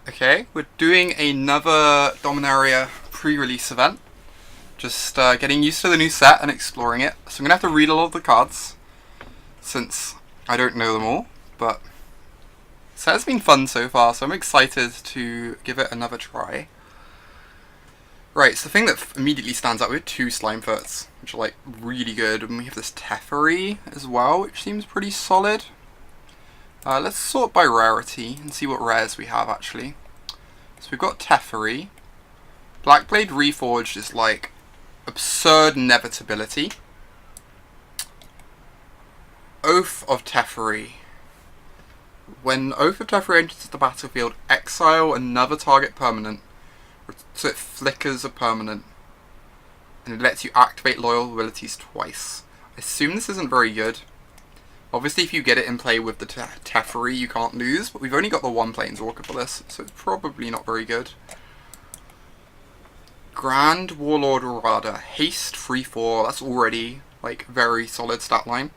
Okay, we're doing another Dominaria pre-release event. Just getting used to the new set and exploring it. So I'm going to have to read a lot of the cards, since I don't know them all. But the set has been fun so far, so I'm excited to give it another try. Right, so the thing that immediately stands out, we have two Slimefoots, which are like really good, and we have this Teferi as well, which seems pretty solid. Let's sort by rarity and see what rares we have actually. So we've got Teferi. Blackblade Reforged is like absurd inevitability. Oath of Teferi. When Oath of Teferi enters the battlefield, exile another target permanent, so it flickers a permanent, and it lets you activate loyal abilities twice. I assume this isn't very good. Obviously, if you get it in play with the Teferi, you can't lose, but we've only got the one Planeswalker for this, so it's probably not very good. Grand Warlord Rada. Haste 3/4, that's already, like, very solid stat line.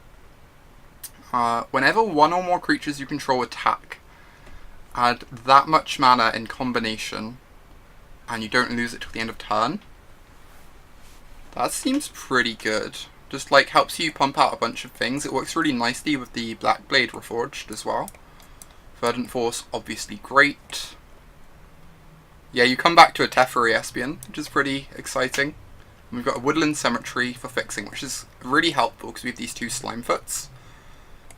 Whenever one or more creatures you control attack, add that much mana in combination, and you don't lose it till the end of turn. That seems pretty good. Just like helps you pump out a bunch of things. It works really nicely with the Blackblade Reforged as well. Verdant Force, obviously great. Yeah, you come back to a Teferi Espion, which is pretty exciting. And we've got a Woodland Cemetery for fixing, which is really helpful because we have these two Slimefoots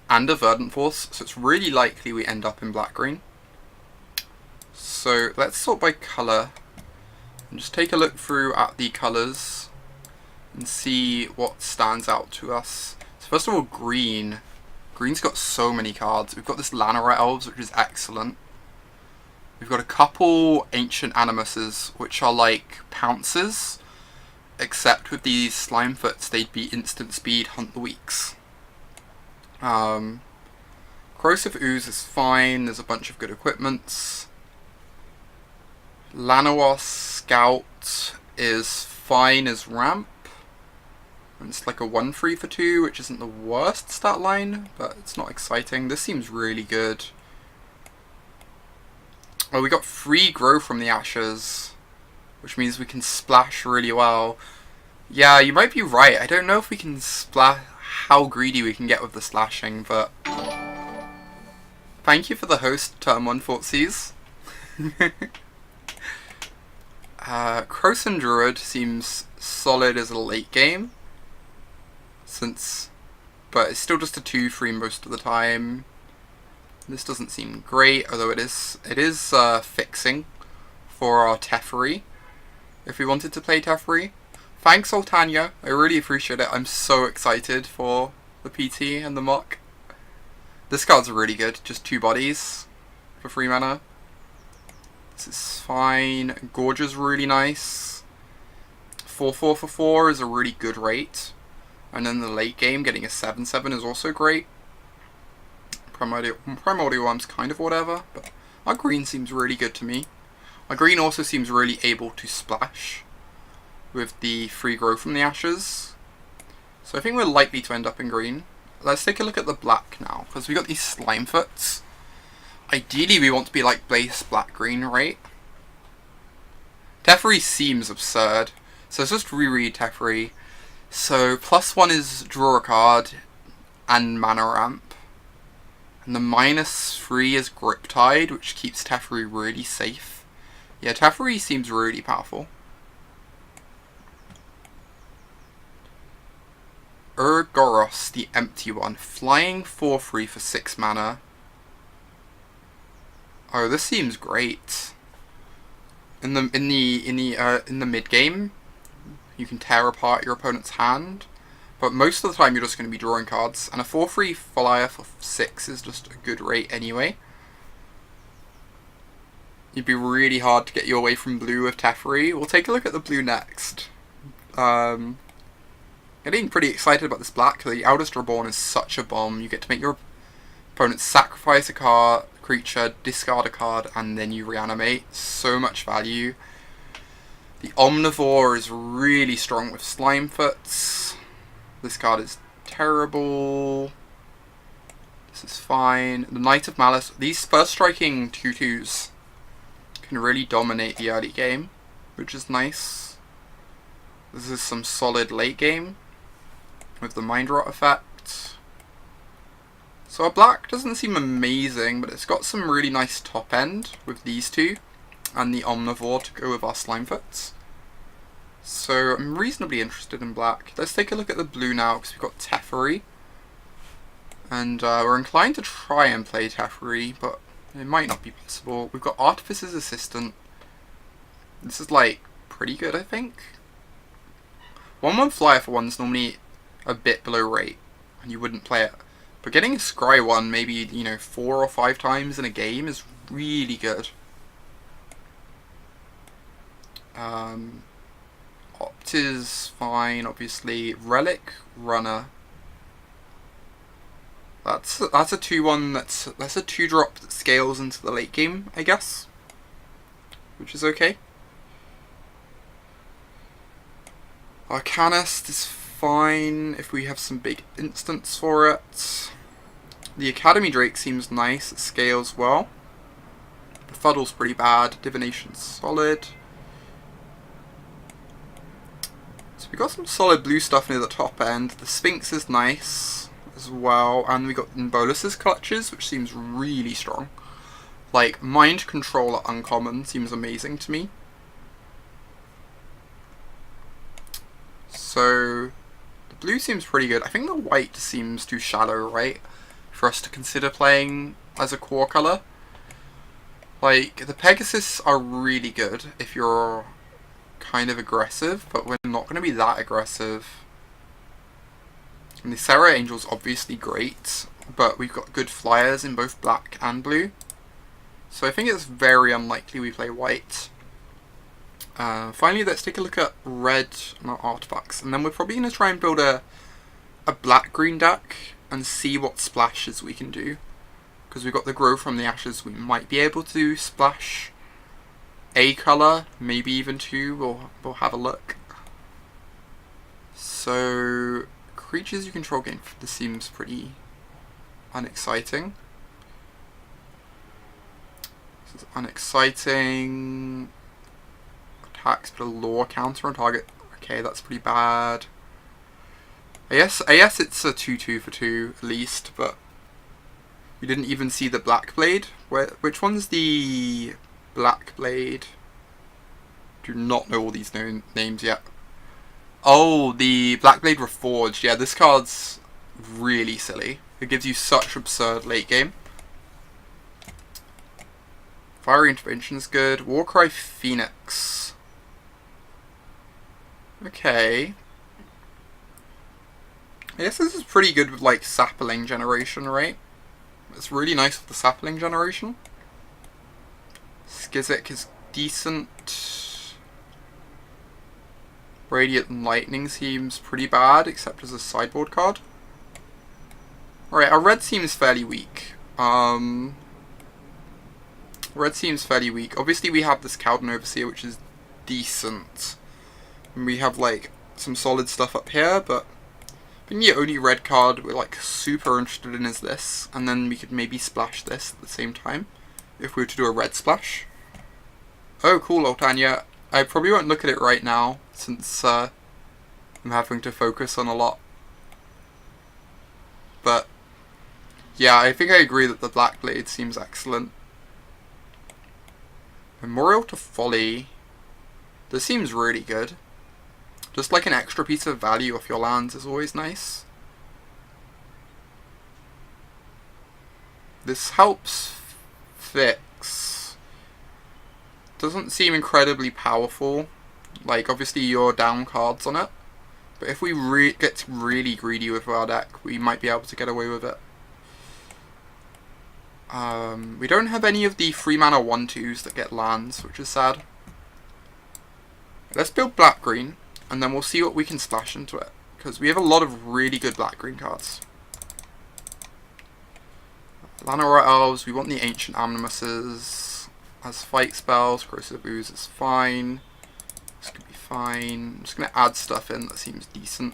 and a Verdant Force, so it's really likely we end up in black-green. So let's sort by colour and just take a look through at the colours and see what stands out to us. So first of all, green. Green's got so many cards. We've got this Lanora Elves, which is excellent. We've got a couple Ancient Animuses, which are like Pounces, except with these Slimefoots, they'd be instant speed, hunt the weaks. Corrosive Ooze is fine, there's a bunch of good equipments. Lanawas Scout is fine as ramp. And it's like a 1/3 for 2, which isn't the worst stat line, but it's not exciting. This seems really good. Oh, we got free Grow from the Ashes, which means we can splash really well. Yeah, you might be right. I don't know if we can splash, how greedy we can get with the slashing, but thank you for the host, Turn 1 Thoughtseize. Krosan Druid seems solid as a late game, but it's still just a 2/3 most of the time. This doesn't seem great, although it is fixing for our Teferi, if we wanted to play Teferi. Thanks, Oltania, I really appreciate it. I'm so excited for the PT and the Muck. This card's really good, just 2 bodies for 3 mana. This is fine. Gorge is really nice. 4/4 for 4 is a really good rate. And then the late game, getting a 7/7 is also great. Primordial Worm's kind of whatever, but our green seems really good to me. Our green also seems really able to splash with the free Grow from the Ashes. So I think we're likely to end up in green. Let's take a look at the black now, because we got these Slimefoots. Ideally we want to be like base black-green, right? Teferi seems absurd, so let's just reread Teferi. So +1 is draw a card and mana ramp. And the -3 is Griptide, which keeps Teferi really safe. Yeah, Teferi seems really powerful. Urgoros, the empty one. Flying 4/3 for 6 mana. Oh, this seems great. In the mid game, you can tear apart your opponent's hand, but most of the time you're just going to be drawing cards, and a 4/3 flyer for 6 is just a good rate anyway. It'd be really hard to get you away from blue with Teferi. We'll take a look at the blue next. Getting pretty excited about this black. The Eldest Reborn is such a bomb. You get to make your opponent sacrifice a creature, discard a card, and then you reanimate. So much value. The Omnivore is really strong with Slimefoots. This card is terrible. This is fine. The Knight of Malice. These first striking 2/2s can really dominate the early game, which is nice. This is some solid late game with the Mind Rot effect. So our black doesn't seem amazing, but it's got some really nice top end with these two, and the Omnivore to go with our Slimefoots. So I'm reasonably interested in black. Let's take a look at the blue now, because we've got Teferi. And we're inclined to try and play Teferi, but it might not be possible. We've got Artificer's Assistant. This is like pretty good, I think. 1/1 flyer for one's normally a bit below rate, and you wouldn't play it. But getting a Scry one maybe, you know, 4 or 5 times in a game is really good. Opt is fine, obviously. Relic Runner. That's a 2/1. That's a 2-drop that scales into the late game, I guess, which is okay. Arcanist is fine if we have some big instants for it. The Academy Drake seems nice. It scales well. Befuddle's pretty bad. Divination's solid. So we got some solid blue stuff near the top end. The Sphinx is nice as well, and we got Bolus's Clutches, which seems really strong. Like, Mind Control at uncommon seems amazing to me. So the blue seems pretty good. I think the white seems too shallow, right, for us to consider playing as a core color. Like, the Pegasus are really good if you're kind of aggressive, but we're not going to be that aggressive. And the Serra Angel's obviously great, but we've got good flyers in both black and blue. So I think it's very unlikely we play white. Finally, let's take a look at red and our artifacts, and then we're probably going to try and build a black-green deck and see what splashes we can do. Because we've got the Grow from the Ashes, we might be able to splash a colour, maybe even 2, we'll have a look. So, creatures you control gain, this seems pretty unexciting. This is unexciting. Attacks, put a lore counter on target. Okay, that's pretty bad. I guess it's a 2/2 for 2 at least, but we didn't even see the Black Blade. Which one's the Black Blade? Do not know all these names yet. Oh, the Black Blade Reforged. Yeah, this card's really silly. It gives you such absurd late game. Fiery Intervention's good. Warcry Phoenix. Okay. I guess this is pretty good with like Sapling Generation, right? It's really nice with the Sapling Generation. Skizik is decent. Radiant Lightning seems pretty bad, except as a sideboard card. Alright, our red seems fairly weak. Red seems fairly weak. Obviously we have this Cowden Overseer, which is decent. And we have like some solid stuff up here, but I think the only red card we're like super interested in is this, and then we could maybe splash this at the same time if we were to do a red splash. Oh cool, Oltania. I probably won't look at it right now since I'm having to focus on a lot. But yeah, I think I agree that the Black Blade seems excellent. Memorial to Folly. This seems really good. Just like an extra piece of value off your lands is always nice. This helps fix. Doesn't seem incredibly powerful. Like, obviously you're down cards on it. But if we get really greedy with our deck, we might be able to get away with it. We don't have any of the 3-mana 1/2s that get lands, which is sad. Let's build black-green, and then we'll see what we can splash into it. Because we have a lot of really good black-green cards. Lanora Elves, we want the Ancient Amnemuses. As fight spells, Corrosive Ooze is fine. This could be fine. I'm just going to add stuff in that seems decent.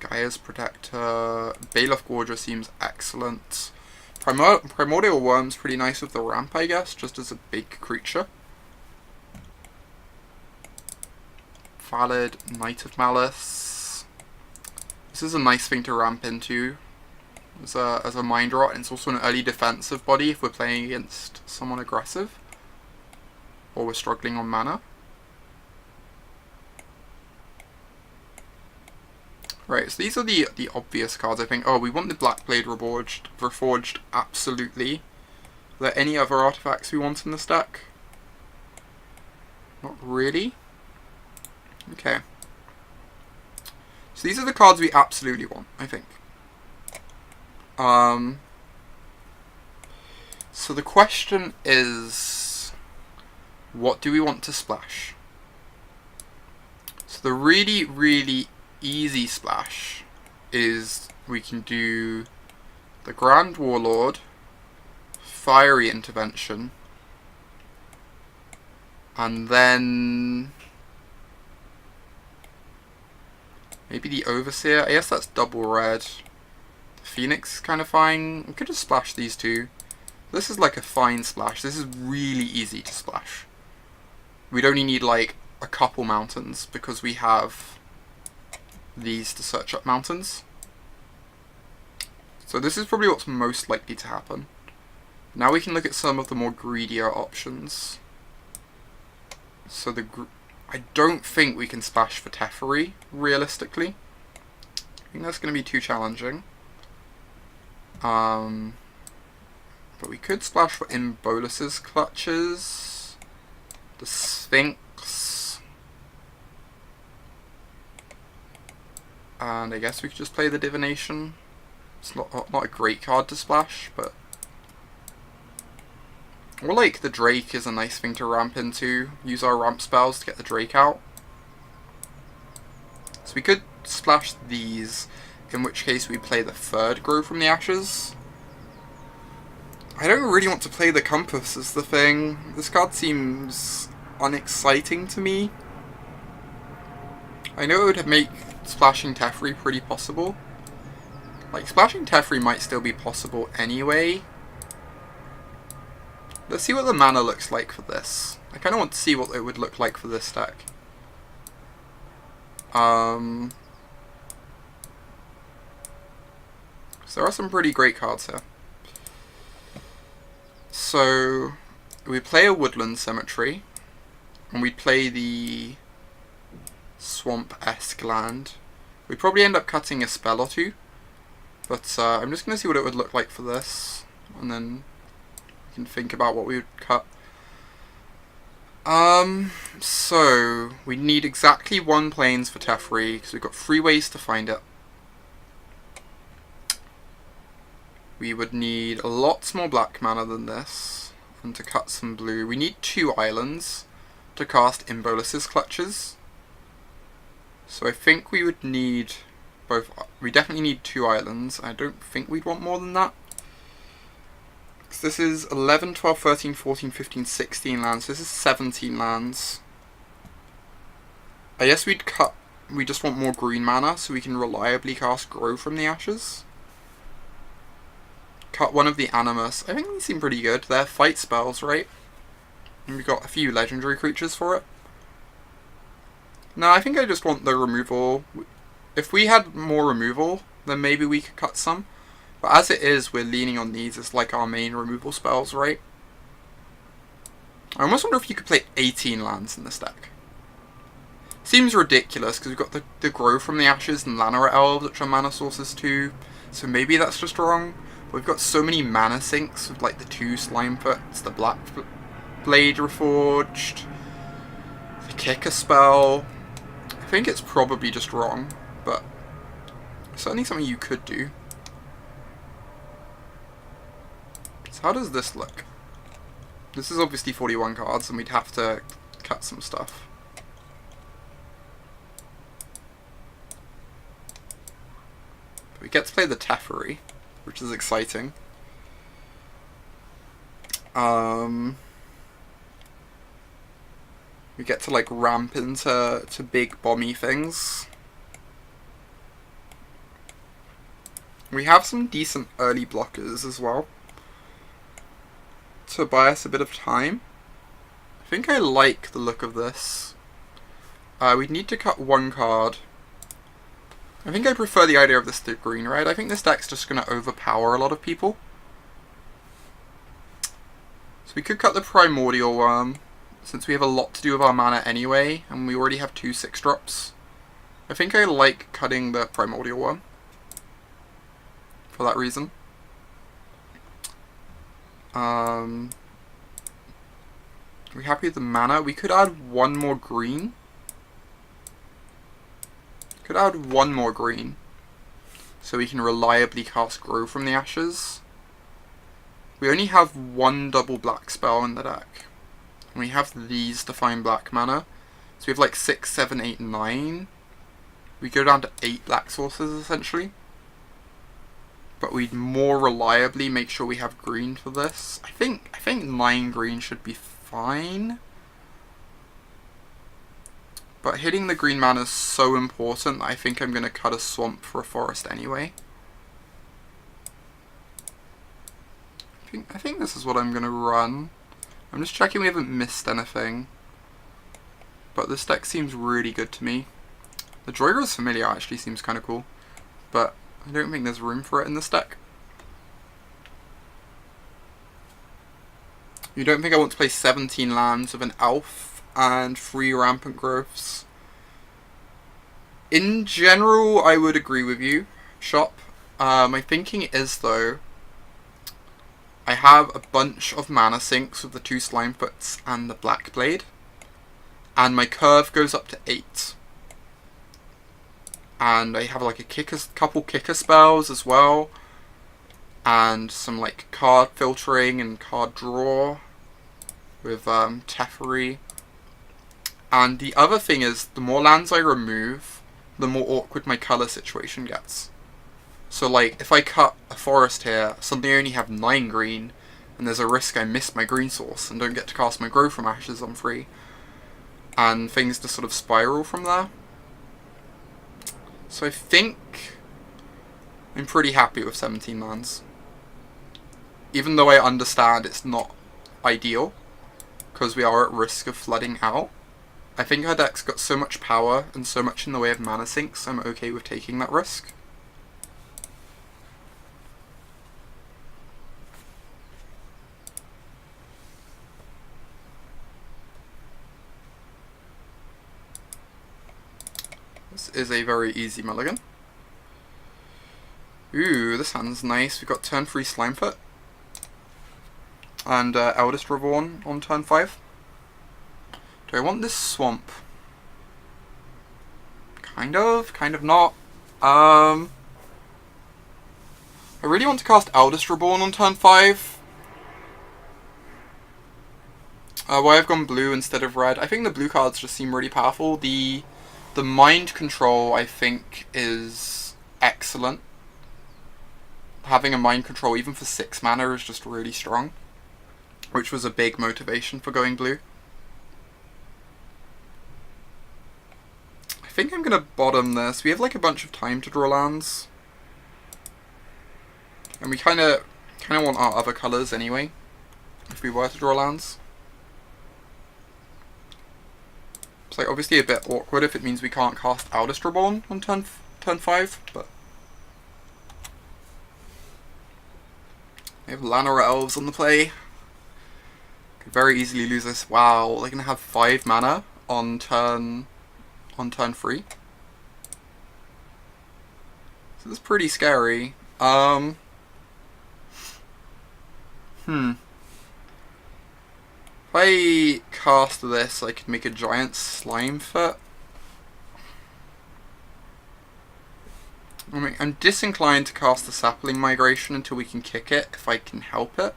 Gaia's Protector. Bailiff Gorger seems excellent. Primordial Worm's pretty nice with the ramp, I guess, just as a big creature. Valid, Knight of Malice. This is a nice thing to ramp into as a mind rot, and it's also an early defensive body if we're playing against someone aggressive or we're struggling on mana. Right, so these are the obvious cards, I think. Oh, we want the Blackblade Reforged, absolutely. Are there any other artifacts we want in this deck? Not really. Okay. So these are the cards we absolutely want, I think. So the question is, what do we want to splash? So the really, really easy splash is we can do the Grand Warlord, Fiery Intervention, and then maybe the Overseer. I guess that's double red. The Phoenix kind of fine. We could just splash these two. This is like a fine splash. This is really easy to splash. We'd only need like a couple mountains because we have these to search up mountains. So this is probably what's most likely to happen. Now we can look at some of the more greedier options. So I don't think we can splash for Teferi, realistically. I think that's going to be too challenging. But we could splash for Imbolus's Clutches, the Sphinx, and I guess we could just play the Divination. It's not a great card to splash, but or like the Drake is a nice thing to ramp into. Use our ramp spells to get the Drake out. So we could splash these, in which case we play the third Grow from the Ashes. I don't really want to play the Compass as the thing. This card seems unexciting to me. I know it would make splashing Teferi pretty possible. Like, splashing Teferi might still be possible anyway. Let's see what the mana looks like for this. I kind of want to see what it would look like for this deck. So there are some pretty great cards here. So we play a Woodland Cemetery, and we play the Swamp-esque land. We'd probably end up cutting a spell or two, but I'm just going to see what it would look like for this, and then we can think about what we would cut. So we need exactly one Plains for Teferi, because we've got 3 ways to find it. We would need lots more black mana than this, and to cut some blue. We need 2 islands to cast Imbolus's Clutches. So I think we would need both. We definitely need 2 islands. I don't think we'd want more than that. Because this is 11, 12, 13, 14, 15, 16 lands. This is 17 lands. I guess we just want more green mana so we can reliably cast Grow from the Ashes. Cut one of the Animus. I think these seem pretty good. They're fight spells, right? And we've got a few legendary creatures for it. No, I think I just want the removal. If we had more removal, then maybe we could cut some. But as it is, we're leaning on these as like our main removal spells, right? I almost wonder if you could play 18 lands in this deck. Seems ridiculous because we've got the Grow from the Ashes and Lanera Elves, which are mana sources too. So maybe that's just wrong. We've got so many mana sinks with like the 2 Slimefoots, the Blackblade Reforged, the Kicker spell. I think it's probably just wrong, but certainly something you could do. So how does this look? This is obviously 41 cards and we'd have to cut some stuff. But we get to play the Teferi, which is exciting. We get to like ramp into big bomby things. We have some decent early blockers as well to buy us a bit of time. I think I like the look of this. We'd need to cut one card. I think I prefer the idea of this to green, right? I think this deck's just going to overpower a lot of people. So we could cut the Primordial Worm, since we have a lot to do with our mana anyway, and we already have 2 6-drops. I think I like cutting the Primordial Worm for that reason. Are we happy with the mana? We could add one more green. Could add one more green, so we can reliably cast Grow from the Ashes. We only have one double black spell in the deck. And we have these to find black mana. So we have like 6, 7, 8, 9. We go down to 8 black sources essentially. But we'd more reliably make sure we have green for this. I think 9 green should be fine. But hitting the green mana is so important that I think I'm going to cut a swamp for a forest anyway. I think this is what I'm going to run. I'm just checking we haven't missed anything. But this deck seems really good to me. The Joyra's Familiar actually seems kind of cool. But I don't think there's room for it in this deck. You don't think I want to play 17 lands with an elf and 3 rampant growths? In general, I would agree with you, Shop. My thinking is, though, I have a bunch of mana sinks with the 2 Slimefoots and the Black Blade, and my curve goes up to 8. And I have like a couple kicker spells as well, and some like card filtering and card draw with Teferi. And the other thing is, the more lands I remove, the more awkward my colour situation gets. So like, if I cut a forest here, suddenly I only have 9 green, and there's a risk I miss my green source and don't get to cast my Grow from Ashes on free. And things just sort of spiral from there. So I think I'm pretty happy with 17 lands. Even though I understand it's not ideal, because we are at risk of flooding out. I think our deck's got so much power and so much in the way of mana sinks, I'm okay with taking that risk. This is a very easy mulligan. Ooh, this hand's nice. We've got turn 3 Slimefoot. And Eldest Reborn on turn 5. Do I want this swamp? Kind of not. I really want to cast Eldest Reborn on turn 5. Why I've gone blue instead of red. I think the blue cards just seem really powerful. The mind control, I think, is excellent. Having a mind control even for 6 mana is just really strong, which was a big motivation for going blue. I think I'm going to bottom this. We have like a bunch of time to draw lands. And we kind of want our other colours anyway, if we were to draw lands. It's like obviously a bit awkward if it means we can't cast Eldest Reborn on turn 5, but we have Lanora Elves on the play. Could very easily lose this. Wow, they're gonna have 5 mana on turn 3. So that's pretty scary. If I cast this, I could make a giant Slimefoot. I'm disinclined to cast the Sapling Migration until we can kick it, if I can help it.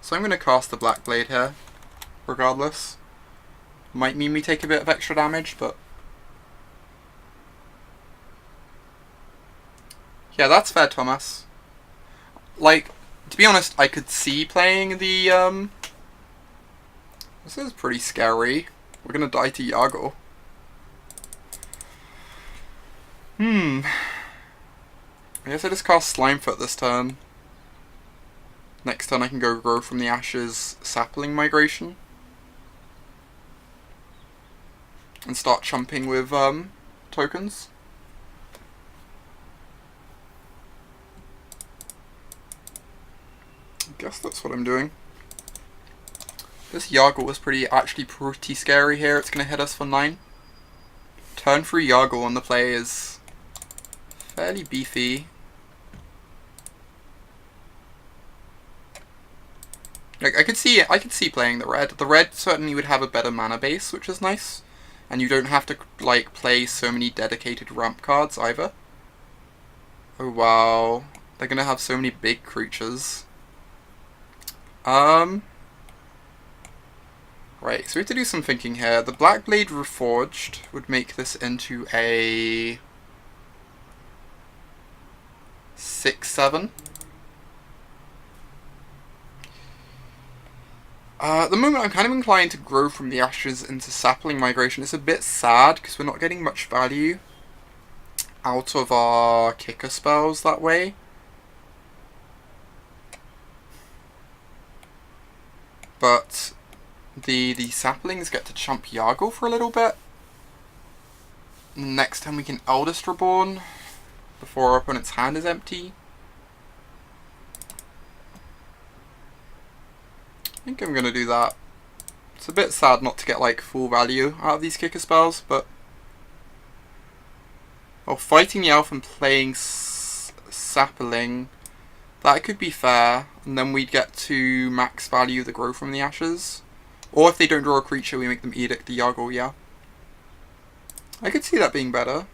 So I'm going to cast the Black Blade here, regardless. Might mean we take a bit of extra damage, but yeah, that's fair, Thomas. Like, to be honest, I could see playing the, this is pretty scary. We're gonna die to Yago. I guess I just cast Slimefoot this turn. Next turn I can go Grow from the Ashes Sapling Migration. And start chumping with tokens. I guess that's what I'm doing. This Yargle was actually pretty scary here. It's going to hit us for 9. Turn 3 Yargle on the play is fairly beefy. Like I could see playing the red. The red certainly would have a better mana base, which is nice. And you don't have to like play so many dedicated ramp cards either. Oh wow. They're gonna have so many big creatures. Right, so we have to do some thinking here. The Blackblade Reforged would make this into a 6/7. At the moment I'm kind of inclined to Grow from the Ashes into Sapling Migration. It's a bit sad because we're not getting much value out of our kicker spells that way. But the saplings get to chump Yargle for a little bit. Next time we can Eldest Reborn before our opponent's hand is empty. I think I'm going to do that. It's a bit sad not to get like full value out of these kicker spells, but fighting the elf and playing sapling, that could be fair, and then we'd get to max value the Grow from the Ashes. Or if they don't draw a creature, we make them Edict the Yargle, yeah. I could see that being better.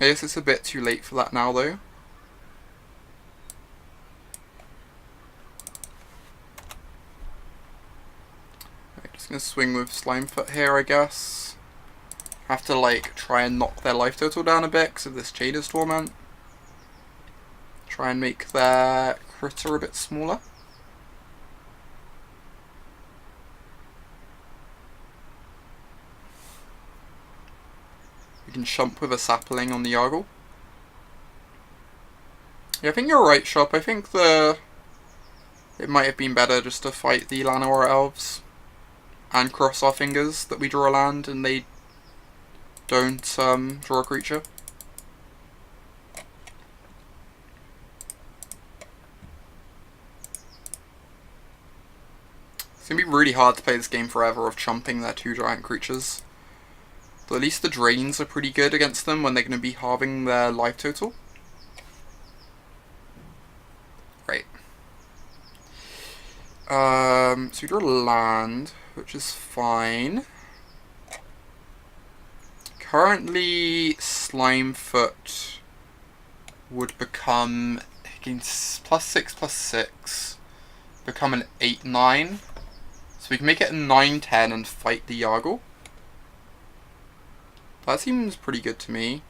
I guess it's a bit too late for that now, though. Right, just gonna swing with Slimefoot here, I guess. Have to like try and knock their life total down a bit because of this Jada's Torment. Try and make their critter a bit smaller. We can chump with a sapling on the Yargle. Yeah, I think you're right, Shop. I think it might have been better just to fight the Llanowar Elves and cross our fingers that we draw a land and they don't draw a creature. It's going to be really hard to play this game forever of chumping their 2 giant creatures. But at least the drains are pretty good against them when they're going to be halving their life total. Right. So we draw land, which is fine. Currently, Slimefoot would become, against +6/+6, become an 8/9. So we can make it a 9/10 and fight the Yargle. That seems pretty good to me.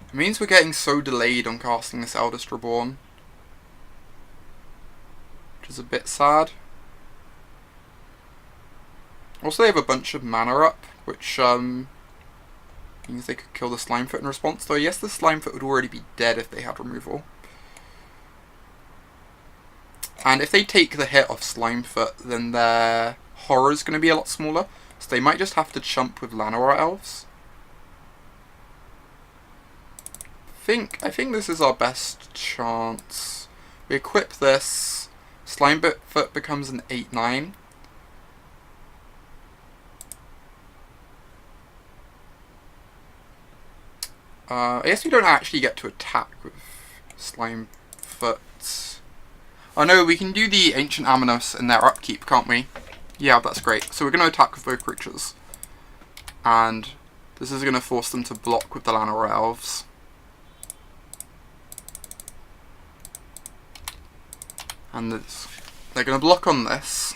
It means we're getting so delayed on casting this Eldest Reborn, which is a bit sad. Also, they have a bunch of mana up, which means they could kill the Slimefoot in response. Though, yes, the Slimefoot would already be dead if they had removal. And if they take the hit off Slimefoot, then their horror is going to be a lot smaller. So they might just have to chump with Llanowar Elves. I think this is our best chance. We equip this. Slimefoot becomes an 8/9. I guess we don't actually get to attack with Slimefoot. Oh no, we can do the Ancient Aminos in their upkeep, can't we? Yeah, that's great. So we're going to attack with both creatures. And this is going to force them to block with the Llanowar Elves. And they're going to block on this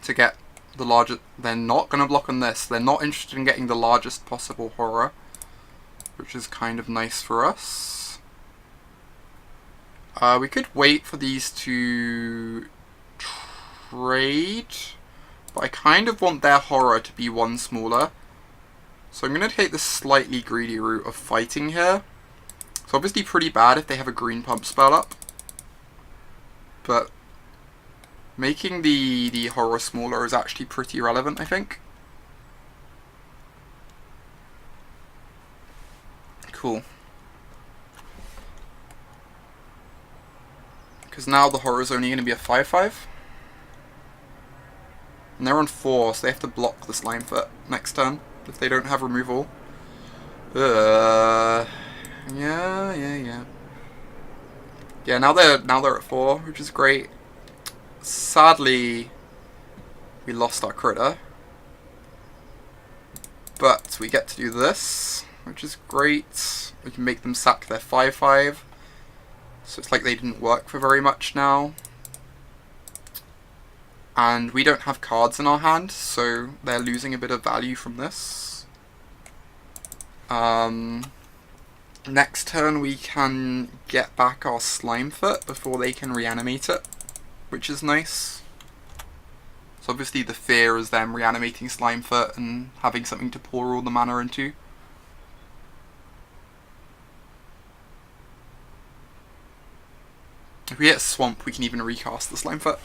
to get the largest. They're not going to block on this. They're not interested in getting the largest possible horror, which is kind of nice for us. We could wait for these to trade, But I kind of want their horror to be one smaller. So I'm going to take the slightly greedy route of fighting here. It's obviously pretty bad if they have a green pump spell up. But making the horror smaller is actually pretty relevant, I think. Cool. Because now the horror is only going to be a 5/5. And they're on 4, so they have to block the Slimefoot next turn if they don't have removal. Yeah. Yeah, now they're at 4, which is great. Sadly, we lost our critter. But we get to do this, which is great. We can make them sack their 5/5. So it's like they didn't work for very much now. And we don't have cards in our hand, so they're losing a bit of value from this. Next turn we can get back our Slimefoot before they can reanimate it, which is nice. So obviously the fear is them reanimating Slimefoot and having something to pour all the mana into. If we hit Swamp, we can even recast the Slimefoot.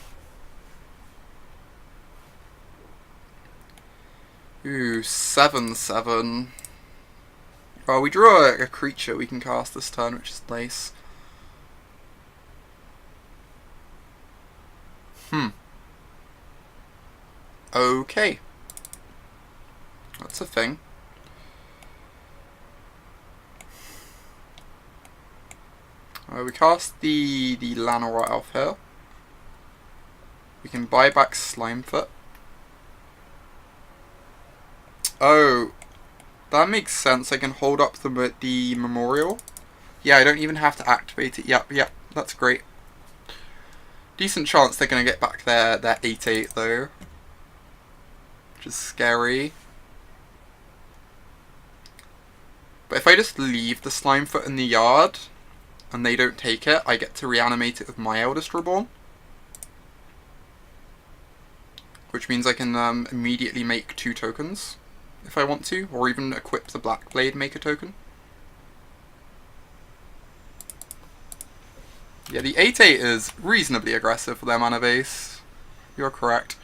Ooh, 7/7. Well, we drew a creature we can cast this turn, which is nice. Okay. That's a thing. We cast the Llanowar Elf here. We can buy back Slimefoot. Oh, that makes sense. I can hold up the memorial. Yeah, I don't even have to activate it. Yep, that's great. Decent chance they're going to get back their 8/8 though, which is scary. But if I just leave the Slimefoot in the yard and they don't take it, I get to reanimate it with my Eldest Reborn. Which means I can immediately make 2 tokens if I want to, or even equip the Black Blade, make a token. Yeah, the 8/8 is reasonably aggressive for their mana base. You're correct.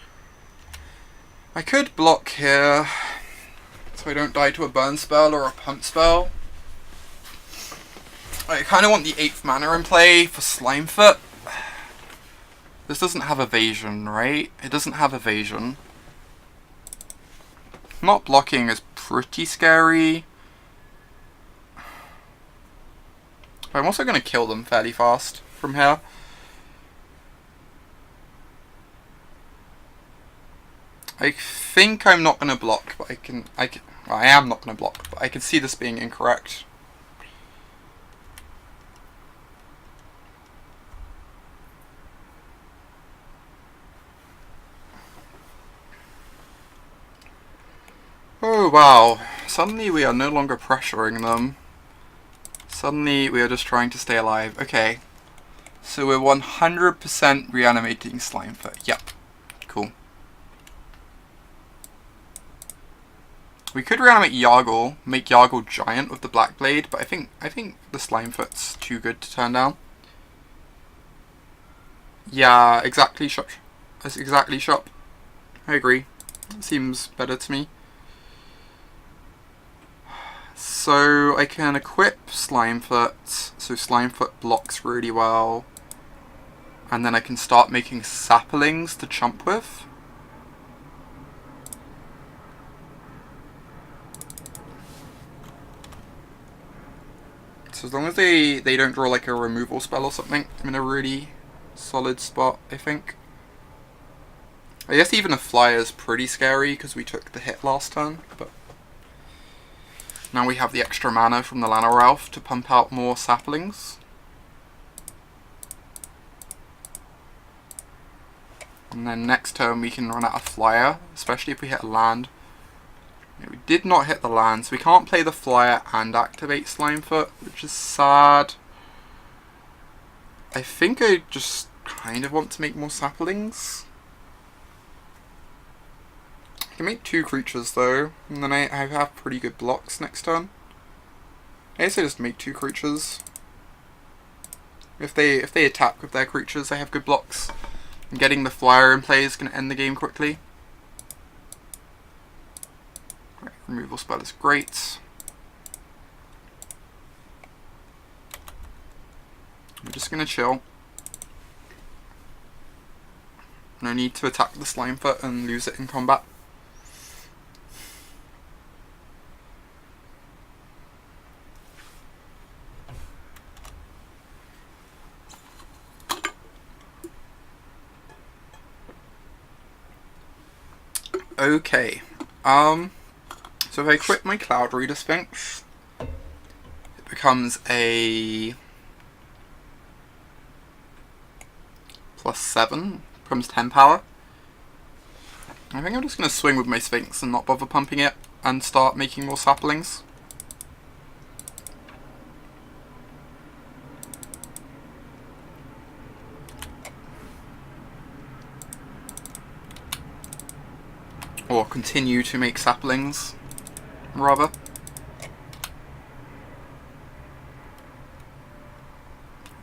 I could block here, so I don't die to a burn spell or a pump spell. I kind of want the 8th mana in play for Slimefoot. This doesn't have evasion, right? It doesn't have evasion. Not blocking is pretty scary. I'm also going to kill them fairly fast from here. I think I'm not going to block, but I am not going to block, but I can see this being incorrect. Oh wow, suddenly we are no longer pressuring them. Suddenly we are just trying to stay alive. Okay, so we're 100% reanimating Slimefoot. Yep, cool. We could reanimate Yargle, make Yargle giant with the Black Blade, but I think the Slimefoot's too good to turn down. Yeah, exactly, Shop. That's exactly, Shop. I agree. Seems better to me. So I can equip Slimefoot, so Slimefoot blocks really well. And then I can start making saplings to chump with. So as long as they don't draw like a removal spell or something, I'm in a really solid spot, I think. I guess even a flyer is pretty scary because we took the hit last turn, but now we have the extra mana from the Llanowar Elf to pump out more saplings. And then next turn we can run out a flyer, especially if we hit a land. Yeah, we did not hit the land, so we can't play the flyer and activate Slimefoot, which is sad. I think I just kind of want to make more saplings. I can make 2 creatures though, and then I have pretty good blocks next turn. I guess I just make 2 creatures. If they attack with their creatures, they have good blocks. And getting the flyer in play is going to end the game quickly. Right, removal spell is great. I'm just going to chill. No need to attack the Slimefoot and lose it in combat. Okay, so if I quit my Cloud Reader Sphinx, it becomes a +7, becomes 10 power. I think I'm just going to swing with my Sphinx and not bother pumping it and start making more saplings. Or continue to make saplings, rather.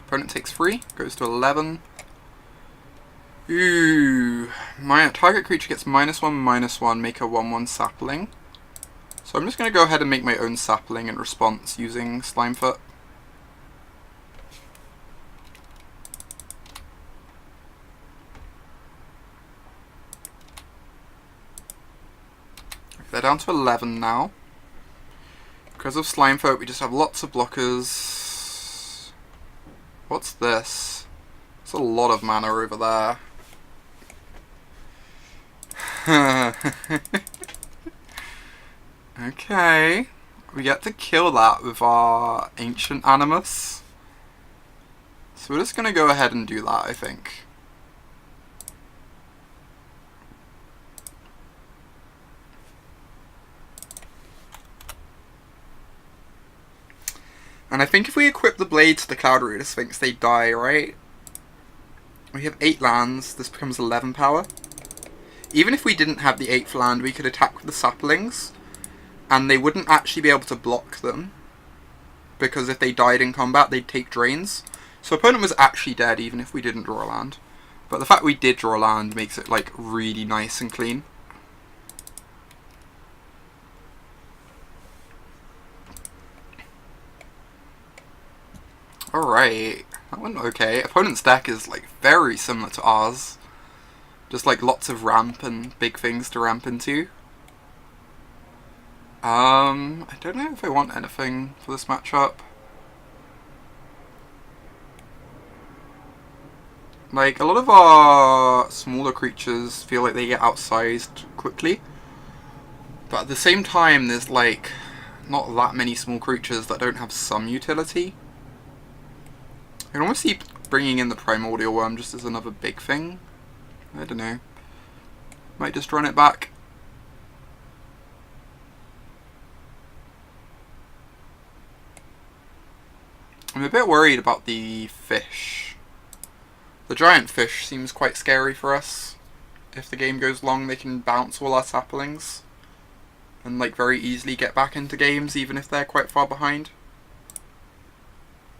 Opponent takes 3, goes to 11. Ooh, my target creature gets -1/-1, make a 1/1 sapling. So I'm just going to go ahead and make my own sapling in response using Slimefoot. They're down to 11 now. Because of Slimefoot, we just have lots of blockers. What's this? There's a lot of mana over there. Okay. We get to kill that with our Ancient Animus. So we're just going to go ahead and do that, I think. And I think if we equip the blade to the Cloud Reader Sphinx, they die, right? We have 8 lands, this becomes 11 power. Even if we didn't have the 8th land, we could attack with the saplings, and they wouldn't actually be able to block them, because if they died in combat, they'd take drains. So opponent was actually dead even if we didn't draw a land. But the fact we did draw a land makes it, like, really nice and clean. Alright, that went okay. Opponent's deck is, like, very similar to ours. Just, like, lots of ramp and big things to ramp into. I don't know if I want anything for this matchup. Like, a lot of our smaller creatures feel like they get outsized quickly. But at the same time, there's, like, not that many small creatures that don't have some utility. I can almost see bringing in the Primordial Worm just as another big thing. I don't know. Might just run it back. I'm a bit worried about the fish. The giant fish seems quite scary for us. If the game goes long, they can bounce all our saplings. And, like, very easily get back into games, even if they're quite far behind.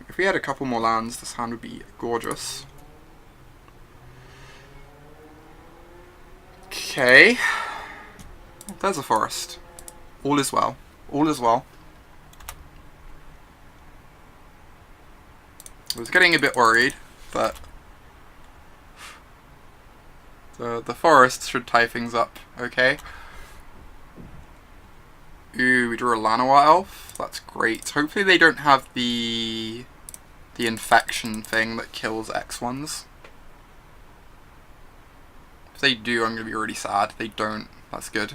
If we had a couple more lands, this hand would be gorgeous. Okay. There's a forest. All is well. All is well. I was getting a bit worried, but the forest should tie things up, okay? Ooh, we drew a Llanowar Elf. That's great. Hopefully they don't have the infection thing that kills X1s. If they do, I'm going to be really sad. If they don't, that's good.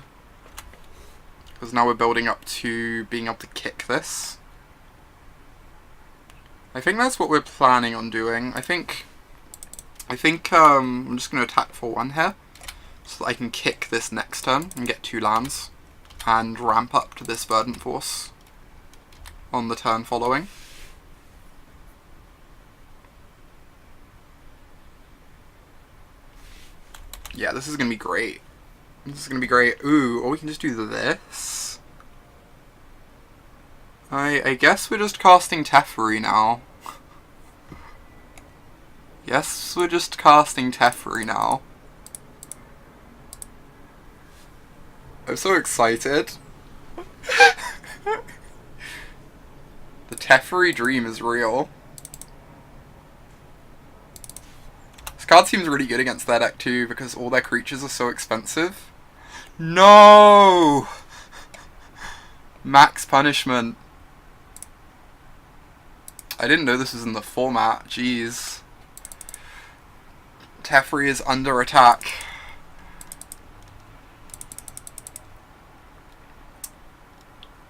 Because now we're building up to being able to kick this. I think that's what we're planning on doing. I think I'm just going to attack for 1 here, so that I can kick this next turn and get 2 lands, and ramp up to this Verdant Force on the turn following. Yeah, this is going to be great. This is going to be great. Ooh, or we can just do this. I guess we're just casting Teferi now. Yes, we're just casting Teferi now. I'm so excited. The Teferi dream is real. This card seems really good against their deck too, because all their creatures are so expensive. No! Max punishment. I didn't know this was in the format. Jeez. Teferi is under attack.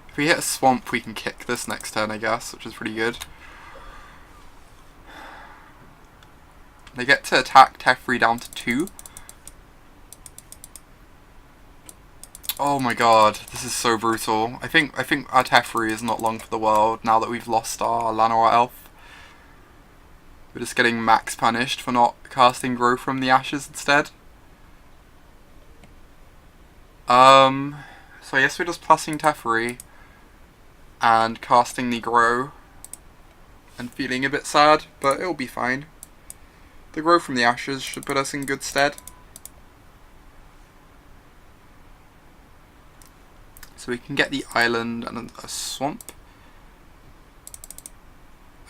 If we hit a swamp, we can kick this next turn, I guess, which is pretty good. They get to attack Teferi down to 2. Oh my god, this is so brutal. I think our Teferi is not long for the world now that we've lost our Llanowar Elf. We're just getting max punished for not casting Grow from the Ashes instead. So I guess we're just passing Teferi and casting the Grow and feeling a bit sad, but it'll be fine. The Grow from the Ashes should put us in good stead. So we can get the island and a swamp.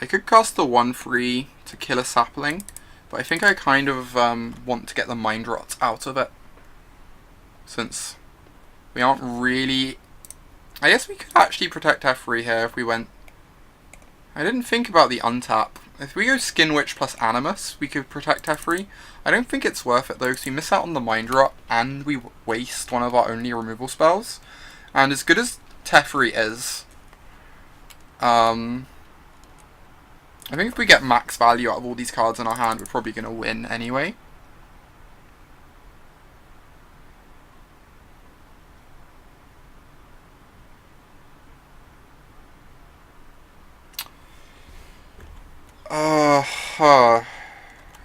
I could cast the 1/3 to kill a sapling, but I think I kind of want to get the Mind Rot out of it. Since we aren't really... I guess we could actually protect Teferi here if we went... I didn't think about the untap. If we go Skin Witch plus Animus, we could protect Teferi. I don't think it's worth it though, because we miss out on the Mind Rot and we waste one of our only removal spells. And as good as Teferi is, I think if we get max value out of all these cards in our hand, we're probably going to win anyway.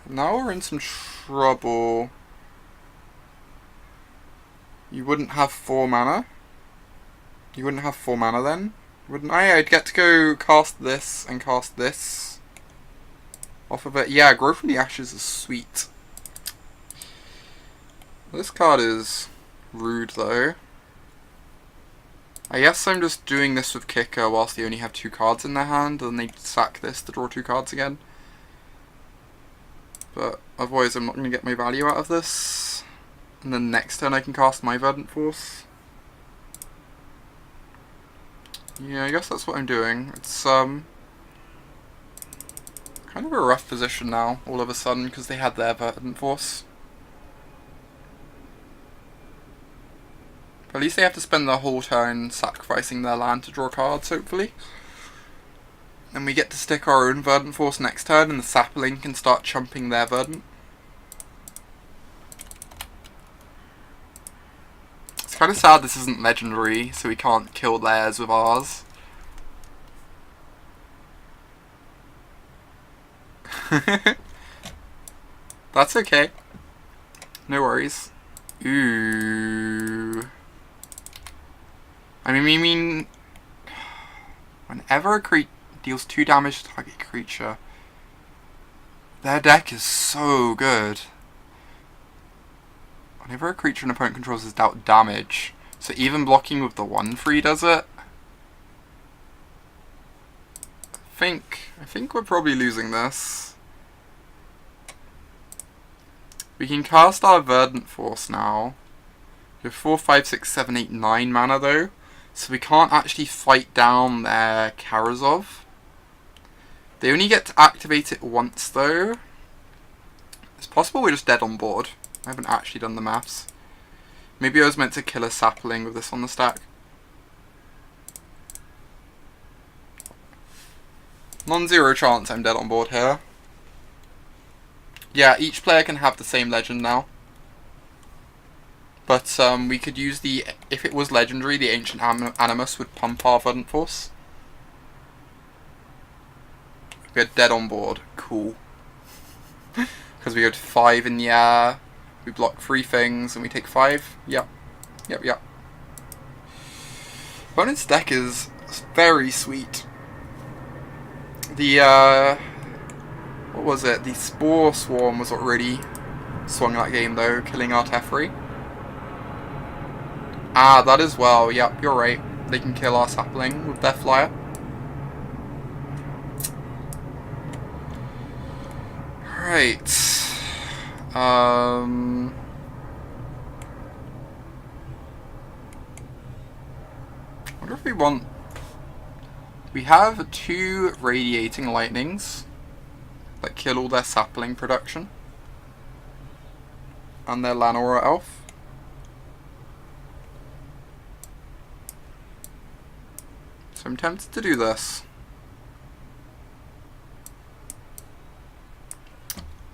Now we're in some trouble. You wouldn't have 4 mana? You wouldn't have 4 mana then? Wouldn't I? I'd get to go cast this and cast this off of it. Yeah, Grow from the Ashes is sweet. This card is rude though. I guess I'm just doing this with Kicker whilst they only have 2 cards in their hand, and they sack this to draw 2 cards again. But otherwise I'm not going to get my value out of this. And then next turn I can cast my Verdant Force. Yeah, I guess that's what I'm doing. It's kind of a rough position now, all of a sudden, because they had their Verdant Force. But at least they have to spend their whole turn sacrificing their land to draw cards, hopefully. And we get to stick our own Verdant Force next turn, and the sapling can start chumping their Verdant. It's kind of sad this isn't legendary, so we can't kill theirs with ours. That's okay. No worries. Ooh. I mean, whenever a creature deals 2 damage to target creature, their deck is so good. Whenever a creature an opponent controls is dealt damage, so even blocking with the 1/3 does it. I think we're probably losing this. We can cast our Verdant Force now. We have 4, 5, 6, 7, 8, 9 mana though, so we can't actually fight down their Karazov. They only get to activate it once though. It's possible we're just dead on board. I haven't actually done the maths. Maybe I was meant to kill a sapling with this on the stack. Non-zero chance I'm dead on board here. Yeah, each player can have the same legend now. But we could use the... If it was legendary, the Ancient Animus would pump our Verdant Force. We're dead on board. Cool. Because we go to 5 in the air. We block 3 things and we take 5. Yep. Yep, yep. Opponent's deck is very sweet. The, what was it? The Spore Swarm was what really swung that game, though, killing our Teferi. Ah, that as well. Yep, you're right. They can kill our sapling with their flyer. Right. I wonder if we want... We have 2 Radiating Lightnings that kill all their sapling production. And their Lanora Elf. So I'm tempted to do this.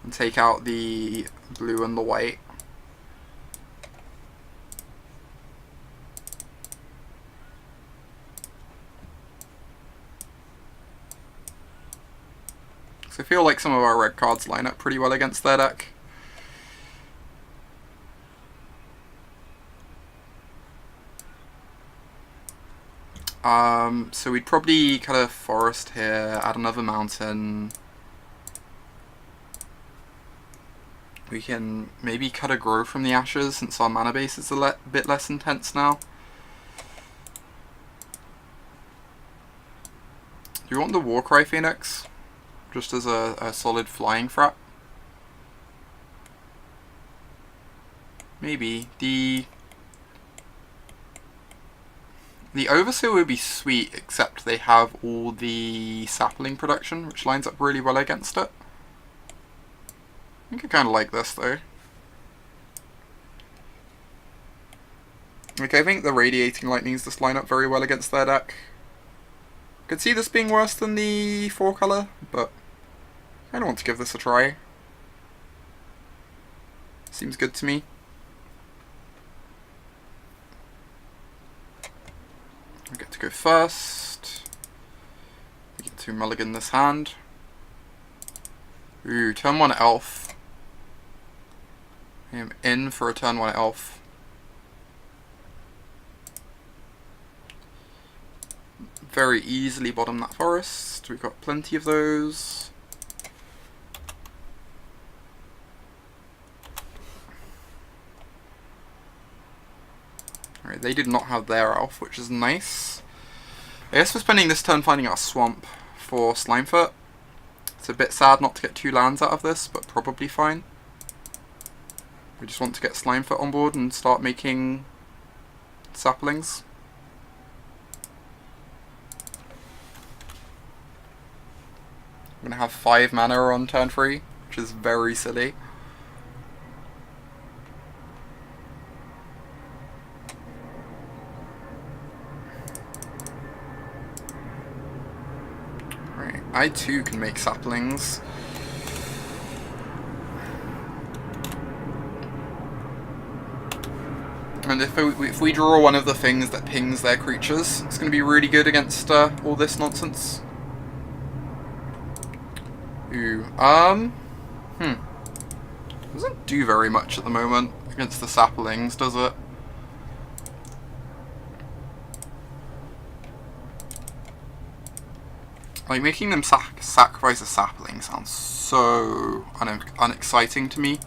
And take out the blue and the white. So I feel like some of our red cards line up pretty well against their deck. So we'd probably cut a forest here, add another mountain. We can maybe cut a grow from the ashes since our mana base is a bit less intense now. Do you want the Warcry Phoenix? Just as a solid flying threat? Maybe. The Overseer would be sweet, except they have all the sapling production, which lines up really well against it. I think I kind of like this, though. Okay, I think the Radiating Lightnings just line up very well against their deck. I could see this being worse than the 4-color, but I don't want to give this a try. Seems good to me. I get to go first. We get to mulligan this hand. Ooh, turn 1 elf. I am in for a turn 1 elf. Very easily bottom that forest. We've got plenty of those. Alright, they did not have their elf, which is nice. I guess we're spending this turn finding our swamp for Slimefoot. It's a bit sad not to get 2 lands out of this, but probably fine. We just want to get Slimefoot on board and start making saplings. I'm going to have 5 mana on turn 3, which is very silly. Right, I too can make saplings. And if we draw one of the things that pings their creatures, it's going to be really good against all this nonsense. Ooh, doesn't do very much at the moment against the saplings, does it? Like, making them sacrifice a sapling sounds so unexciting to me.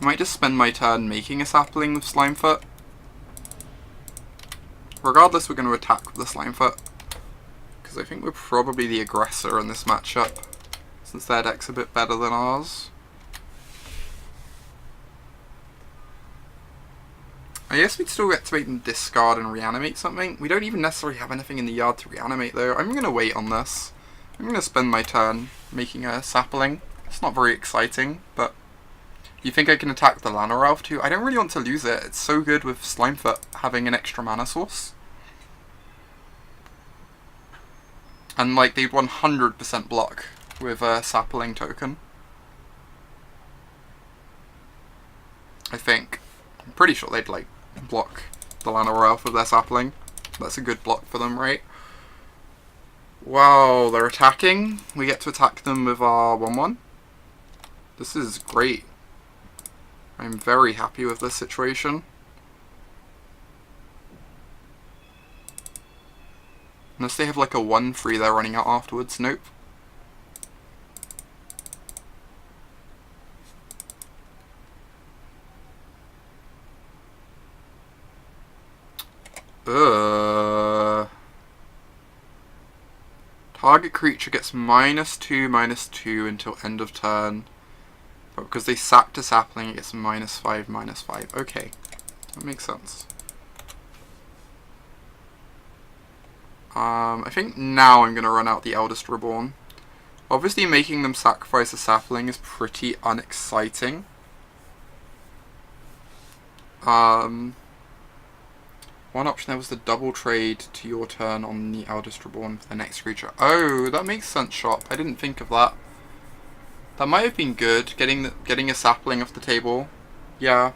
I might just spend my turn making a sapling with Slimefoot. Regardless, we're going to attack with the Slimefoot, because I think we're probably the aggressor in this matchup, since their deck's a bit better than ours. I guess we'd still get to make them discard and reanimate something. We don't even necessarily have anything in the yard to reanimate, though. I'm going to wait on this. I'm going to spend my turn making a sapling. It's not very exciting, but you think I can attack the Lanora Elf too? I don't really want to lose it. It's so good with Slimefoot having an extra mana source. And like, they'd 100% block with a sapling token. I think. I'm pretty sure they'd like block the Lanora Elf with their sapling. That's a good block for them, right? Wow, they're attacking. We get to attack them with our 1/1. This is great. I'm very happy with this situation. Unless they have like a 1-3 they're running out afterwards. Nope. Target creature gets -2/-2 until end of turn. But because they sacked a sapling, it gets -5/-5. Okay, that makes sense. I think now I'm going to run out the Eldest Reborn. Obviously making them sacrifice a sapling is pretty unexciting. One option there was the double trade to your turn on the Eldest Reborn for the next creature. Oh, that makes sense, Shop. I didn't think of that. That might have been good, getting a sapling off the table. Yeah.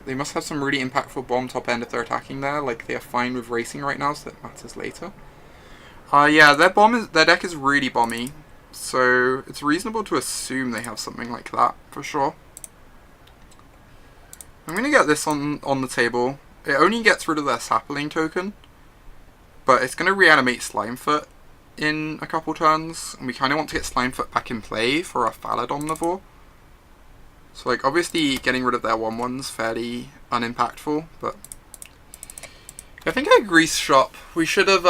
They must have some really impactful bomb top end if they're attacking there. Like, they are fine with racing right now, so that matters later. Yeah, their deck is really bomby. So, it's reasonable to assume they have something like that, for sure. I'm going to get this on the table. It only gets rid of their sapling token, but it's going to reanimate Slimefoot in a couple turns, and we kind of want to get Slimefoot back in play for our Falad Omnivore. So, like, obviously getting rid of their 1/1's fairly unimpactful, but I think I agree, Shop. We should have,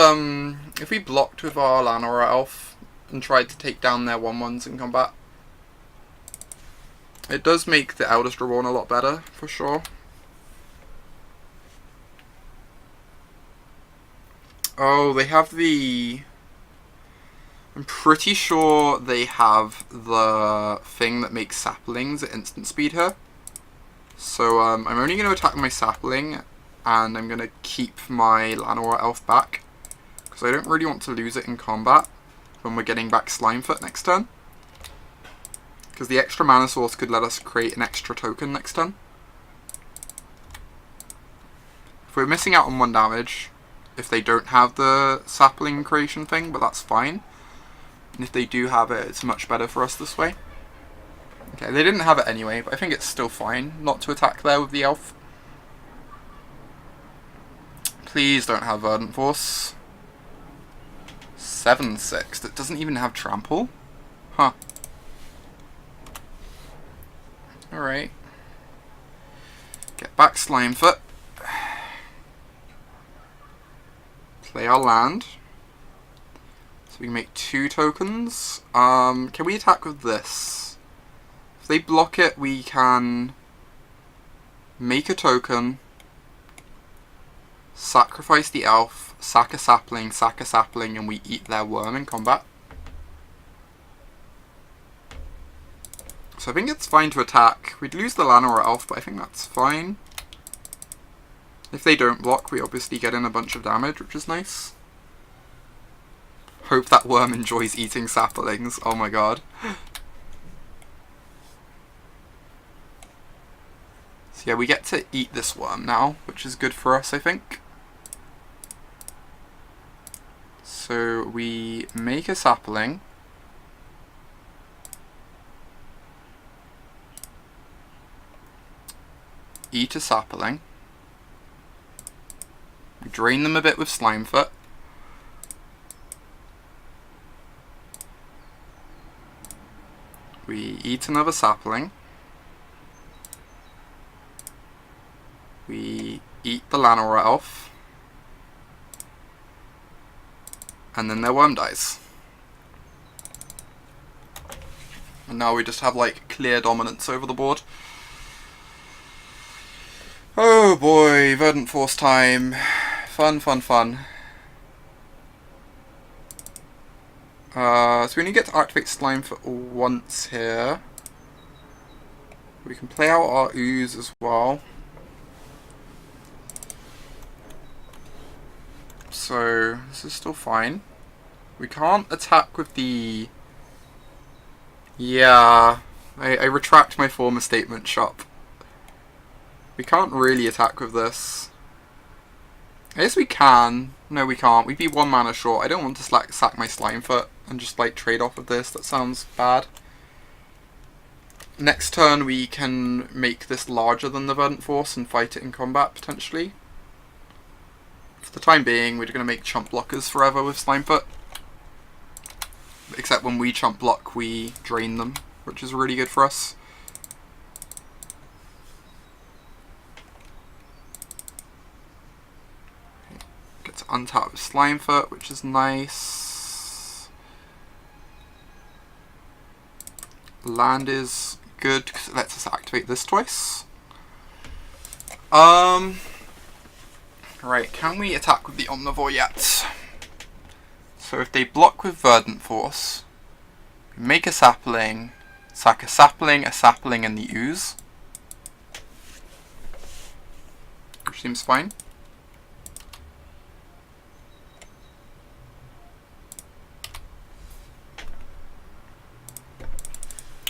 if we blocked with our Llanowar Elf and tried to take down their 1/1's in combat, it does make the Eldest Reborn a lot better, for sure. Oh, they have the... I'm pretty sure they have the thing that makes saplings at instant speed here. So I'm only going to attack my sapling, and I'm going to keep my Llanowar Elf back, because I don't really want to lose it in combat when we're getting back Slimefoot next turn. Because the extra mana source could let us create an extra token next turn. If we're missing out on 1 damage, if they don't have the sapling creation thing, but that's fine. And if they do have it, it's much better for us this way. Okay, they didn't have it anyway, but I think it's still fine not to attack there with the elf. Please don't have Verdant Force. 7/6. That doesn't even have Trample? Huh. Alright. Get back Slimefoot. Play our land. So we can make 2 tokens. Can we attack with this? If they block it, we can make a token, sacrifice the elf, sack a sapling, and we eat their worm in combat. So I think it's fine to attack. We'd lose the Llanowar Elf, but I think that's fine. If they don't block, we obviously get in a bunch of damage, which is nice. Hope that worm enjoys eating saplings. Oh my god. So yeah, we get to eat this worm now, which is good for us, I think. So we make a sapling. Eat a sapling. We drain them a bit with Slimefoot. We eat another sapling. We eat the Llanowar Elf. And then their worm dies. And now we just have like clear dominance over the board. Oh boy, Verdant Force time. Fun, fun, fun. So we only get to activate Slime for once here. We can play out our ooze as well. So this is still fine. We can't attack with the... Yeah, I retract my former statement, Shop. We can't really attack with this. I guess we can. No, we can't. We'd be 1 mana short. I don't want to sack my Slimefoot and just like trade off of this. That sounds bad. Next turn we can make this larger than the Verdant Force and fight it in combat, potentially. For the time being, we're going to make chump blockers forever with Slimefoot. Except when we chump block, we drain them, which is really good for us. Get to untap with Slimefoot, which is nice. Land is good because it lets us activate this twice. Right, can we attack with the Omnivore yet? So if they block with Verdant Force, we make a sapling, sack a sapling, and the ooze. Which seems fine.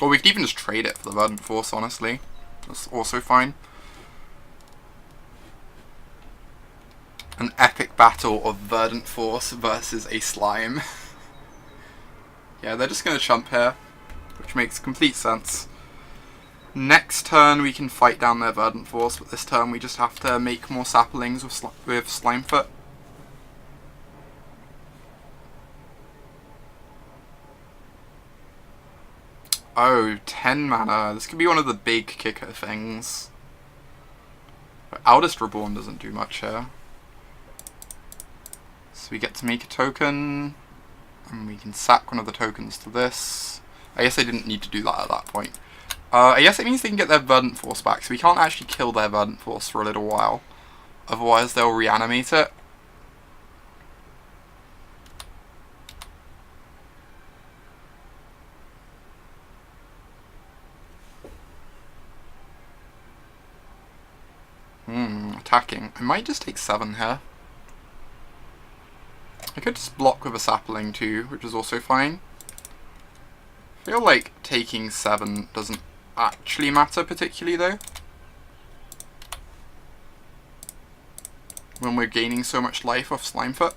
Or we could even just trade it for the Verdant Force, honestly. That's also fine. An epic battle of Verdant Force versus a slime. Yeah, they're just going to chump here, which makes complete sense. Next turn we can fight down their Verdant Force, but this turn we just have to make more saplings with Slimefoot. Oh, 10 mana. This could be one of the big kicker things. But Eldest Reborn doesn't do much here. So we get to make a token, and we can sack one of the tokens to this. I guess I didn't need to do that at that point. I guess it means they can get their Verdant Force back, so we can't actually kill their Verdant Force for a little while. Otherwise they'll reanimate it. Attacking. I might just take 7 here. I could just block with a sapling too, which is also fine. I feel like taking 7 doesn't actually matter particularly though, when we're gaining so much life off Slimefoot.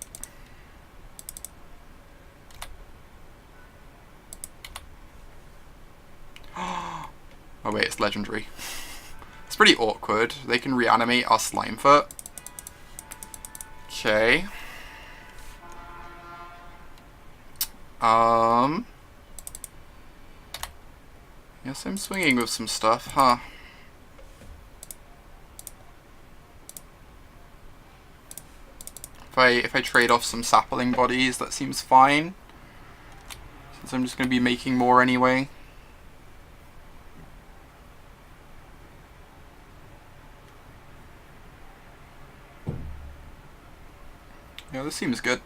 Oh wait, it's legendary. It's pretty awkward. They can reanimate our Slimefoot. Okay. Guess I'm swinging with some stuff, huh? If I trade off some sapling bodies, that seems fine. Since I'm just going to be making more anyway. Yeah, this seems good.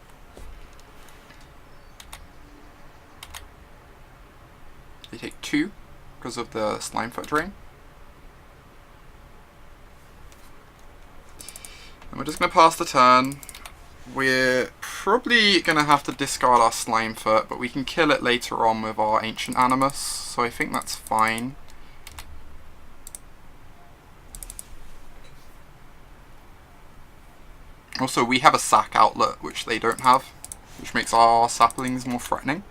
They take 2 because of the Slimefoot drain. And we're just going to pass the turn. We're probably going to have to discard our Slimefoot, but we can kill it later on with our Ancient Animus, so I think that's fine. Also, we have a sack outlet, which they don't have, which makes our saplings more threatening.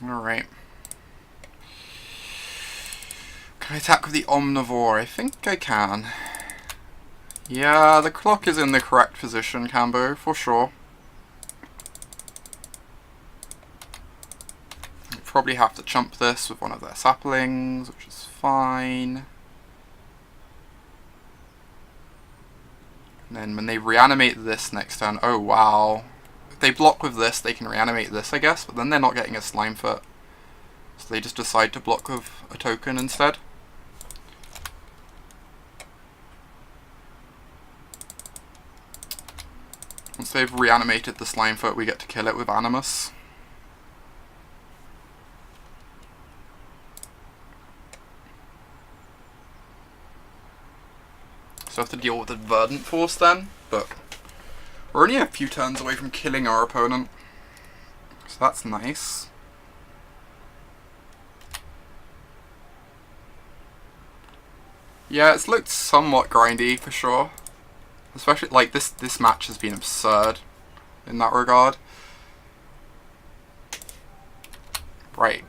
Alright. Can I attack with the Omnivore? I think I can. Yeah, the clock is in the correct position, Cambo, for sure. I'll probably have to chump this with one of their saplings, which is fine. And then when they reanimate this next turn, oh wow. If they block with this, they can reanimate this, I guess, but then they're not getting a Slimefoot. So they just decide to block with a token instead. Once they've reanimated the Slimefoot, we get to kill it with Animus. So I have to deal with the Verdant Force then, but we're only a few turns away from killing our opponent. So that's nice. Yeah, it's looked somewhat grindy for sure. Especially, like, this match has been absurd in that regard. Right.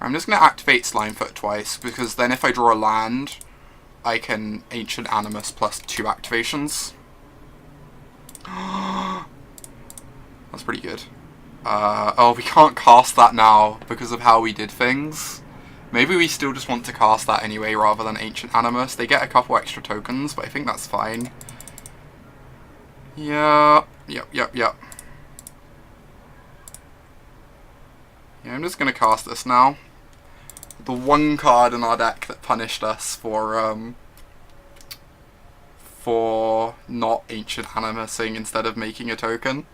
I'm just going to activate Slimefoot twice, because then if I draw a land, I can Ancient Animus plus 2 activations. That's pretty good. Oh, we can't cast that now because of how we did things. Maybe we still just want to cast that anyway rather than Ancient Animus. They get a couple extra tokens, but I think that's fine. Yeah, yep. Yeah, I'm just going to cast this now. The one card in our deck that punished us for not Ancient Animusing instead of making a token.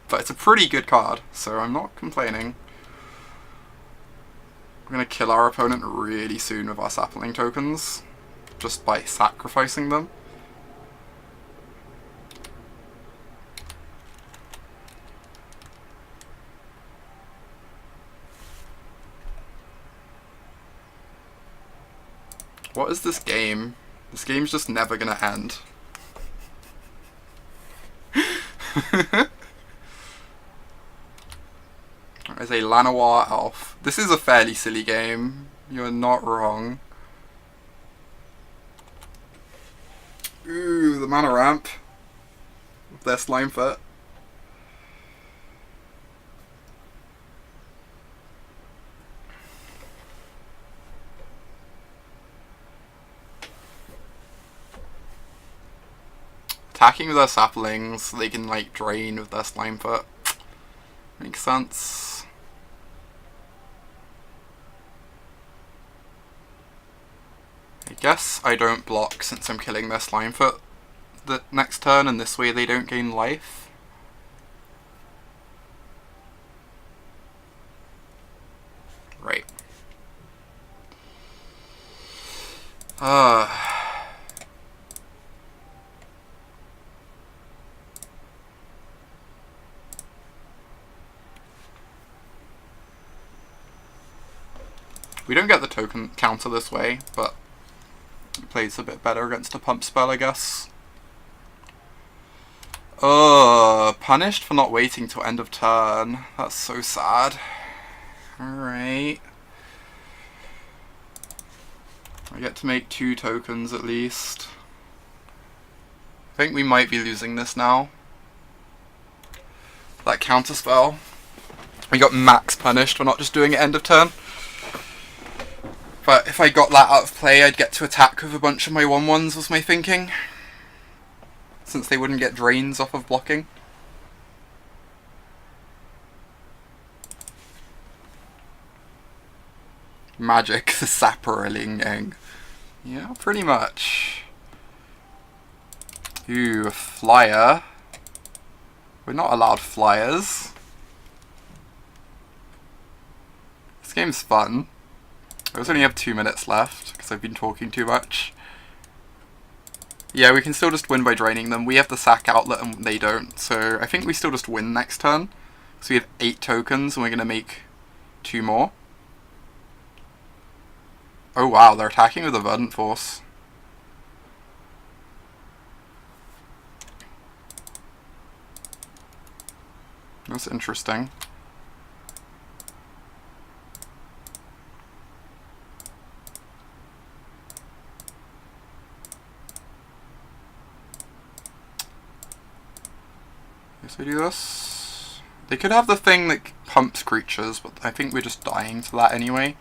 But it's a pretty good card, so I'm not complaining. We're going to kill our opponent really soon with our sapling tokens, just by sacrificing them. What is this game? This game's just never going to end. There's a Lanoir Elf. This is a fairly silly game. You're not wrong. Ooh, the mana ramp. With their Slimefoot. Attacking with their saplings, so they can like drain with their Slimefoot. Makes sense. I guess I don't block since I'm killing their Slimefoot the next turn, and this way they don't gain life. Right. We don't get the token counter this way, but it plays a bit better against a pump spell, I guess. Punished for not waiting till end of turn. That's so sad. Alright. I get to make 2 tokens at least. I think we might be losing this now. That counter spell. We got max punished for not just doing it end of turn. But if I got that out of play, I'd get to attack with a bunch of my 1/1s, was my thinking. Since they wouldn't get drains off of blocking. Magic the Sapperling. Yeah, pretty much. Ooh, a flyer. We're not allowed flyers. This game's fun. I also only have 2 minutes left, because I've been talking too much. Yeah, we can still just win by draining them. We have the sack outlet and they don't, so I think we still just win next turn. So we have 8 tokens and we're going to make 2 more. Oh wow, they're attacking with a Verdant Force. That's interesting. Guess we do this. They could have the thing that pumps creatures, but I think we're just dying to that anyway.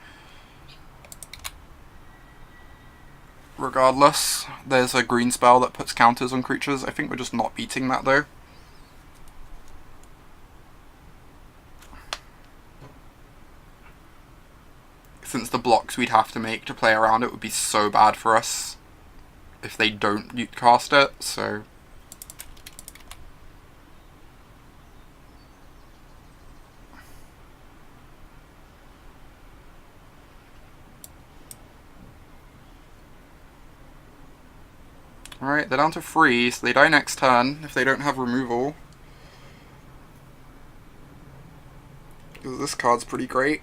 Regardless, there's a green spell that puts counters on creatures. I think we're just not beating that though. Since the blocks we'd have to make to play around it would be so bad for us if they don't cast it, so... Alright, they're down to 3, so they die next turn if they don't have removal. Because this card's pretty great.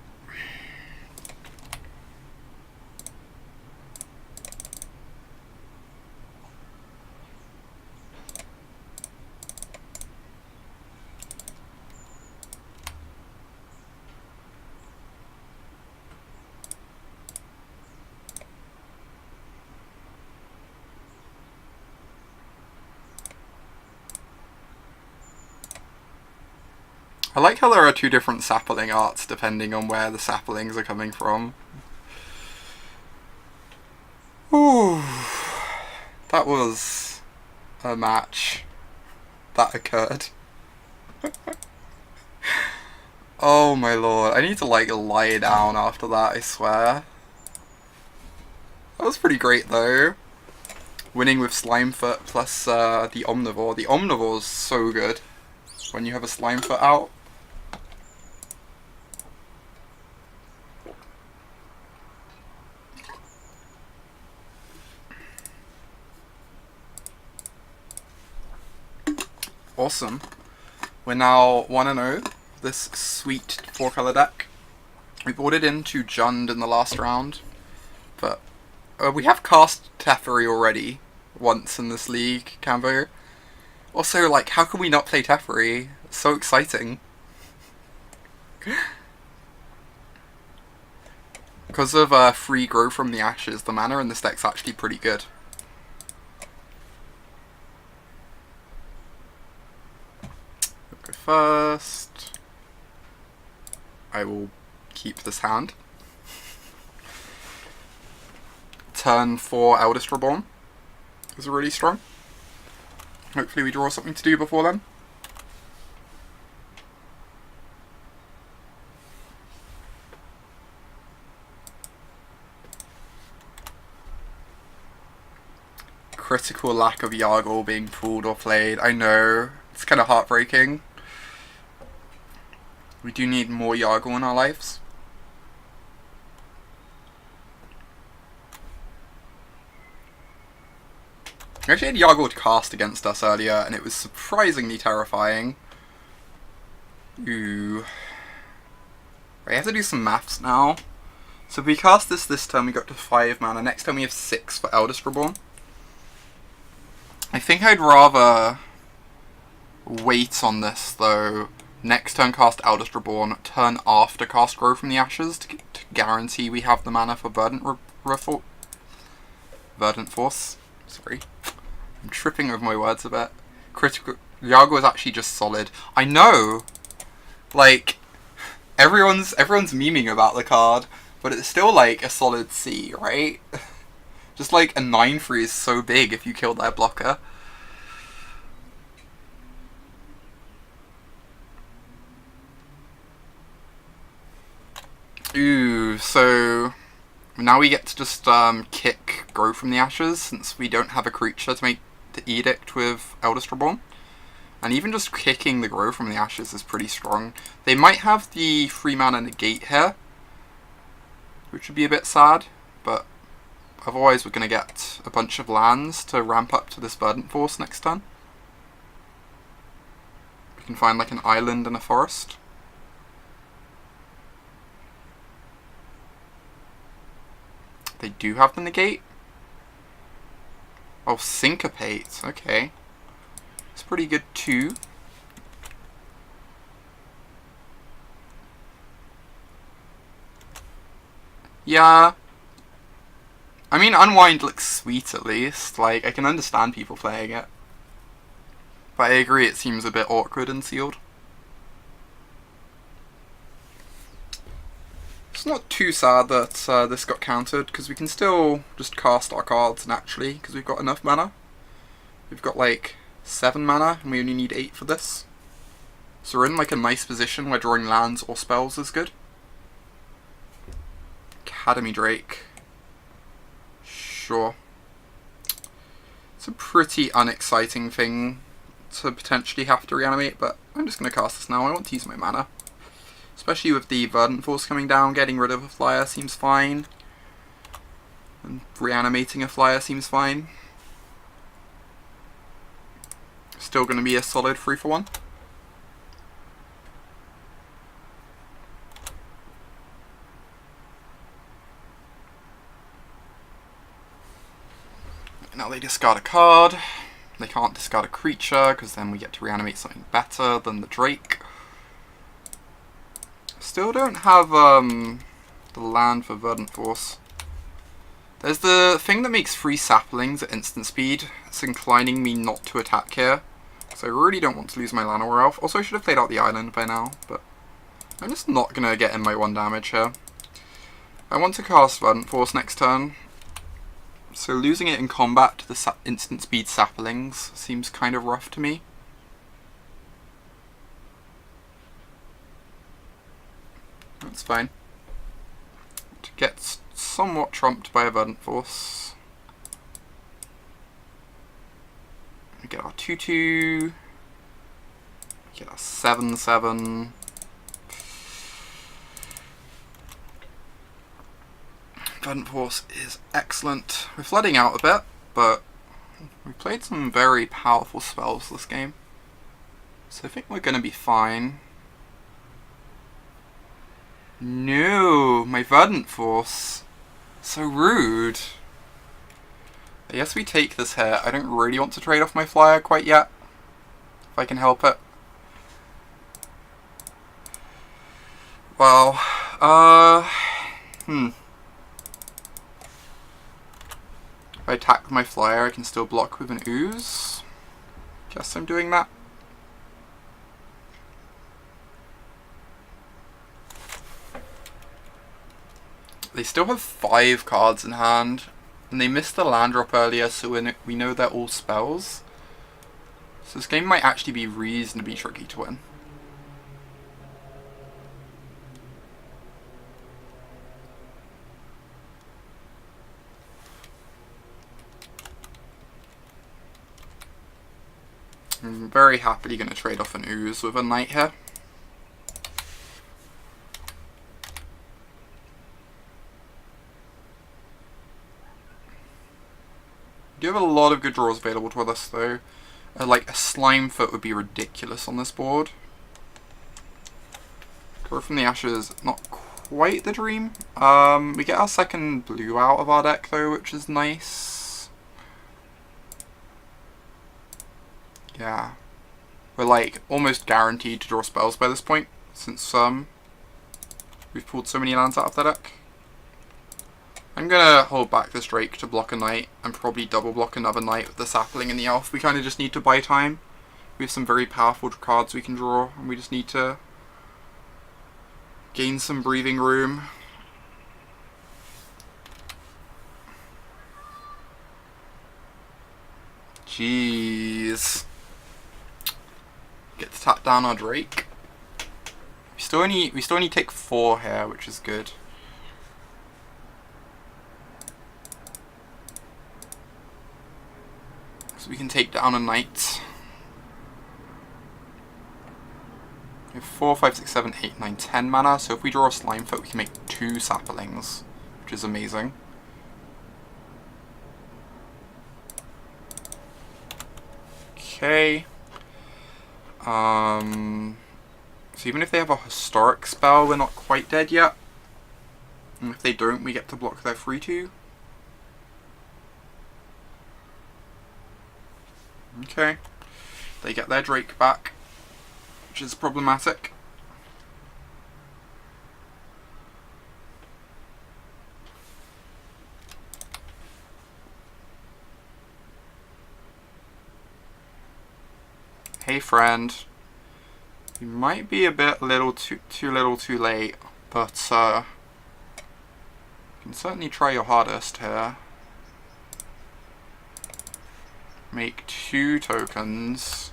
I like how there are 2 different sapling arts depending on where the saplings are coming from. Ooh, that was a match that occurred. Oh my lord, I need to like lie down after that, I swear. That was pretty great though. Winning with Slimefoot plus the Omnivore. The Omnivore's so good when you have a Slimefoot out. Awesome. We're now 1-0. This sweet 4-color deck. We brought it into Jund in the last round, but we have cast Teferi already once in this league, Cambo. Also, like, how can we not play Teferi? It's so exciting. Because of free Grow from the Ashes, the mana in this deck's actually pretty good. Go first. I will keep this hand. Turn 4 Eldest Reborn is really strong. Hopefully we draw something to do before then. Critical lack of Yargle being pulled or played. I know, it's kind of heartbreaking. We do need more Yargle in our lives. We actually had Yargle cast against us earlier, and it was surprisingly terrifying. Ooh. I have to do some maths now. So if we cast this turn, we got to 5 mana. Next time we have 6 for Eldest Reborn. I think I'd rather wait on this, though. Next turn cast Eldest Reborn, turn after cast Grow from the Ashes to guarantee we have the mana for Verdant Force. Sorry. I'm tripping over my words a bit. Critical Yargle is actually just solid. I know! Like, everyone's memeing about the card, but it's still like a solid C, right? Just like a 9/3 is so big if you kill their blocker. Ooh, so now we get to just kick Grow from the Ashes since we don't have a creature to make the Edict with Eldest Reborn. And even just kicking the Grow from the Ashes is pretty strong. They might have the 3 mana negate here, which would be a bit sad, but otherwise we're going to get a bunch of lands to ramp up to this Verdant Force next turn. We can find like an island and a forest. They do have the negate. Oh, Syncopate. Okay. It's pretty good too. Yeah. I mean, Unwind looks sweet at least. Like, I can understand people playing it. But I agree it seems a bit awkward and sealed. It's not too sad that this got countered, because we can still just cast our cards naturally, because we've got enough mana. We've got like 7 mana, and we only need 8 for this. So we're in like a nice position where drawing lands or spells is good. Academy Drake. Sure. It's a pretty unexciting thing to potentially have to reanimate, but I'm just going to cast this now. I want to use my mana. Especially with the Verdant Force coming down, getting rid of a flyer seems fine. And reanimating a flyer seems fine. Still going to be a solid 3 for 1. Now they discard a card. They can't discard a creature because then we get to reanimate something better than the Drake. Still don't have the land for Verdant Force. There's the thing that makes 3 saplings at instant speed. It's inclining me not to attack here. So I really don't want to lose my Llanowar Elf. Also, I should have played out the island by now, but I'm just not going to get in my 1 damage here. I want to cast Verdant Force next turn. So losing it in combat to the instant speed saplings seems kind of rough to me. That's fine. To get somewhat trumped by a Verdant Force. We get our 2/2. Get our 7/7. Verdant Force is excellent. We're flooding out a bit, but we played some very powerful spells this game. So I think we're going to be fine. No, my Verdant Force. So rude. I guess we take this here. I don't really want to trade off my flyer quite yet, if I can help it. Well, If I attack with my flyer, I can still block with an ooze. Guess I'm doing that. They still have 5 cards in hand, and they missed the land drop earlier, so we know they're all spells. So this game might actually be reasonably tricky to win. I'm very happily going to trade off an ooze with a knight here. We do have a lot of good draws available to us though. Like a Slime Foot would be ridiculous on this board. Grow from the Ashes, not quite the dream. We get our second blue out of our deck though, which is nice. Yeah. We're like almost guaranteed to draw spells by this point, since we've pulled so many lands out of the deck. I'm gonna hold back this Drake to block a knight and probably double block another knight with the sapling and the elf. We kind of just need to buy time. We have some very powerful cards we can draw, and we just need to gain some breathing room. Jeez. Get to tap down our Drake. We still only take 4 here, which is good. So we can take down a knight. We have 4, 5, 6, 7, 8, 9, 10 mana, so if we draw a Slime Foot, we can make 2 saplings, which is amazing. Okay. So even if they have a historic spell, we're not quite dead yet. And if they don't, we get to block their 3/2. Okay. They get their Drake back, which is problematic. Hey friend, you might be a bit too little too late, but you can certainly try your hardest here. Make 2 tokens.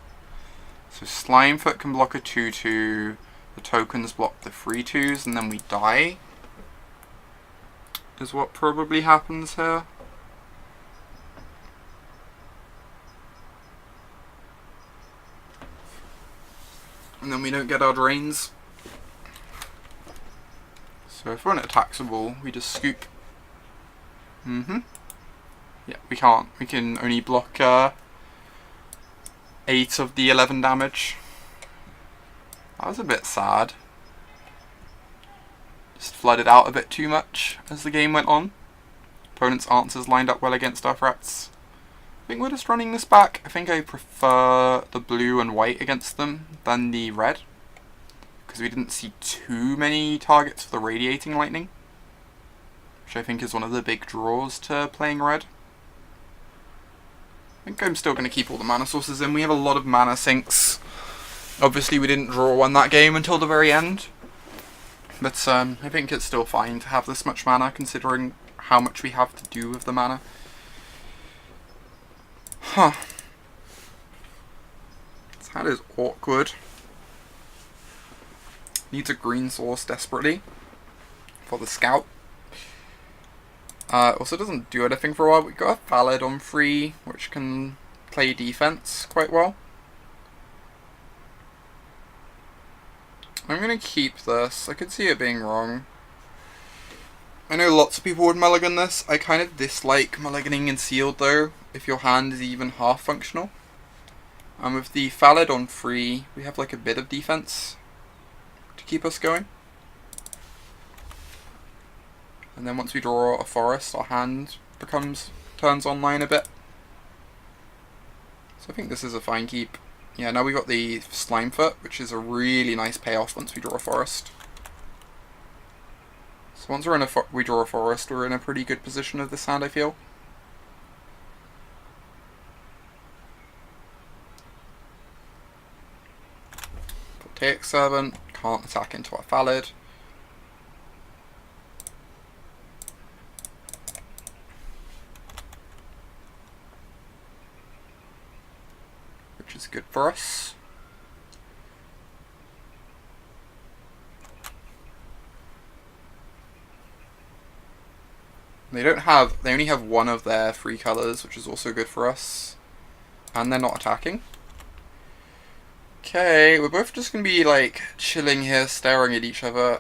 So Slime Foot can block a 2/2, the tokens block the 3/2s, and then we die. Is what probably happens here. And then we don't get our drains. So if we're on attackable, we just scoop. Yeah, we can't. We can only block 8 of the 11 damage. That was a bit sad. Just flooded out a bit too much as the game went on. Opponent's answers lined up well against our threats. I think we're just running this back. I think I prefer the blue and white against them than the red, because we didn't see too many targets for the radiating lightning, which I think is one of the big draws to playing red. I think I'm still going to keep all the mana sources in. We have a lot of mana sinks. Obviously we didn't draw one that game until the very end, but I think it's still fine to have this much mana considering how much we have to do with the mana. Huh. That is awkward. Needs a green source desperately for the scout. Also doesn't do anything for a while. We've got a Valid on free, which can play defense quite well. I'm going to keep this. I could see it being wrong. I know lots of people would mulligan this. I kind of dislike mulliganing in sealed though, if your hand is even half functional. And with the Valid on free, we have like a bit of defense to keep us going. And then once we draw a forest, our hand turns online a bit. So I think this is a fine keep. Yeah, now we got the Slimefoot, which is a really nice payoff once we draw a forest. So once we draw a forest, we're in a pretty good position of this hand, I feel. Take 7, can't attack into our Valid. Which is good for us. They only have one of their 3 colours, which is also good for us. And they're not attacking. Okay, we're both just going to be like chilling here, staring at each other.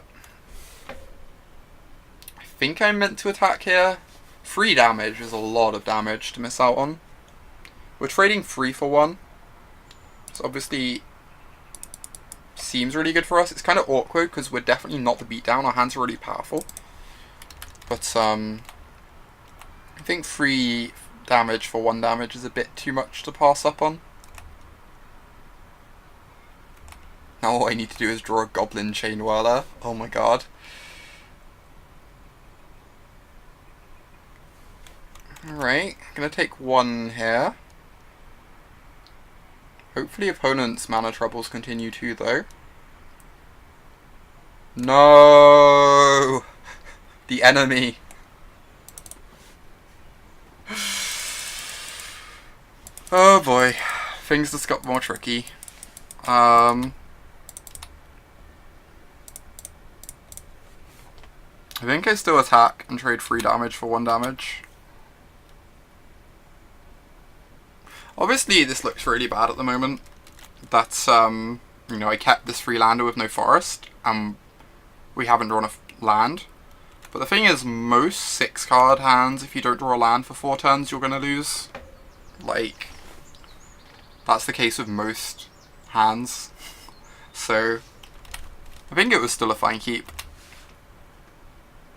I think I'm meant to attack here. 3 damage is a lot of damage to miss out on. We're trading 3 for 1. So obviously seems really good for us. It's kind of awkward because we're definitely not the beatdown. Our hands are really powerful. But I think 3 damage for 1 damage is a bit too much to pass up on. Now all I need to do is draw a Goblin Chain Whirler. Oh my god. Alright, gonna take 1 here. Hopefully opponent's mana troubles continue too though. No! The enemy. Oh boy. Things just got more tricky. I think I still attack and trade 3 damage for 1 damage. Obviously this looks really bad at the moment. That's, you know, I kept this Freelander with no forest, and we haven't drawn a land. But the thing is, most 6 card hands, if you don't draw a land for 4 turns, you're gonna lose. Like, that's the case with most hands. So, I think it was still a fine keep.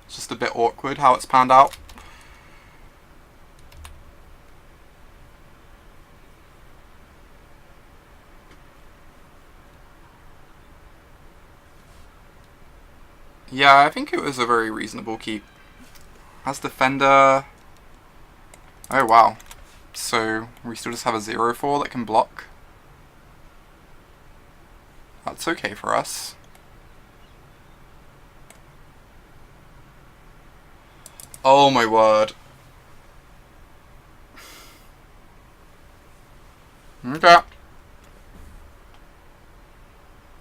It's just a bit awkward how it's panned out. Yeah, I think it was a very reasonable keep. As defender... Oh wow. So, we still just have a 0/4 that can block. That's okay for us. Oh my word. Okay.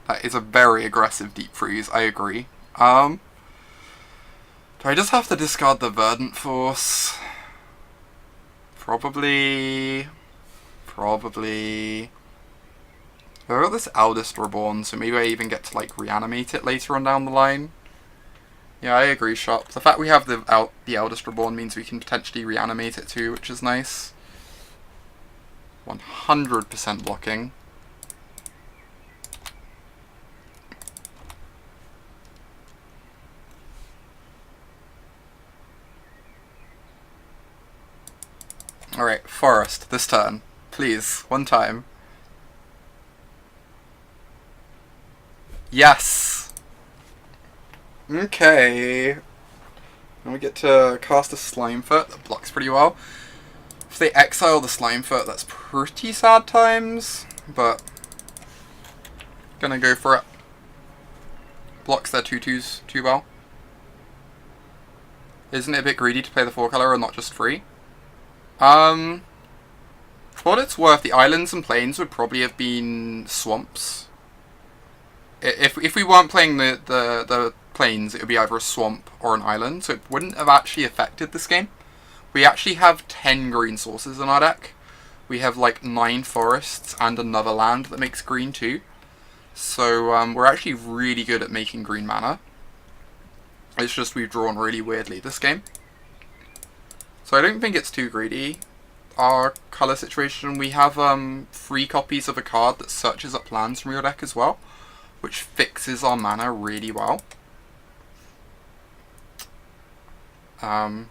That is a very aggressive deep freeze, I agree. Do I just have to discard the Verdant Force? Probably. I've got this Eldest Reborn, so maybe I even get to like reanimate it later on down the line. Yeah, I agree, Shop. The fact we have the Eldest Reborn means we can potentially reanimate it too, which is nice. 100% blocking. Alright, Forest, this turn. Please, one time. Yes! Okay. Now we get to cast a Slimefoot that blocks pretty well. If they exile the Slimefoot, that's pretty sad times, but gonna go for it. Blocks their 2/2s too well. Isn't it a bit greedy to play the 4-color and not just 3? For what it's worth, the islands and plains would probably have been swamps. If we weren't playing the plains, it would be either a swamp or an island, so it wouldn't have actually affected this game. We actually have 10 green sources in our deck. We have like 9 forests and another land that makes green too. So we're actually really good at making green mana. It's just we've drawn really weirdly this game. So I don't think it's too greedy. Our colour situation, we have 3 copies of a card that searches up lands from your deck as well, which fixes our mana really well.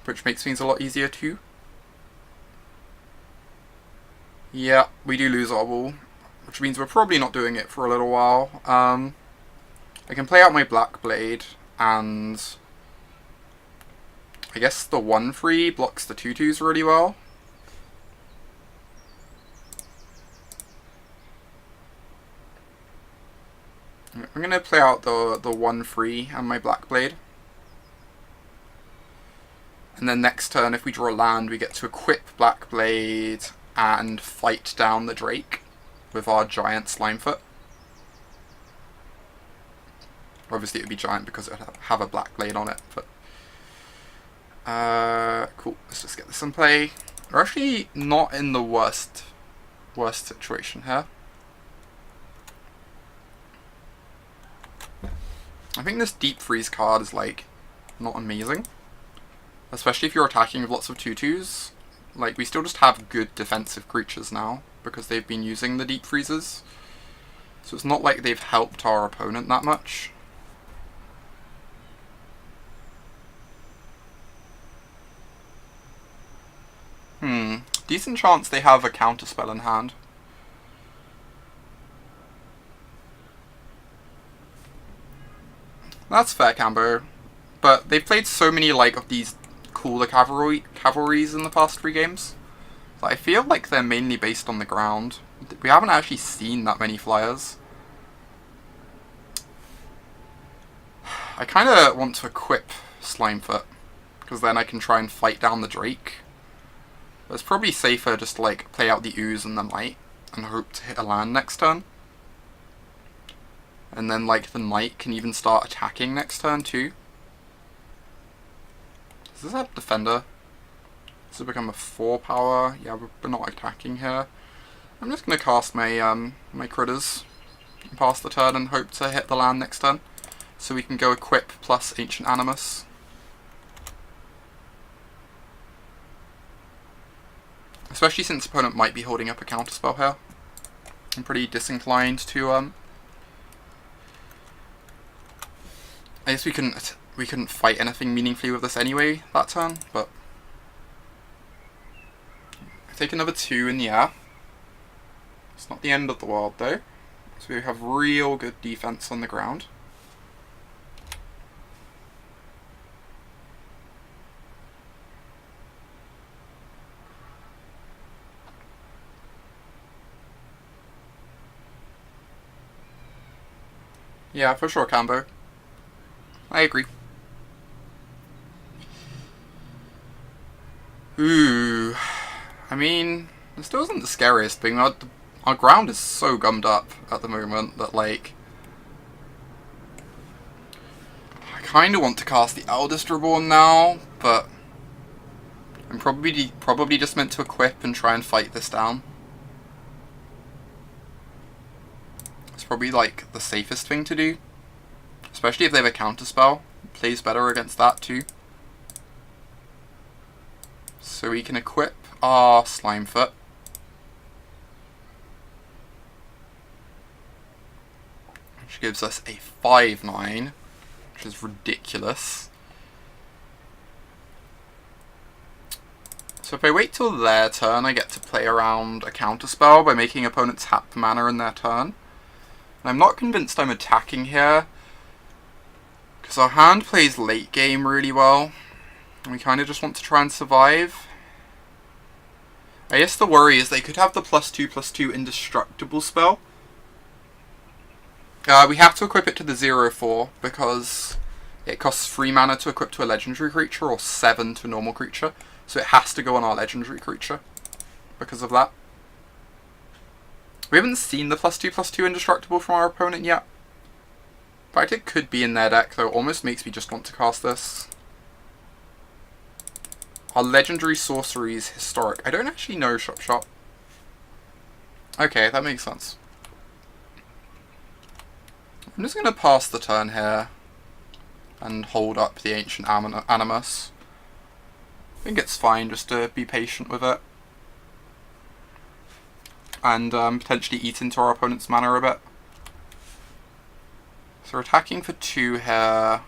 Which makes things a lot easier too. Yeah, we do lose our wall, which means we're probably not doing it for a little while. I can play out my Black Blade, and I guess the 1/3 blocks the 2/2s really well. I'm going to play out the 1/3 and my Black Blade. And then next turn, if we draw a land, we get to equip Black Blade and fight down the Drake with our giant Slimefoot. Obviously it would be giant because it would have a Black Blade on it, but cool, let's just get this in play. We're actually not in the worst situation here. I think this Deep Freeze card is like not amazing, especially if you're attacking with lots of 2/2s. Like, we still just have good defensive creatures now because they've been using the Deep Freezes, so it's not like they've helped our opponent that much. Decent chance they have a counterspell in hand. That's fair, Cambo. But they've played so many like of these cooler cavalries in the past 3 games that I feel like they're mainly based on the ground. We haven't actually seen that many flyers. I kind of want to equip Slimefoot, because then I can try and fight down the Drake. But it's probably safer just to like play out the Ooze and the Might and hope to hit a land next turn. And then like the Knight can even start attacking next turn too. Does this have Defender? Does it become a 4 power? Yeah, we're not attacking here. I'm just going to cast my my critters and pass the turn and hope to hit the land next turn. So we can go equip plus Ancient Animus. Especially since the opponent might be holding up a counterspell here. I'm pretty disinclined to I guess we couldn't fight anything meaningfully with this anyway that turn, but I take another 2 in the air. It's not the end of the world though, so we have real good defense on the ground. Yeah, for sure, Cambo. I agree. Ooh. I mean, it still isn't the scariest thing. Our ground is so gummed up at the moment that, like, I kind of want to cast the Eldest Reborn now, but I'm probably just meant to equip and try and fight this down. It's probably, like, the safest thing to do. Especially if they have a counterspell. It plays better against that too. So we can equip our Slimefoot. which gives us a 5/9, which is ridiculous. So if I wait till their turn, I get to play around a counterspell by making opponents tap mana in their turn. And I'm not convinced I'm attacking here, because our hand plays late game really well, and we kind of just want to try and survive. I guess the worry is they could have the +2/+2 indestructible spell. We have to equip it to the 0/4 because it costs 3 mana to equip to a legendary creature or 7 to a normal creature. So it has to go on our legendary creature because of that. We haven't seen the +2/+2 indestructible from our opponent yet. In fact, it could be in their deck, though. It almost makes me just want to cast this. Our legendary sorcery is historic. I don't actually know Shop. Okay, that makes sense. I'm just going to pass the turn here and hold up the Ancient Animus. I think it's fine just to be patient with it. And potentially eat into our opponent's mana a bit. So we're attacking for 2 here.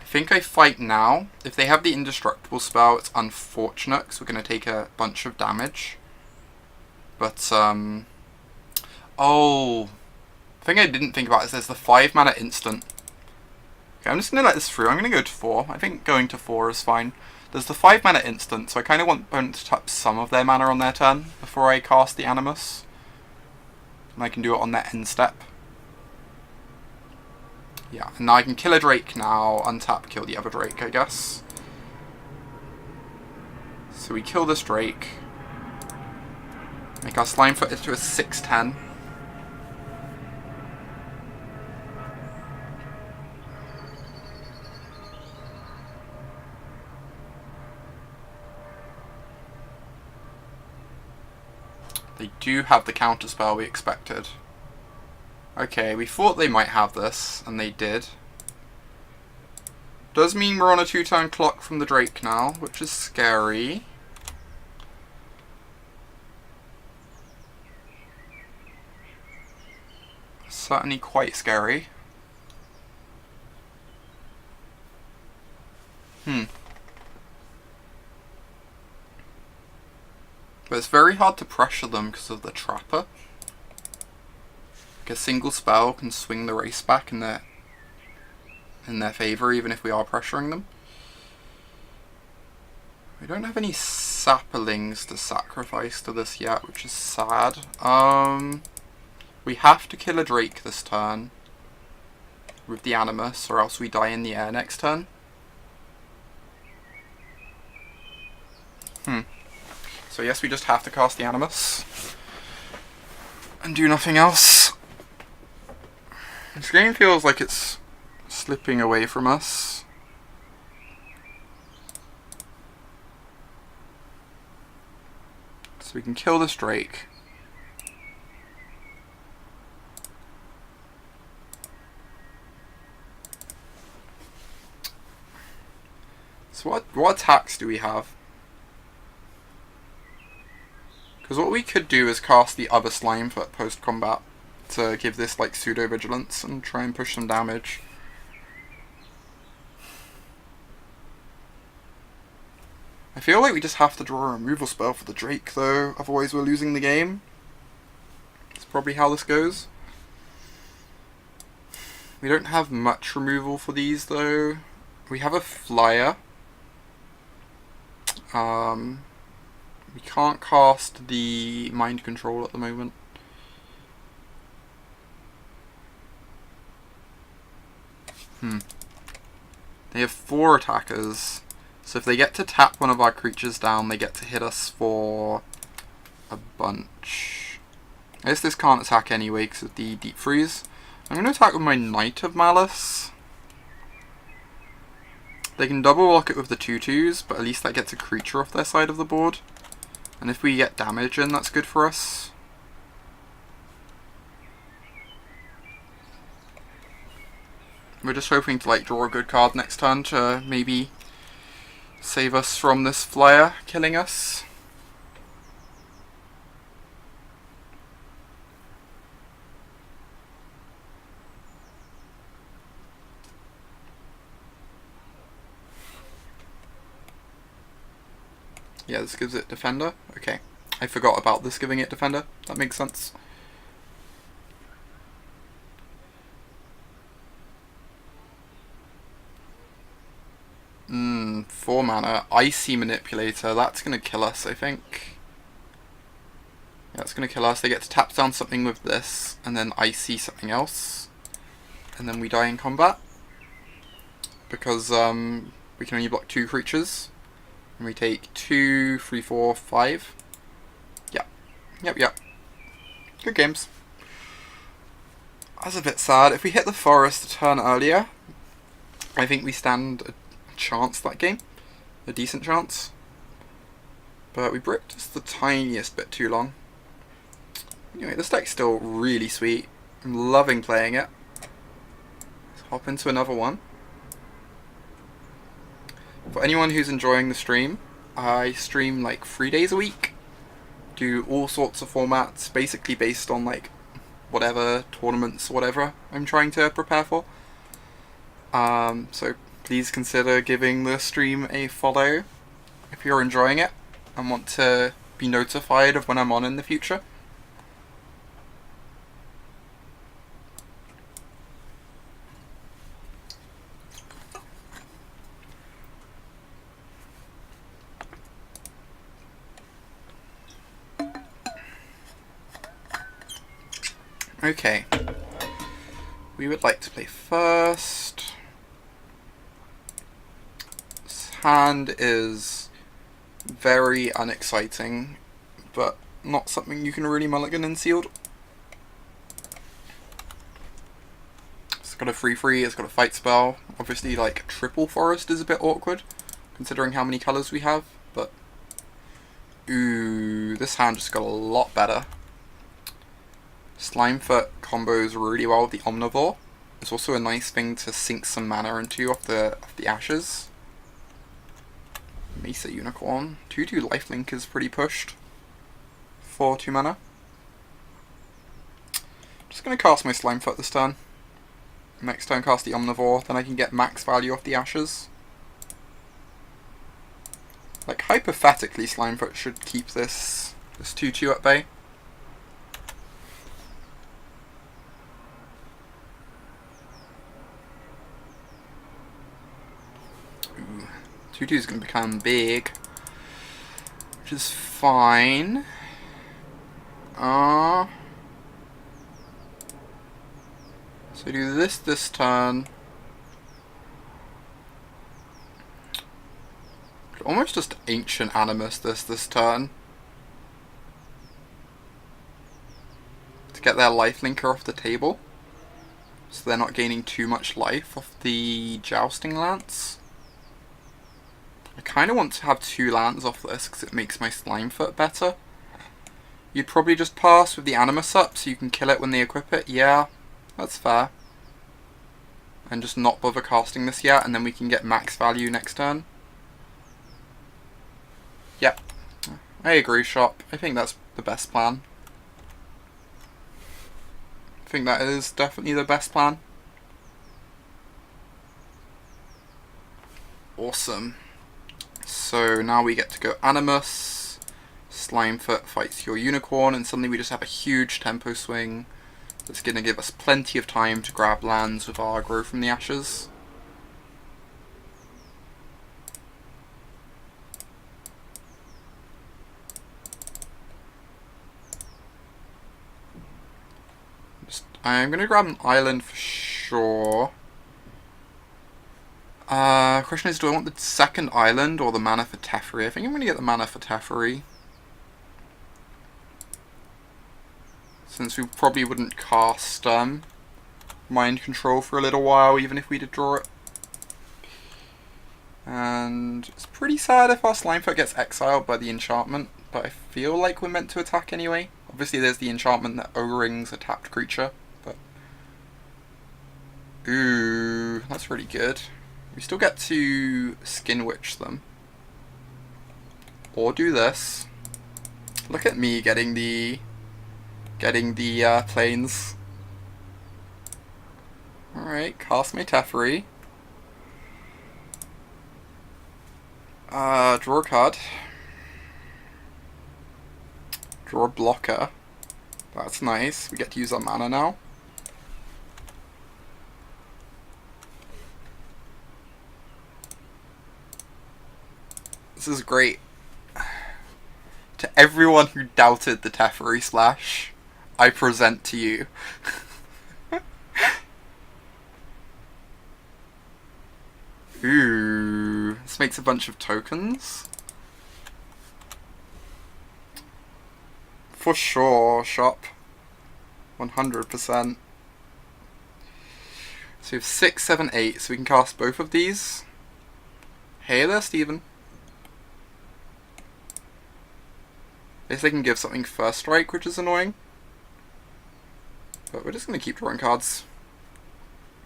I think I fight now. If they have the indestructible spell, it's unfortunate because we're going to take a bunch of damage. But, oh, the thing I didn't think about is there's the 5 mana instant. Okay, I'm just going to let this through. I'm going to go to 4. I think going to 4 is fine. There's the 5 mana instant, so I kind of want opponents to tap some of their mana on their turn before I cast the Animus. And I can do it on their end step. Yeah, and now I can kill a Drake now, untap, kill the other Drake, I guess. So we kill this Drake. Make our Slimefoot into a 6/10. They do have the counterspell we expected. Okay, we thought they might have this, and they did. Does mean we're on a 2-turn clock from the Drake now, which is scary. Certainly quite scary. But it's very hard to pressure them because of the Trapper. Like a single spell can swing the race back in their favour, even if we are pressuring them. We don't have any saplings to sacrifice to this yet, which is sad. We have to kill a Drake this turn with the Animus, or else we die in the air next turn. So yes, we just have to cast the Animus and do nothing else. This game feels like it's slipping away from us. So we can kill this Drake. So what attacks do we have? Because what we could do is cast the other Slimefoot post-combat to give this like pseudo-vigilance and try and push some damage. I feel like we just have to draw a removal spell for the Drake though, otherwise we're losing the game. That's probably how this goes. We don't have much removal for these though. We have a flyer. We can't cast the mind control at the moment. They have 4 attackers, so if they get to tap one of our creatures down, they get to hit us for a bunch. I guess this can't attack anyway because of the deep freeze. I'm going to attack with my Knight of Malice. They can double block it with the 2/2s, but at least that gets a creature off their side of the board. And if we get damage in, that's good for us. We're just hoping to like draw a good card next turn to maybe save us from this flyer killing us. Yeah, this gives it Defender. Okay. I forgot about this giving it Defender. That makes sense. Hmm, 4 mana. Icy Manipulator. That's gonna kill us, I think. Yeah, it's gonna kill us. They get to tap down something with this, and then Icy something else. And then we die in combat. Because we can only block 2 creatures. And we take 2, 3, 4, 5. Yeah. Yep. Good games. That's a bit sad. If we hit the forest a turn earlier, I think we stand a chance that game. A decent chance. But we bricked just the tiniest bit too long. Anyway, this deck's still really sweet. I'm loving playing it. Let's hop into another one. For anyone who's enjoying the stream, I stream like 3 days a week. Do all sorts of formats, basically based on like whatever tournaments, whatever I'm trying to prepare for. So please consider giving the stream a follow if you're enjoying it and want to be notified of when I'm on in the future. Okay, we would like to play first. This hand is very unexciting, but not something you can really mulligan in sealed. It's got a 3/3, it's got a fight spell. Obviously, like, triple forest is a bit awkward, considering how many colours we have, but... Ooh, this hand just got a lot better. Slimefoot combos really well with the Omnivore. It's also a nice thing to sink some mana into off the ashes. Mesa Unicorn. 2/2 lifelink is pretty pushed for 2 mana. Just going to cast my Slimefoot this turn. Next turn cast the Omnivore, then I can get max value off the ashes. Like, hypothetically, Slimefoot should keep this 2/2 at bay. Ooh, 2/2 is going to become big, which is fine. So do this turn. Could almost just Ancient Animus this turn. To get their lifelinker off the table. So they're not gaining too much life off the Jousting Lance. I kind of want to have 2 lands off this because it makes my Slimefoot better. You'd probably just pass with the Animus up so you can kill it when they equip it. Yeah, that's fair. And just not bother casting this yet, and then we can get max value next turn. Yep, I agree, Shop. I think that's the best plan. I think that is definitely the best plan. Awesome. So now we get to go Animus, Slimefoot fights your Unicorn, and suddenly we just have a huge tempo swing that's going to give us plenty of time to grab lands with our Grow from the Ashes. I'm going to grab an island for sure. Question is, do I want the second island or the mana for Teferi? I think I'm going to get the mana for Teferi. Since we probably wouldn't cast Mind Control for a little while, even if we did draw it. And it's pretty sad if our Slimefoot gets exiled by the enchantment, but I feel like we're meant to attack anyway. Obviously there's the enchantment that O-rings a tapped creature, but... Ooh, that's really good. We still get to Skin Witch them. Or do this. Look at me getting the planes. Alright, cast my Teferi. Draw a card. Draw a blocker. That's nice. We get to use our mana now. This is great. To everyone who doubted the Teferi Slash, I present to you. Ooh, this makes a bunch of tokens. For sure, shop. 100%. So we have 6, 7, 8, so we can cast both of these. Hey there, Steven. I guess they can give something first strike, which is annoying. But we're just going to keep drawing cards.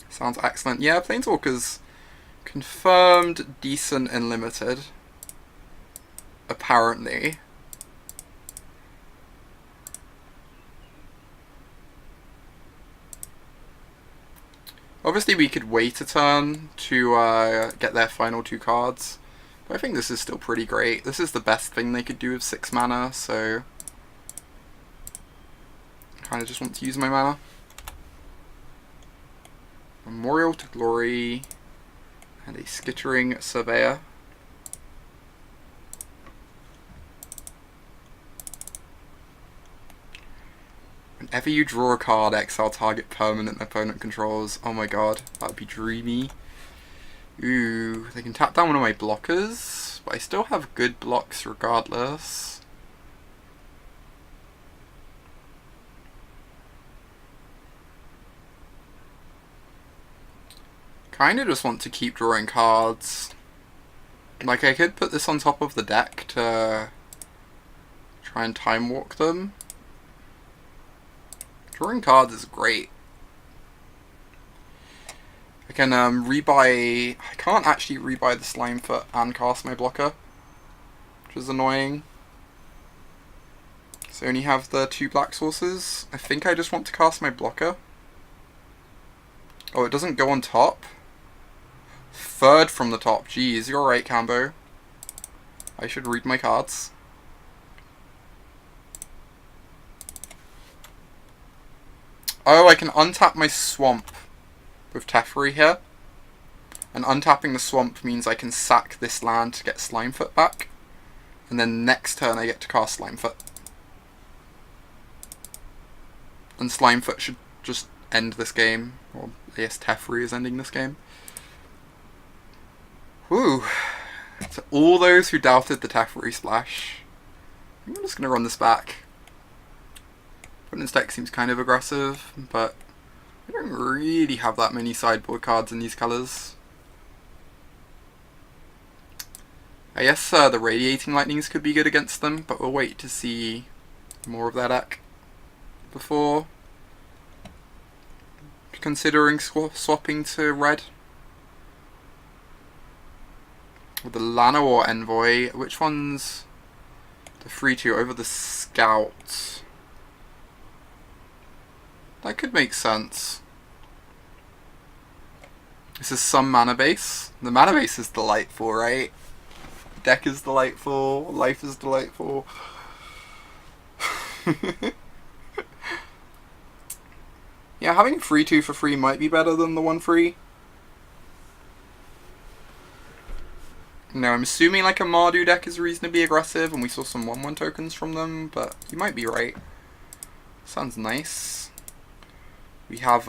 Sounds excellent. Yeah, Planeswalkers confirmed, decent, and limited. Apparently. Obviously we could wait a turn to get their final 2 cards. But I think this is still pretty great. This is the best thing they could do with 6 mana, so I kind of just want to use my mana. Memorial to Glory and a Skittering Surveyor. Whenever you draw a card, exile target permanent opponent controls. Oh my god, that would be dreamy. Ooh, they can tap down one of my blockers, but I still have good blocks regardless. Kinda just want to keep drawing cards. Like, I could put this on top of the deck to try and time walk them. Drawing cards is great. I can rebuy... I can't actually rebuy the Slimefoot and cast my blocker, which is annoying. So I only have the 2 black sources. I think I just want to cast my blocker. Oh, it doesn't go on top? 3rd from the top. Jeez, you're right, Cambo. I should read my cards. Oh, I can untap my swamp with Teferi here. And untapping the swamp means I can sack this land to get Slimefoot back. And then next turn I get to cast Slimefoot. And Slimefoot should just end this game. Or I guess Teferi is ending this game. Whew. To all those who doubted the Teferi Splash, I'm just going to run this back. Opponent's deck seems kind of aggressive, but I don't really have that many sideboard cards in these colours. I guess the Radiating Lightnings could be good against them, but we'll wait to see more of their deck before considering swapping to red. With the Llanowar Envoy, which one's the 3/2 over the Scout? That could make sense. This is some mana base. The mana base is delightful, right? Deck is delightful. Life is delightful. Yeah, having 3/2 for free might be better than the 1/3. No, I'm assuming like a Mardu deck is reasonably aggressive, and we saw some 1/1 tokens from them, but you might be right. Sounds nice. We have,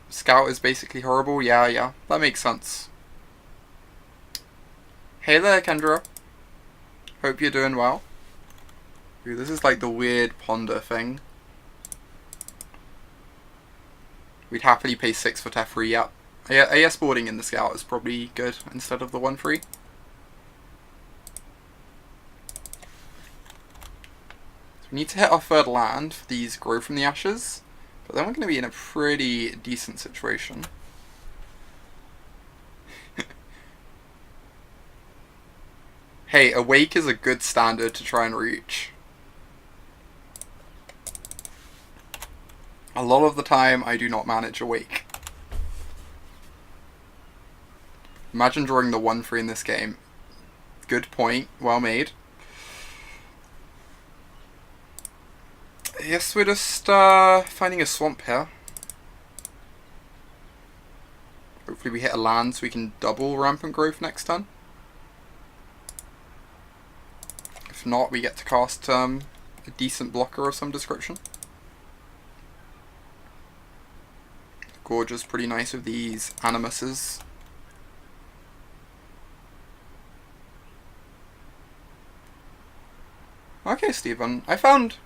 Scout is basically horrible. Yeah, that makes sense. Hey there, Kendra. Hope you're doing well. Ooh, this is like the weird ponder thing. We'd happily pay 6 for Teferi, yeah. AS boarding in the Scout is probably good instead of the 1/3. So we need to hit our 3rd land for these Grow from the Ashes. But then we're going to be in a pretty decent situation. Hey, Awake is a good standard to try and reach. A lot of the time, I do not manage Awake. Imagine drawing the 1/3 in this game. Good point, well made. Yes, we're just finding a swamp here. Hopefully we hit a land so we can double rampant growth next turn. If not, we get to cast a decent blocker of some description. Gorgeous, pretty nice with these animuses. Okay, Stephen, I found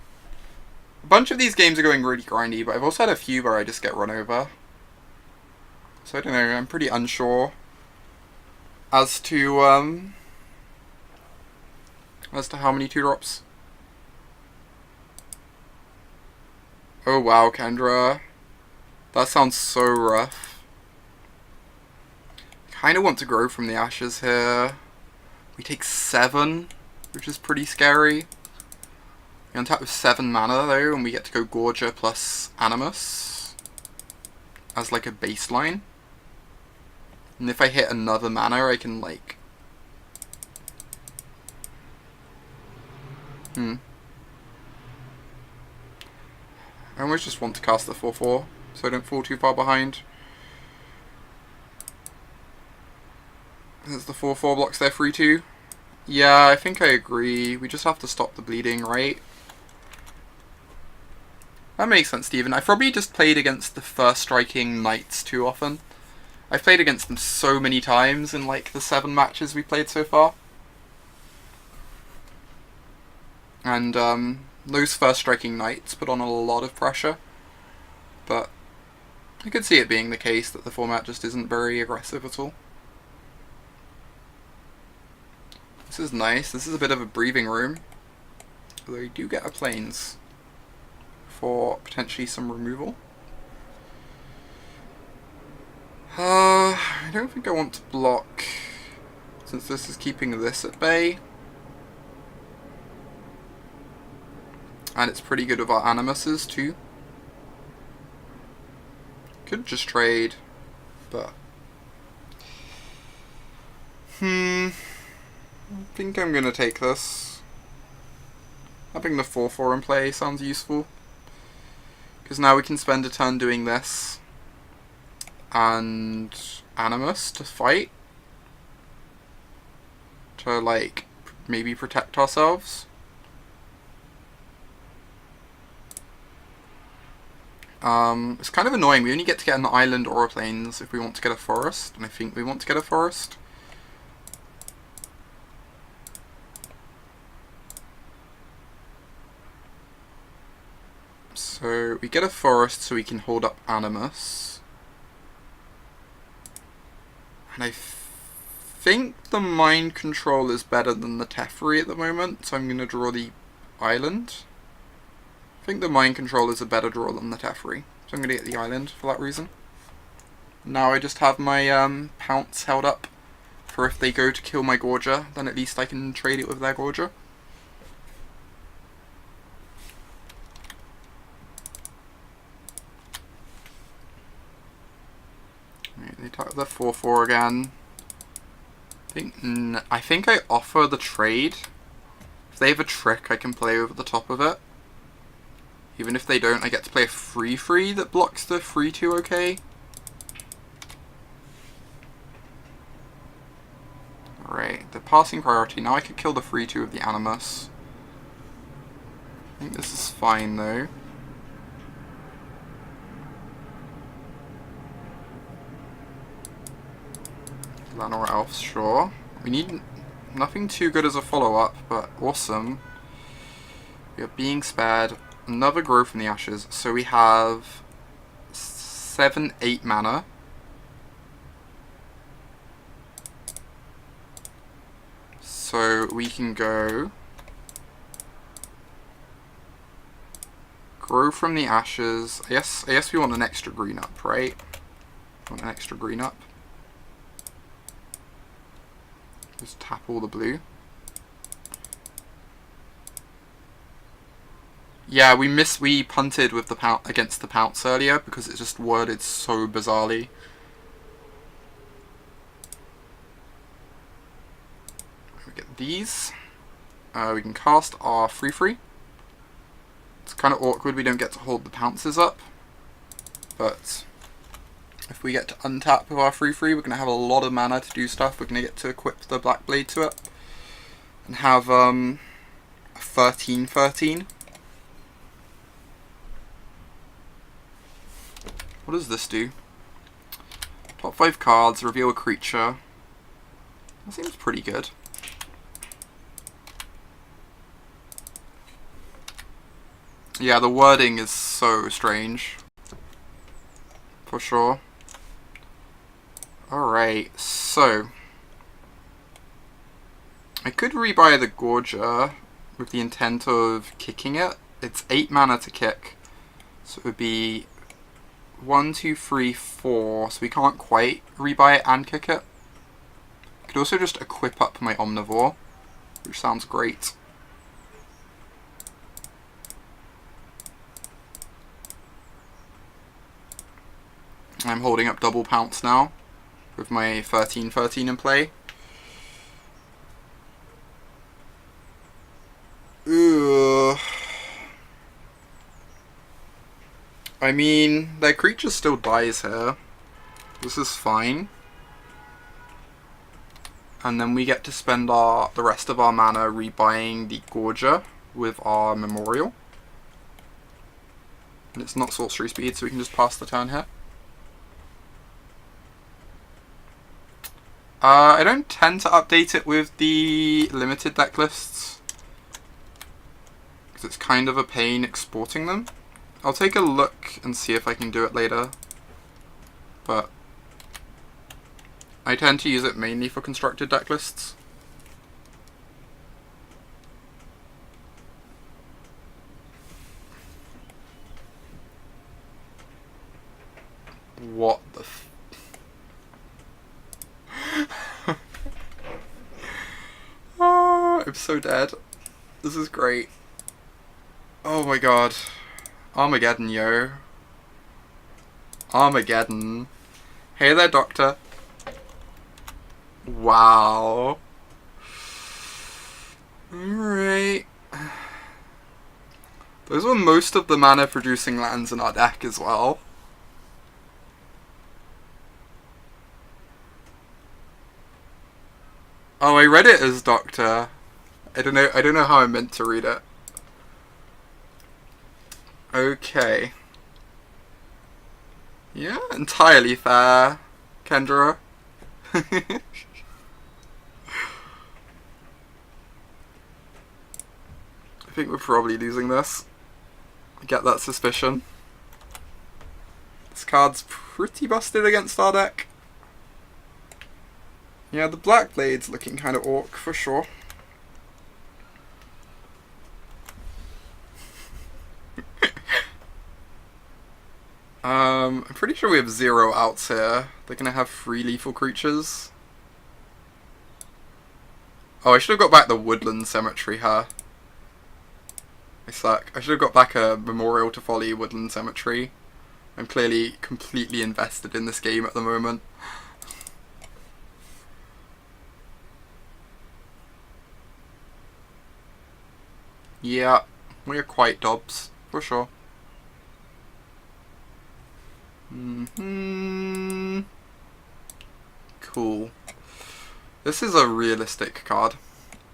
a bunch of these games are going really grindy, but I've also had a few where I just get run over. So I don't know, I'm pretty unsure as to how many 2-drops. Oh wow, Kendra. That sounds so rough. Kinda want to grow from the ashes here. We take 7, which is pretty scary. We're on top with 7 mana though, and we get to go Gorger plus Animus as like a baseline. And if I hit another mana, I can like... I almost just want to cast the 4/4, so I don't fall too far behind. There's the 4/4 blocks there, 3/2. Yeah, I think I agree. We just have to stop the bleeding, right? That makes sense, Stephen. I've probably just played against the first striking knights too often. I've played against them so many times in like the 7 matches we played so far. And those first striking knights put on a lot of pressure. But I could see it being the case that the format just isn't very aggressive at all. This is nice. This is a bit of a breathing room. Although you do get a plains for potentially some removal. I don't think I want to block, since this is keeping this at bay. And it's pretty good with our animuses too. Could just trade, but... I think I'm gonna take this. Having the 4/4 in play sounds useful. Because now we can spend a turn doing this. And Animus to fight. To like, maybe protect ourselves. It's kind of annoying. We only get to get an island or a plains if we want to get a forest. And I think we want to get a forest. So we get a forest so we can hold up Animus. And I think the mind control is better than the Teferi at the moment, so I'm going to draw the island. I think the mind control is a better draw than the Teferi, so I'm going to get the island for that reason. Now I just have my pounce held up for if they go to kill my Gorger, then at least I can trade it with their Gorger. They attack the 4/4 again. I think I offer the trade. If they have a trick, I can play over the top of it. Even if they don't, I get to play a 3/3 that blocks the 3/2 okay. Alright, the passing priority. Now I could kill the 3/2 of the Animus. I think this is fine though. Lanor Elves, sure. We need nothing too good as a follow-up, but awesome. We are being spared. Another grow from the ashes. So we have 7, 8 mana. So we can go grow from the ashes. I guess we want an extra green up, right? Want an extra green up. Just tap all the blue. Yeah, we punted with the against the pounce earlier because it just worded so bizarrely. We get these. We can cast our 3/3. It's kind of awkward we don't get to hold the pounces up, but if we get to untap with our 3/3, we're going to have a lot of mana to do stuff. We're going to get to equip the Black Blade to it and have a 13/13. What does this do? Top 5 cards, reveal a creature. That seems pretty good. Yeah, the wording is so strange. For sure. Alright, so I could rebuy the Gorger with the intent of kicking it. It's 8 mana to kick, so it would be 1, 2, 3, 4, so we can't quite rebuy it and kick it. I could also just equip up my Omnivore, which sounds great. I'm holding up double pounce now with my 13/13 in play. Ugh. I mean, their creature still dies here. This is fine. And then we get to spend the rest of our mana rebuying the Gorger with our Memorial. And it's not sorcery speed, so we can just pass the turn here. I don't tend to update it with the limited deck lists, because it's kind of a pain exporting them. I'll take a look and see if I can do it later, but I tend to use it mainly for constructed deck lists. What the f... Oh, I'm so dead. This is great. Oh my god. Armageddon, yo. Armageddon. Hey there, Doctor. Wow. Alright. Those were most of the mana producing lands in our deck as well. Oh, I read it as Doctor. I don't know how I meant to read it. Okay. Yeah, entirely fair, Kendra. I think we're probably losing this. I get that suspicion. This card's pretty busted against our deck. Yeah, the Black Blade's looking kind of orc for sure. I'm pretty sure we have 0 outs here. They're gonna have 3 lethal creatures. Oh, I should have got back the Woodland Cemetery, huh? I suck. I should have got back a Memorial to Folly Woodland Cemetery. I'm clearly completely invested in this game at the moment. Yeah, we're quite dobs, for sure. Cool. This is a realistic card.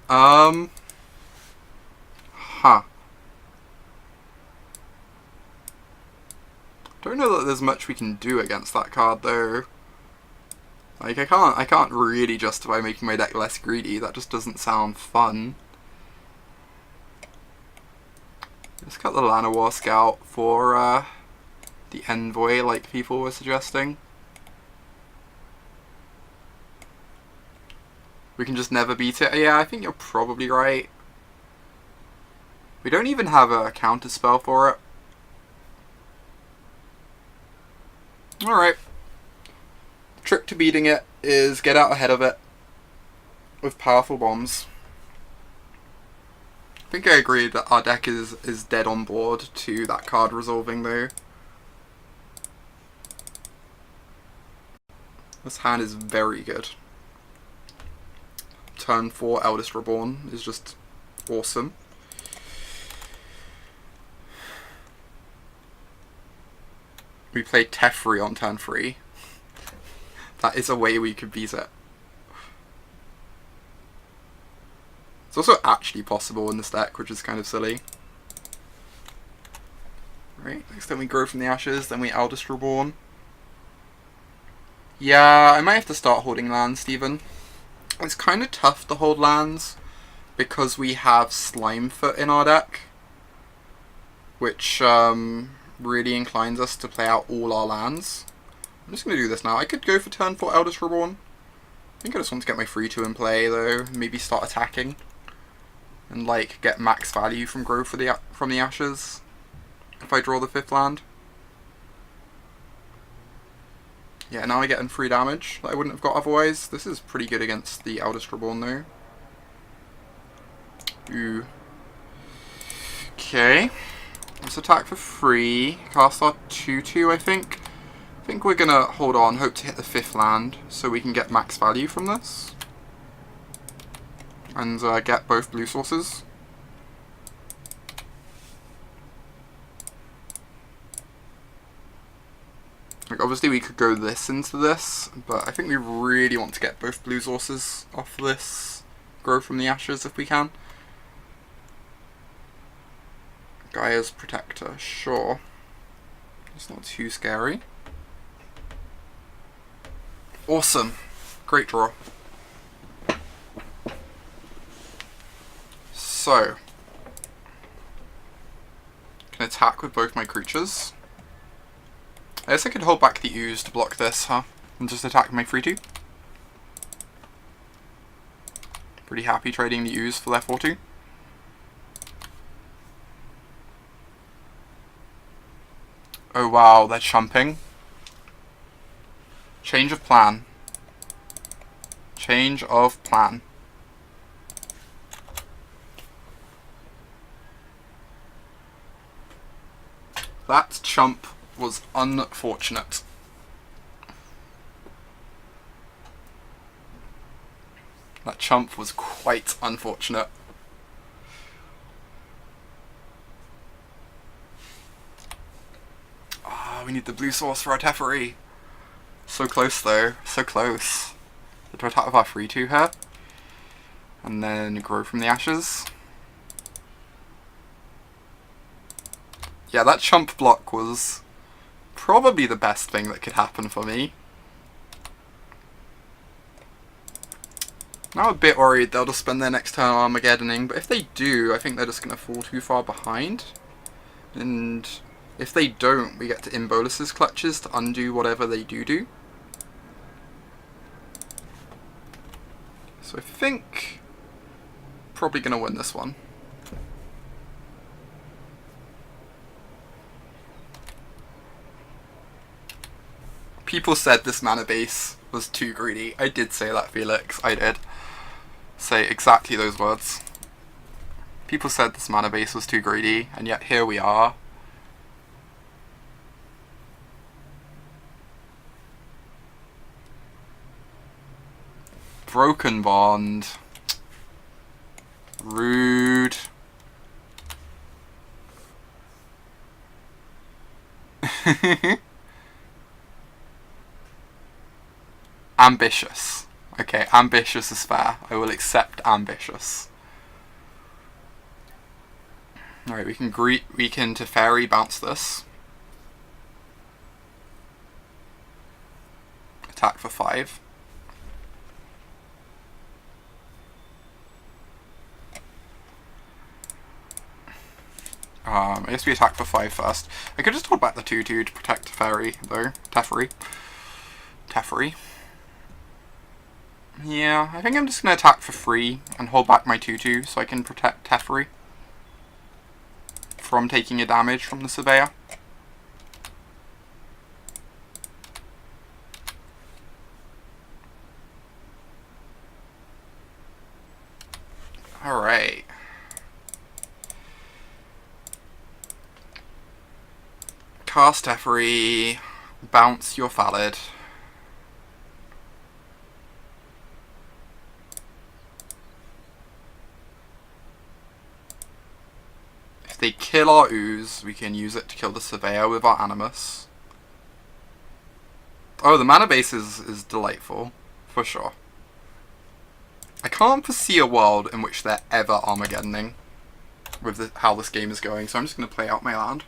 Huh. Don't know that there's much we can do against that card though. Like I can't really justify making my deck less greedy. That just doesn't sound fun. Let's cut the Llanowar Scout for the Envoy, like people were suggesting. We can just never beat it. Yeah, I think you're probably right. We don't even have a counter spell for it. Alright. The trick to beating it is get out ahead of it with powerful bombs. I think I agree that our deck is dead on board to that card resolving though. This hand is very good. Turn 4 Eldest Reborn is just awesome. we play Teferi on turn 3. That is a way we could beat it. It's also actually possible in this deck, which is kind of silly. Right, next time we Grow from the Ashes, then we Eldest Reborn. Yeah, I might have to start holding lands, Steven. It's kind of tough to hold lands because we have Slimefoot in our deck, which really inclines us to play out all our lands. I'm just going to do this now. I could go for turn 4 Eldest Reborn. I think I just want to get my 3-2 in play, though. Maybe start attacking. And, like, get max value from Grow from the Ashes. If I draw the 5th land. Yeah, now I get in 3 damage that I wouldn't have got otherwise. This is pretty good against the Eldest Reborn, though. Ooh. Okay. Let's attack for 3. Cast our 2-2, I think. I think we're gonna hold on, hope to hit the 5th land, so we can get max value from this. And get both blue sources. Like, obviously we could go this into this, but I think we really want to get both blue sources off this Grow from the Ashes if we can. Gaia's Protector, sure. It's not too scary. Awesome. Great draw. So, can attack with both my creatures. I guess I could hold back the ooze to block this, huh? And just attack my 3-2. Pretty happy trading the ooze for their 4-2. Oh wow, they're chumping. Change of plan. Change of plan. That chump was unfortunate. That chump was quite unfortunate. Ah, we need the blue source for our Teferi. So close though, so close. To attack with our 3-2 here. And then Grow from the Ashes. Yeah, that chump block was probably the best thing that could happen for me. Now I'm a bit worried they'll just spend their next turn Armageddoning, but if they do, I think they're just going to fall too far behind. And if they don't, we get to Imbolus's Clutches to undo whatever they do. So I think probably going to win this one. People said this mana base was too greedy. I did say that, Felix. I did say exactly those words. People said this mana base was too greedy, and yet here we are. Broken Bond. Rude. Ambitious. Okay, ambitious is fair. I will accept ambitious. Alright, we can Teferi bounce this. Attack for 5. I guess we attack for 5 first. I could just hold back the 2-2 to protect Teferi, though. Teferi. Yeah, I think I'm just going to attack for 3 and hold back my 2-2 so I can protect Teferi from taking a damage from the Surveyor. Alright. Cast Teferi, bounce your Valid. If they kill our ooze, we can use it to kill the Surveyor with our Animus. Oh, the mana base is delightful, for sure. I can't foresee a world in which they're ever Armageddoning with how this game is going, so I'm just going to play out my land.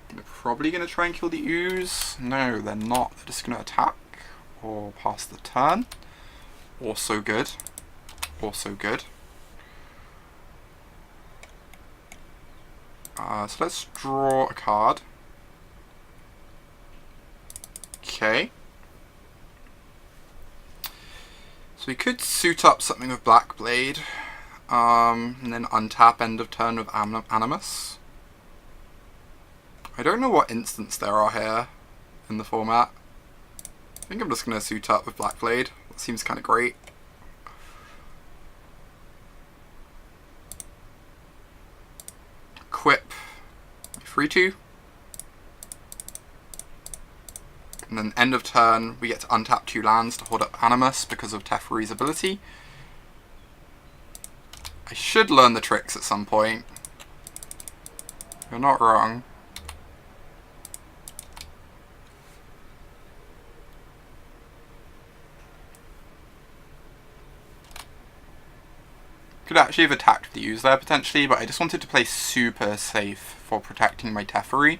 They're probably going to try and kill the ooze. No, they're not. They're just going to attack or pass the turn. Also good. Also good. So let's draw a card. Okay. So we could suit up something with Blackblade, and then untap end of turn with Animus. I don't know what instants there are here in the format. I think I'm just going to suit up with Blackblade. That seems kind of great. Equip 3/2. And then end of turn, we get to untap 2 lands to hold up Animus because of Teferi's ability. I should learn the tricks at some point. You're not wrong. Could actually have attacked the use there potentially, but I just wanted to play super safe for protecting my Teferi,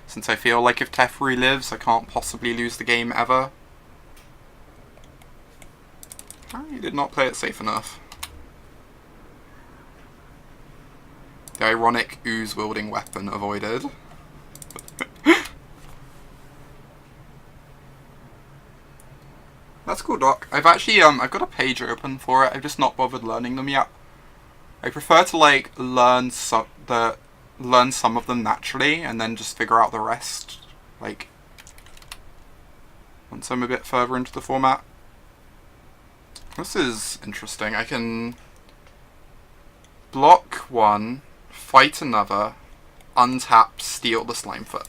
since I feel like if Teferi lives, I can't possibly lose the game ever. I did not play it safe enough. The ironic ooze-wielding weapon avoided. That's cool, Doc. I've actually, I've got a page open for it. I've just not bothered learning them yet. I prefer to, like, learn some of them naturally, and then just figure out the rest, like, once I'm a bit further into the format. This is interesting. I can block one, fight another, untap, steal the Slimefoot.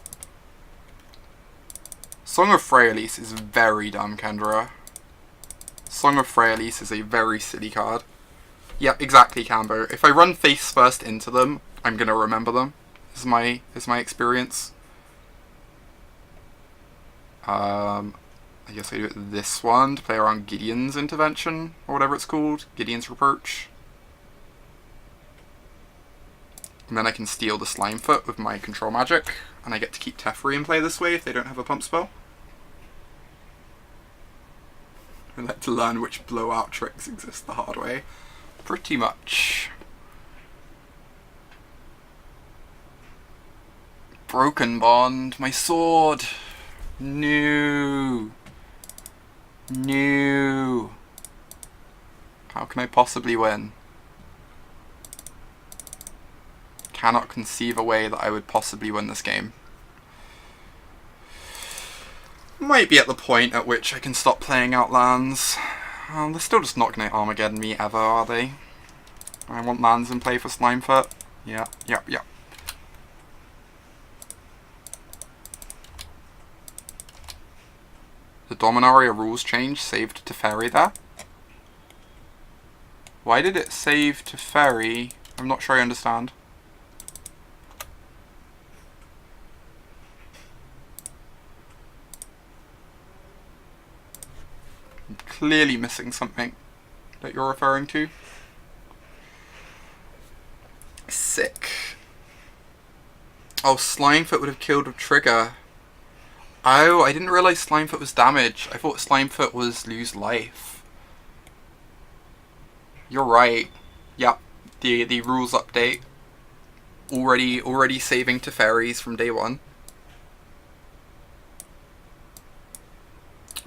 Song of Freyalise is very dumb, Kendra. Song of Freyalise is a very silly card. Yep, exactly, Cambo. If I run face first into them, I'm gonna remember them. Is my experience. I guess I do it this one to play around Gideon's Intervention, or whatever it's called. Gideon's Reproach. And then I can steal the Slimefoot with my control magic, and I get to keep Teferi in play this way if they don't have a pump spell. I like to learn which blowout tricks exist the hard way. Pretty much. Broken Bond, my sword! No! No! How can I possibly win? Cannot conceive a way that I would possibly win this game. Might be at the point at which I can stop playing out lands. They're still just not going to Armageddon me ever, are they? I want lands in play for Slimefoot. Yeah, yep. The Dominaria rules change saved Teferi there. Why did it save Teferi? I'm not sure I understand. I'm clearly missing something that you're referring to. Sick. Oh, Slimefoot would have killed with Trigger. Oh, I didn't realise Slimefoot was damage. I thought Slimefoot was lose life. You're right. Yep, the rules update. Already saving Teferis from day one.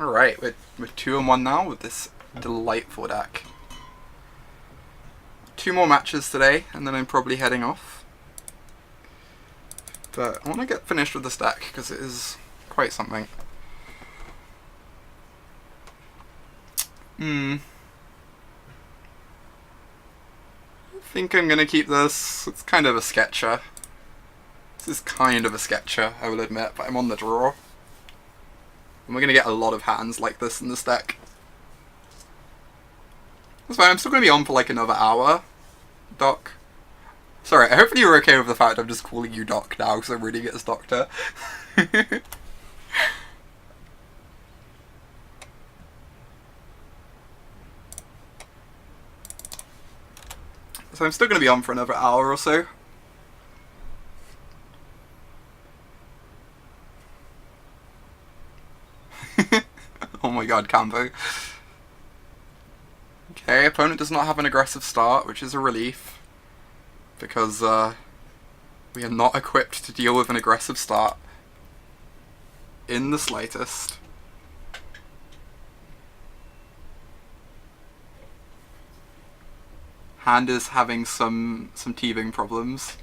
Alright, we're 2-1 now with this delightful deck. 2 more matches today, and then I'm probably heading off. But I want to get finished with this deck, because it is quite something. I think I'm going to keep this. It's kind of a sketcher. This is kind of a sketcher, I will admit, but I'm on the draw. And we're going to get a lot of hands like this in this deck. That's fine, I'm still going to be on for like another hour, Doc. Sorry, hopefully you're okay with the fact I'm just calling you Doc now because I'm reading it as Doctor. So I'm still going to be on for another hour or so. Oh my god, Cambo. Okay, opponent does not have an aggressive start, which is a relief. Because we are not equipped to deal with an aggressive start. In the slightest. Hand is having some teething problems.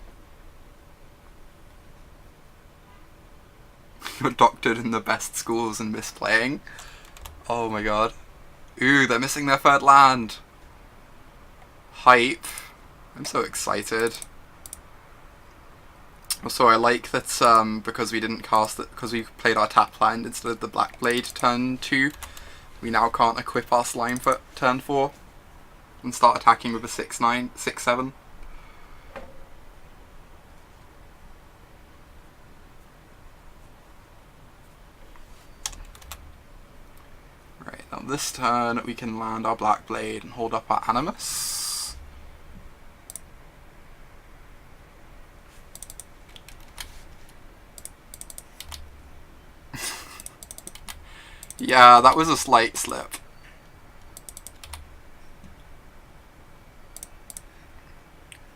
You're doctored in the best schools and misplaying. Oh my god. Ooh, they're missing their third land. Hype. I'm so excited. Also, I like that because we didn't cast it, because we played our tap land instead of the Black Blade turn 2, we now can't equip our Slimefoot turn 4 and start attacking with a 6-9, 6-7. Right, now this turn we can land our Black Blade and hold up our Animus. Yeah, that was a slight slip.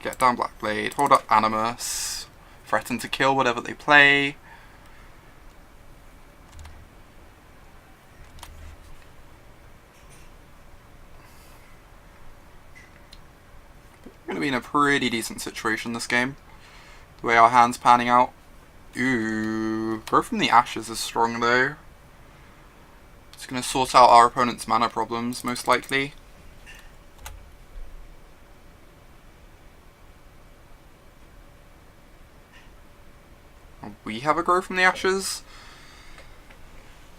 Get down Black Blade, hold up Animus, threaten to kill whatever they play. We're going to be in a pretty decent situation this game, the way our hand's panning out. Ooh, Growth from the Ashes is strong though. It's going to sort out our opponent's mana problems, most likely. We have a Growth from the Ashes.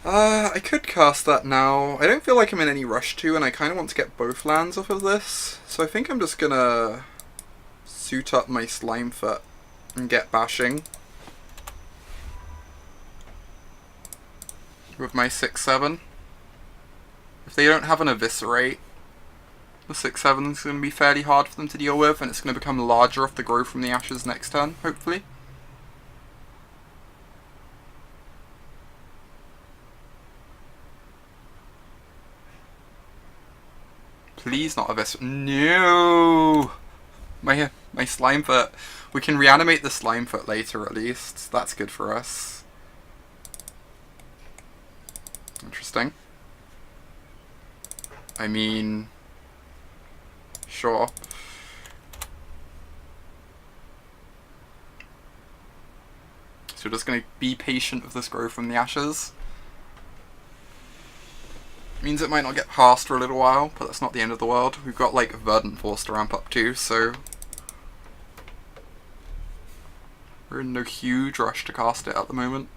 I could cast that now. I don't feel like I'm in any rush to, and I kind of want to get both lands off of this. So I think I'm just gonna suit up my Slimefoot and get bashing with my 6-7. If they don't have an Eviscerate, the 6-7 is going to be fairly hard for them to deal with, and it's going to become larger off the Growth from the Ashes next turn, hopefully. Please not Eviscerate. No! My Slimefoot. We can reanimate the Slimefoot later at least. That's good for us. Interesting. I mean, sure. So we're just going to be patient with this Growth from the Ashes. Means it might not get past for a little while, but that's not the end of the world. We've got like Verdant Force to ramp up to, so we're in no huge rush to cast it at the moment.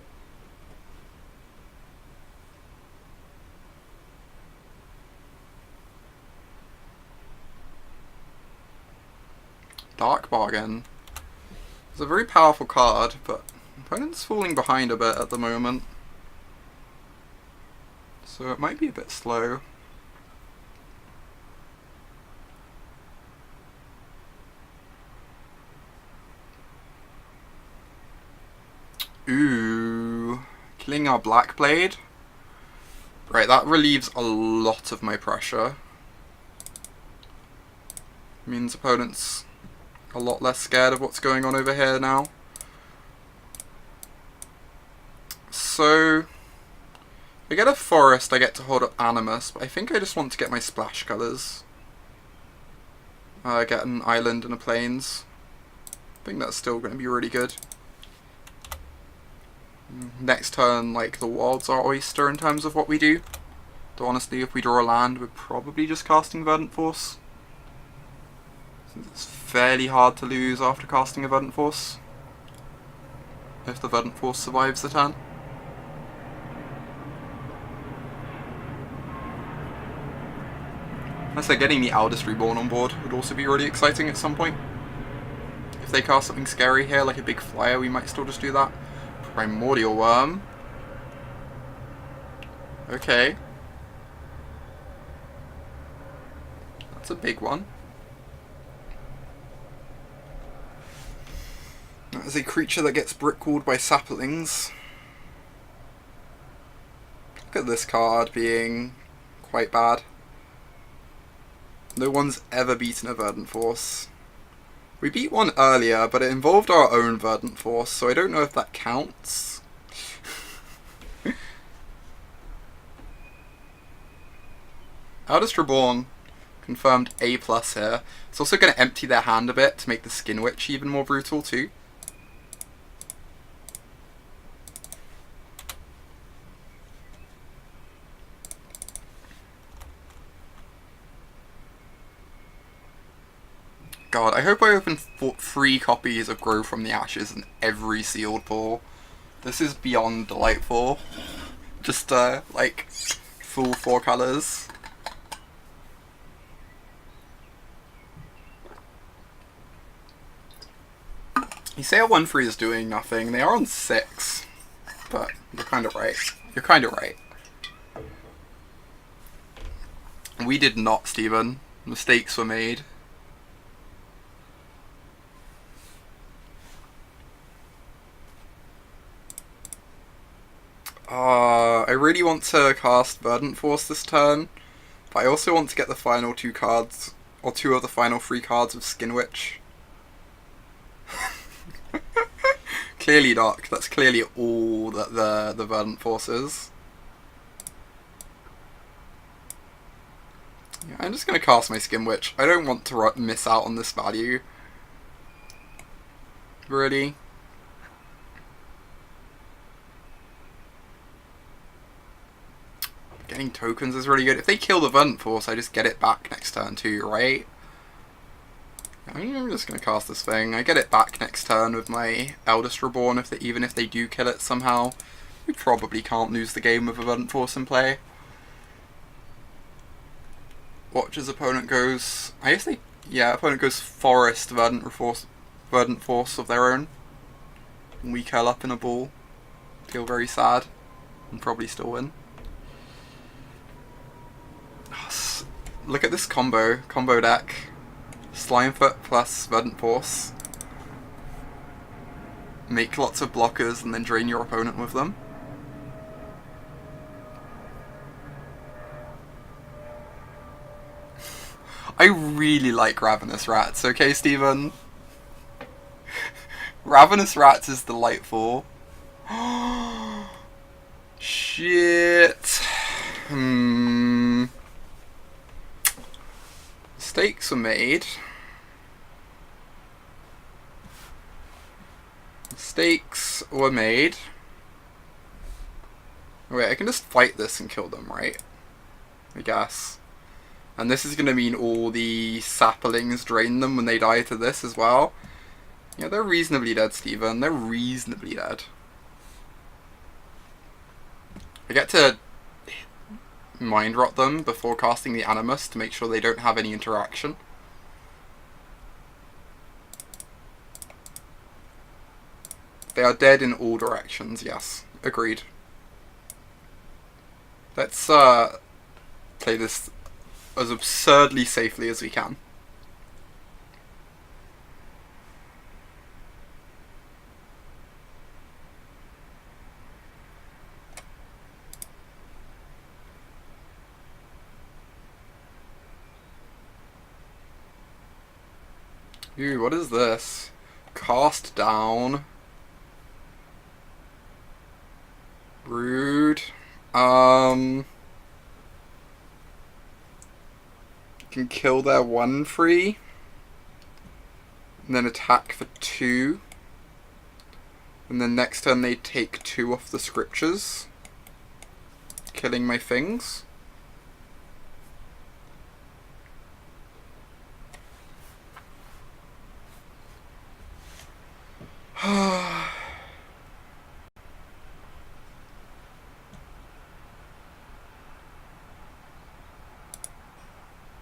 Dark Bargain is a very powerful card, but opponent's falling behind a bit at the moment, so it might be a bit slow. Ooh, killing our Black Blade. Right, that relieves a lot of my pressure. Means opponents a lot less scared of what's going on over here now. So, if I get a forest, I get to hold up Animus, but I think I just want to get my splash colours. Get an island and a plains. I think that's still going to be really good. Next turn, like, the world's our oyster in terms of what we do. Though honestly, if we draw a land, we're probably just casting Verdant Force. Since it's fairly hard to lose after casting a Verdant Force. If the Verdant Force survives the turn. I say getting the Eldest Reborn on board would also be really exciting at some point. If they cast something scary here, like a big flyer, we might still just do that. Primordial Worm. Okay. That's a big one. That is a creature that gets brickwalled by saplings. Look at this card being quite bad. No one's ever beaten a Verdant Force. We beat one earlier, but it involved our own Verdant Force, so I don't know if that counts. Eldest Reborn confirmed A+ here. It's also going to empty their hand a bit to make the Skin Witch even more brutal too. God, I hope I open 3 copies of Grow from the Ashes in every sealed pull. This is beyond delightful. Just, like, full 4 colours. You say a 1/3 is doing nothing. They are on 6. But you're kind of right. You're kind of right. We did not, Stephen. Mistakes were made. I really want to cast Verdant Force this turn, but I also want to get the final 2 cards, or 2 of the final 3 cards of Skin Witch. Clearly not. That's clearly all that the Verdant Force is. Yeah, I'm just going to cast my Skin Witch. I don't want to miss out on this value. Really? Getting tokens is really good. If they kill the Verdant Force, I just get it back next turn too, right? I'm just going to cast this thing. I get it back next turn with my Eldest Reborn, even if they do kill it somehow. We probably can't lose the game with a Verdant Force in play. Watch as opponent goes... I guess they... Yeah, opponent goes Forest Verdant Force of their own. And we curl up in a ball. Feel very sad. And probably still win. Look at this combo deck. Slimefoot plus Verdant Force. Make lots of blockers and then drain your opponent with them. I really like Ravenous Rats, okay, Stephen? Ravenous Rats is delightful. Shit. Mistakes were made. Mistakes were made. Wait, I can just fight this and kill them, right? I guess. And this is going to mean all the saplings drain them when they die to this as well. Yeah, they're reasonably dead, Stephen. They're reasonably dead. I get to mind rot them before casting the Animus to make sure they don't have any interaction. They are dead in all directions, yes. Agreed. Let's play this as absurdly safely as we can. Ooh, what is this? Cast down. Rude. Can kill their 1/3. And then attack for 2. And then next turn they take 2 off the scriptures. Killing my things.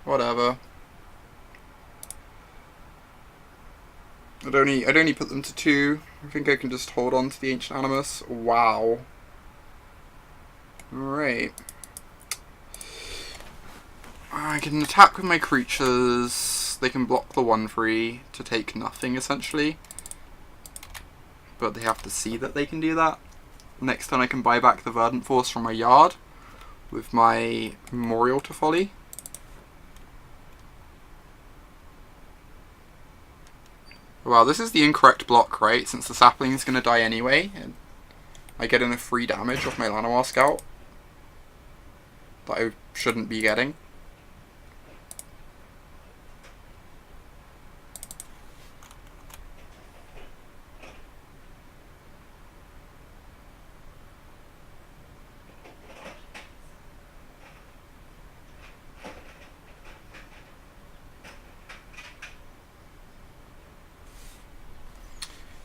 Whatever. I'd only put them to 2. I think I can just hold on to the Ancient Animus. Wow. Alright. I can attack with my creatures. They can block the 1/3 to take nothing, essentially. But they have to see that they can do that. Next turn I can buy back the Verdant Force from my yard with my Memorial to Folly. Wow, this is the incorrect block, right? Since the sapling is going to die anyway, and I get enough free damage off my Llanowar Scout that I shouldn't be getting.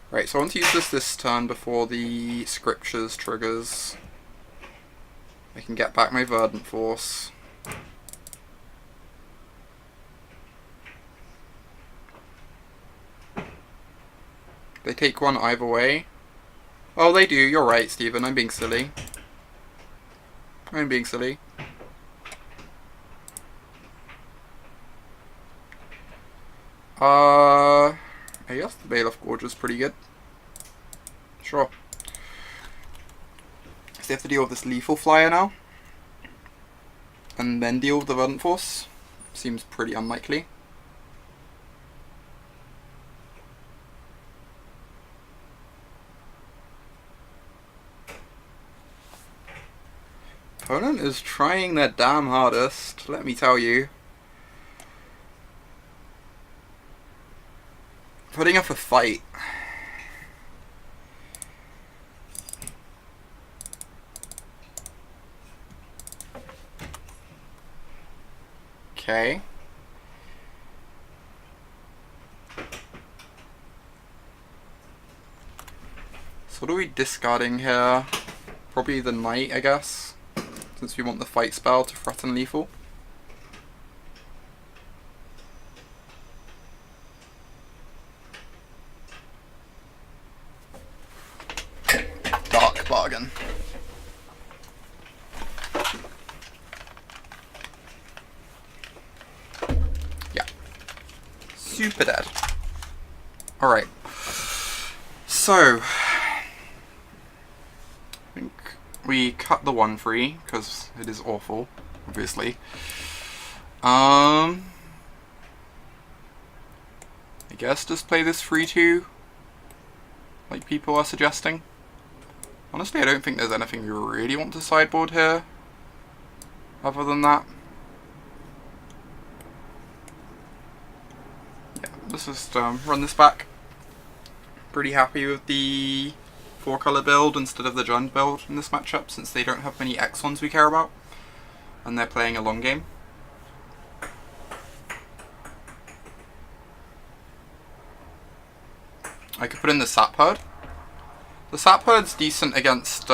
Right, so I want to use this turn before the Scriptures triggers. I can get back my Verdant Force. They take 1 either way. Oh, they do, you're right, Stephen, I'm being silly. I'm being silly. I guess the Bailiff Gorge is pretty good. Sure. So they have to deal with this lethal flyer now. And then deal with the Verdant Force. Seems pretty unlikely. Opponent is trying their damn hardest, let me tell you. Putting up a fight. Okay. So what are we discarding here? Probably the Knight, I guess, since we want the fight spell to threaten lethal. Dark bargain. Yeah. Super dead. Alright. So, I think we cut the 1/3, because it is awful, obviously. I guess just play this 3/2, like people are suggesting. Honestly, I don't think there's anything we really want to sideboard here, other than that. Yeah, let's just run this back. Pretty happy with the 4-color build instead of the Jund build in this matchup, since they don't have many Exons we care about, and they're playing a long game. I could put in the Sap Herd. The Sap Herd's decent against,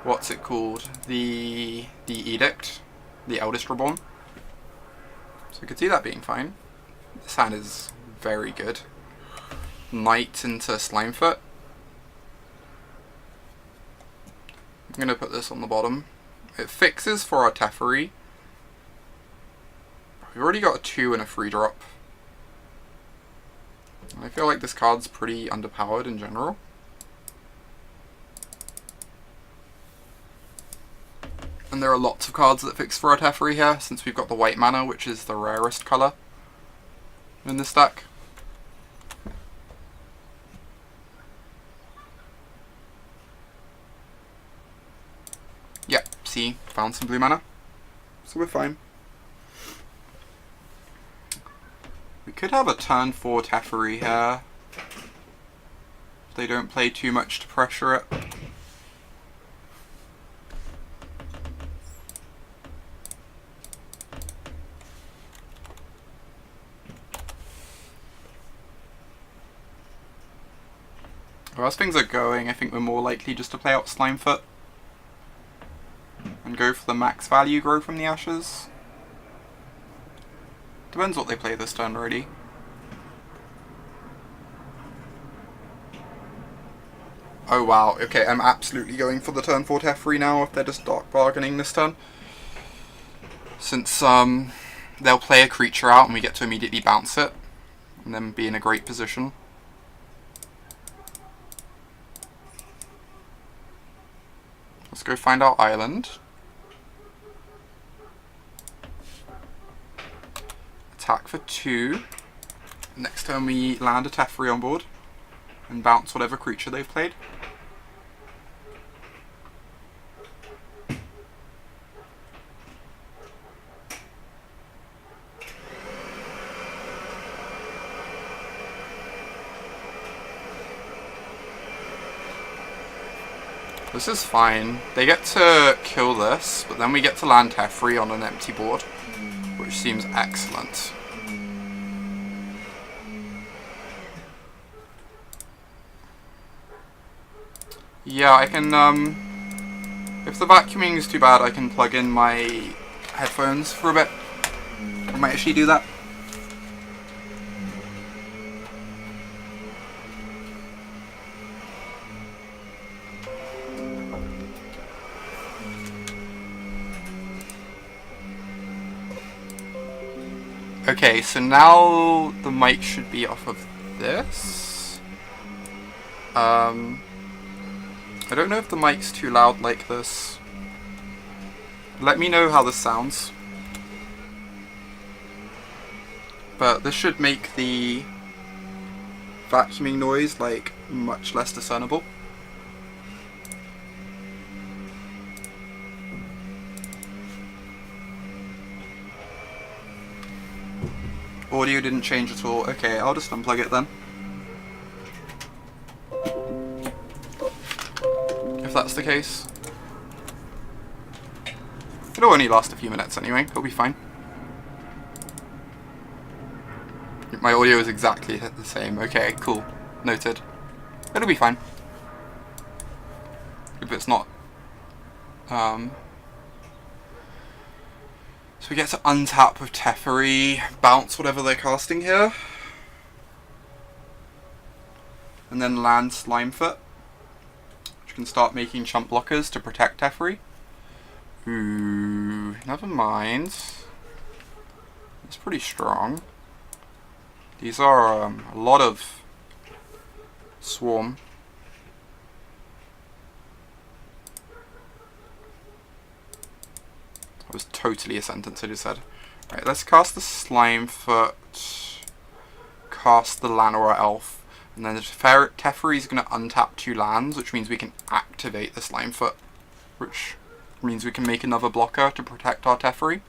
what's it called? The Edict, the Eldest Reborn. So I could see that being fine. This hand is very good. Knight into Slimefoot. I'm going to put this on the bottom. It fixes for our Teferi. We've already got a 2 and a 3-drop. I feel like this card's pretty underpowered in general. And there are lots of cards that fix for our Teferi here, since we've got the white mana, which is the rarest colour in this deck. Yeah, see, found some blue mana. So we're fine. We could have a turn 4 Teferi here. If they don't play too much to pressure it. Well, as things are going, I think we're more likely just to play out Slimefoot and go for the max value grow from the Ashes. Depends what they play this turn already. Oh wow, okay, I'm absolutely going for the turn 4 Teferi now if they're just Dark Bargaining this turn. Since they'll play a creature out and we get to immediately bounce it, and then be in a great position. Let's go find our island. Attack for 2. Next turn we land a Teferi on board and bounce whatever creature they've played. This is fine. They get to kill this, but then we get to land Teferi on an empty board, which seems excellent. Yeah, I can, if the vacuuming is too bad, I can plug in my headphones for a bit. I might actually do that. Okay, so now the mic should be off of this. I don't know if the mic's too loud like this. Let me know how this sounds. But this should make the vacuuming noise like much less discernible. Audio didn't change at all. Okay, I'll just unplug it then. If that's the case. It'll only last a few minutes anyway, it'll be fine. My audio is exactly the same. Okay, cool. Noted. It'll be fine. If it's not. So we get to untap with Teferi, bounce whatever they're casting here. And then land Slimefoot, which can start making chump blockers to protect Teferi. Ooh, never mind. It's pretty strong. These are a lot of swarm. That was totally a sentence I just said. Right, let's cast the Slimefoot, cast the Llanowar Elf, and then the Teferi is going to untap 2 lands, which means we can activate the Slimefoot, which means we can make another blocker to protect our Teferi.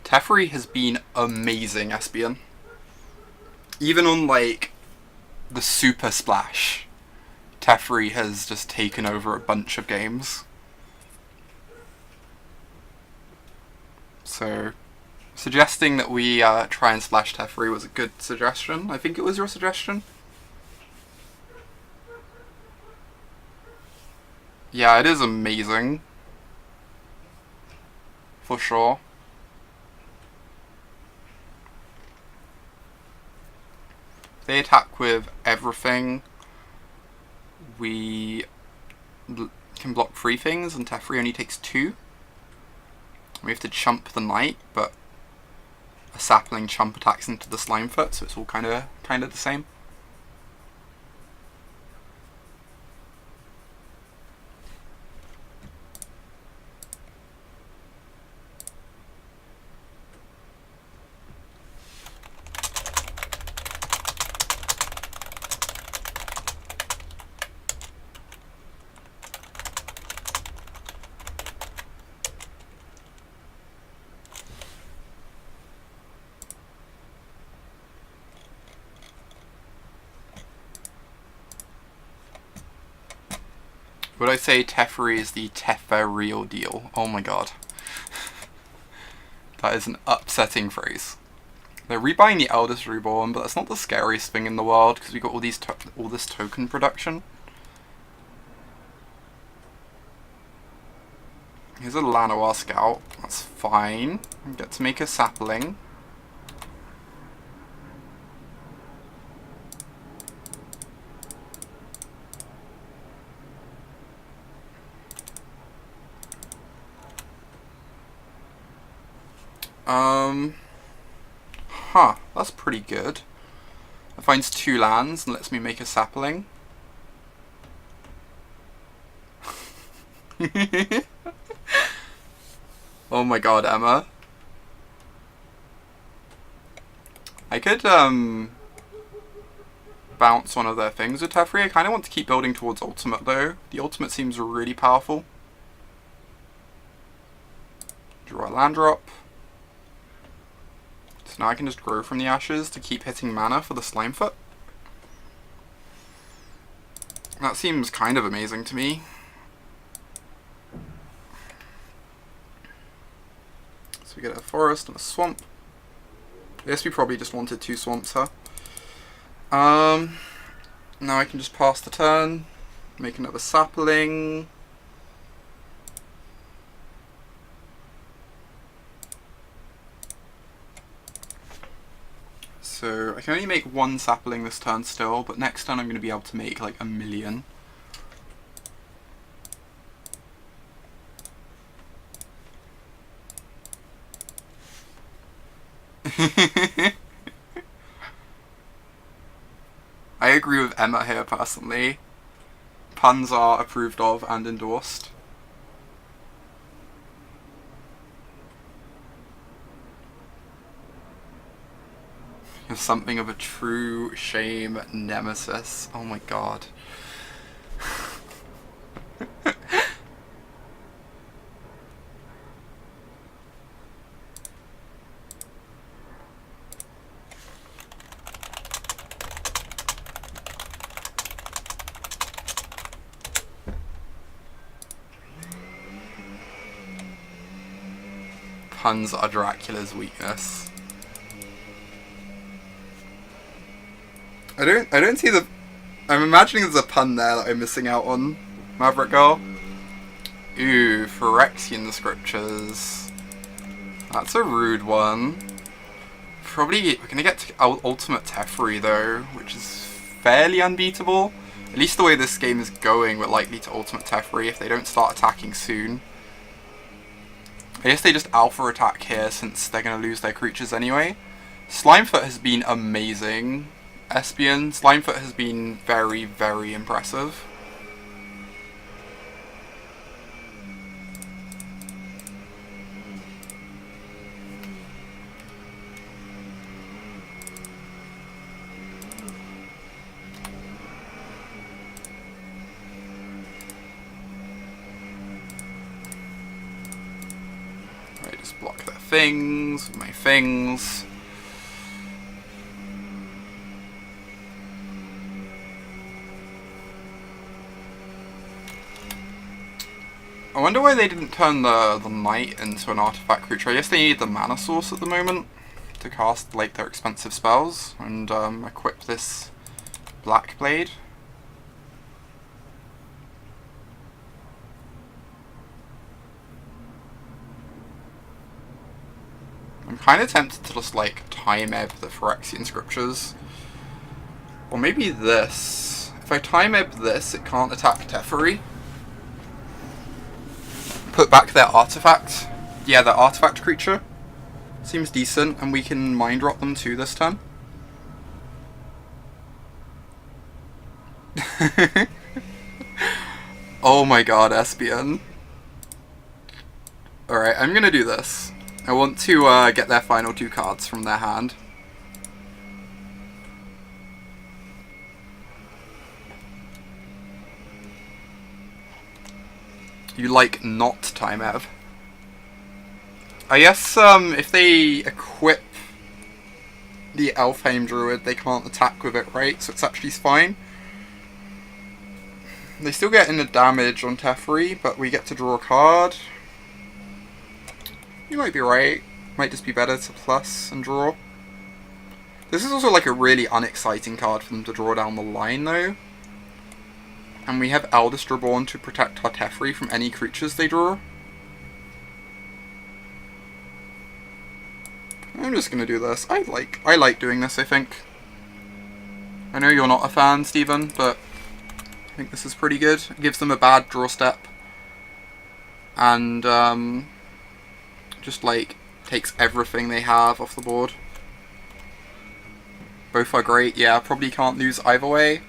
Teferi has been amazing, Espion. Even on, like, the Super Splash, Teferi has just taken over a bunch of games. So, suggesting that we try and splash Teferi was a good suggestion. I think it was your suggestion. Yeah, it is amazing. For sure. They attack with everything. We can block 3 things, and Teferi only takes 2. We have to chump the knight, but a sapling chump attacks into the Slimefoot, so it's all kind of the same. Would I say Teferi is the Teferi deal? Oh my god. That is an upsetting phrase. They're rebuying the Eldest Reborn, but that's not the scariest thing in the world, because we got all this token production. Here's a Llanowar Scout. That's fine. We get to make a sapling. Huh, that's pretty good. It finds 2 lands and lets me make a sapling. Oh my god, Emma. I could, bounce one of their things with Teferi. I kind of want to keep building towards Ultimate, though. The Ultimate seems really powerful. Draw a land drop. So now I can just grow from the ashes to keep hitting mana for the Slimefoot. That seems kind of amazing to me. So we get a forest and a swamp. I guess we probably just wanted 2 swamps, huh? Now I can just pass the turn, make another sapling. So I can only make 1 sapling this turn still, but next turn I'm going to be able to make like 1,000,000. I agree with Emma here personally. Puns are approved of and endorsed. You're something of a true shame nemesis. Oh my god. Puns are Dracula's weakness. I don't see the... I'm imagining there's a pun there that I'm missing out on, Maverick Girl. Ooh, Phyrexian Scriptures. That's a rude one. Probably, we're gonna get to Ultimate Teferi though, which is fairly unbeatable. At least the way this game is going, we're likely to Ultimate Teferi if they don't start attacking soon. I guess they just alpha attack here since they're gonna lose their creatures anyway. Slimefoot has been amazing. Espion, Slimefoot has been very, very impressive. Right, just block their things with my things. I wonder why they didn't turn the Knight into an artifact creature. I guess they need the mana source at the moment to cast like their expensive spells and equip this Black Blade. I'm kind of tempted to just like time ebb the Phyrexian Scriptures. Or maybe this. If I time ebb this, it can't attack Teferi. Put back their artifact. Yeah, their artifact creature. Seems decent, and we can mind drop them too this turn. Oh my god, Espion. Alright, I'm gonna do this. I want to get their final 2 cards from their hand. You like not time Ev. I guess if they equip the Elfheim Druid, they can't attack with it, right? So it's actually fine. They still get in the damage on Teferi, but we get to draw a card. You might be right. Might just be better to plus and draw. This is also like a really unexciting card for them to draw down the line, though. And we have Eldest Reborn to protect our Teferi from any creatures they draw. I'm just gonna do this. I like doing this, I think. I know you're not a fan, Stephen, but I think this is pretty good. It gives them a bad draw step. And just like Takes everything they have off the board. Both are great. Yeah, probably can't lose either way.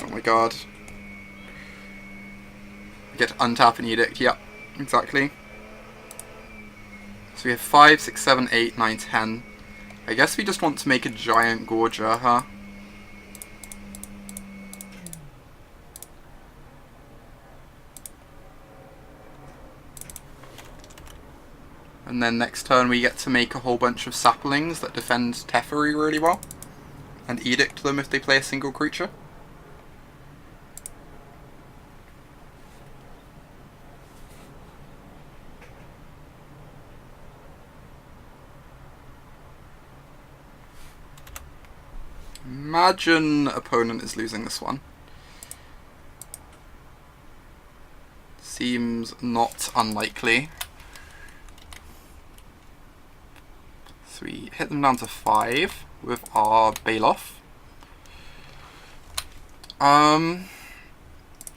Oh my god. Get to untap an edict, yep, exactly. So we have 5, 6, 7, 8, 9, 10. I guess we just want to make a giant Gorger, huh? And then next turn we get to make a whole bunch of saplings that defend Teferi really well. And edict them if they play a single creature. Imagine opponent is losing this one. Seems not unlikely. So we hit them down to 5 with our Baloth.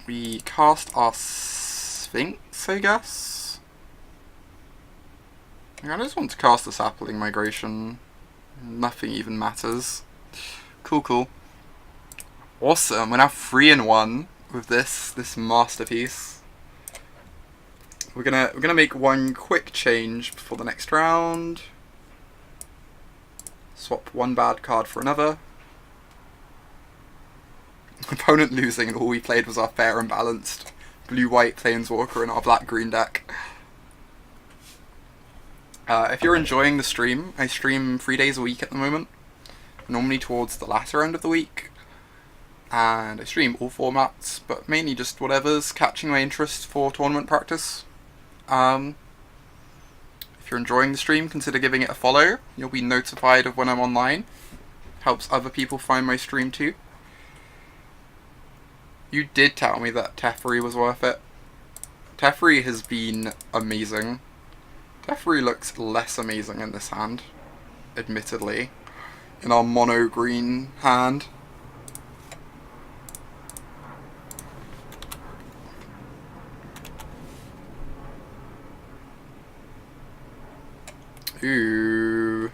We cast our Sphinx, I guess. I just want to cast the Sapling Migration. Nothing even matters. Cool, cool. Awesome, we're now 3-1 with this masterpiece. We're gonna make one quick change before the next round. Swap one bad card for another. Opponent losing, and all we played was our fair and balanced blue-white Planeswalker in our black-green deck. If you're enjoying the stream, I stream 3 days a week at the moment. Normally towards the latter end of the week. And I stream all formats, but mainly just whatever's catching my interest for tournament practice. If you're enjoying the stream, consider giving it a follow. You'll be notified of when I'm online. Helps other people find my stream too. You did tell me that Teferi was worth it. Teferi has been amazing. Teferi looks less amazing in this hand, admittedly. In our mono green hand. Ooh.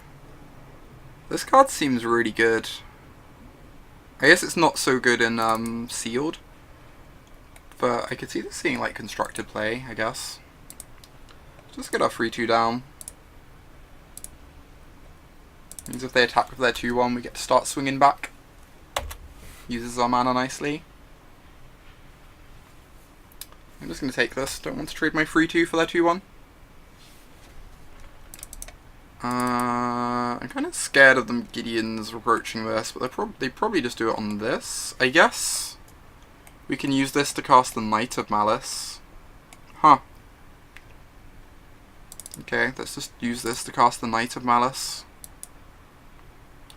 This card seems really good. I guess it's not so good in sealed. But I could see this seeing like constructed play, I guess. Just get our 3-2 down. Means if they attack with their 2-1, we get to start swinging back. Uses our mana nicely. I'm just going to take this. Don't want to trade my 3-2 for their 2-1. I'm kind of scared of them Gideons approaching this, but they probably just do it on this, I guess. We can use this to cast the Knight of Malice. Huh. Okay, let's just use this to cast the Knight of Malice.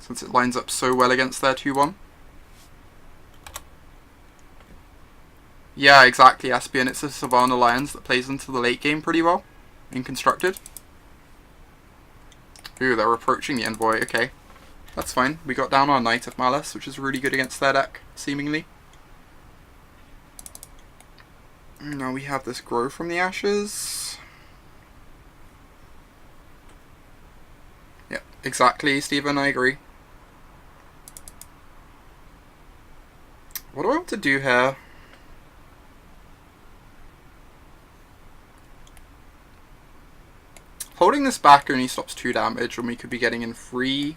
Since it lines up so well against their 2-1. Yeah, exactly, Aspian. It's a Savannah Lions that plays into the late game pretty well. In Constructed. Ooh, they're approaching the Envoy. Okay. That's fine. We got down our Knight of Malice, which is really good against their deck, seemingly. Now we have this Grow from the Ashes. Yep, exactly, Stephen, I agree. What do I want to do here? Holding this back only stops 2 damage when we could be getting in 3.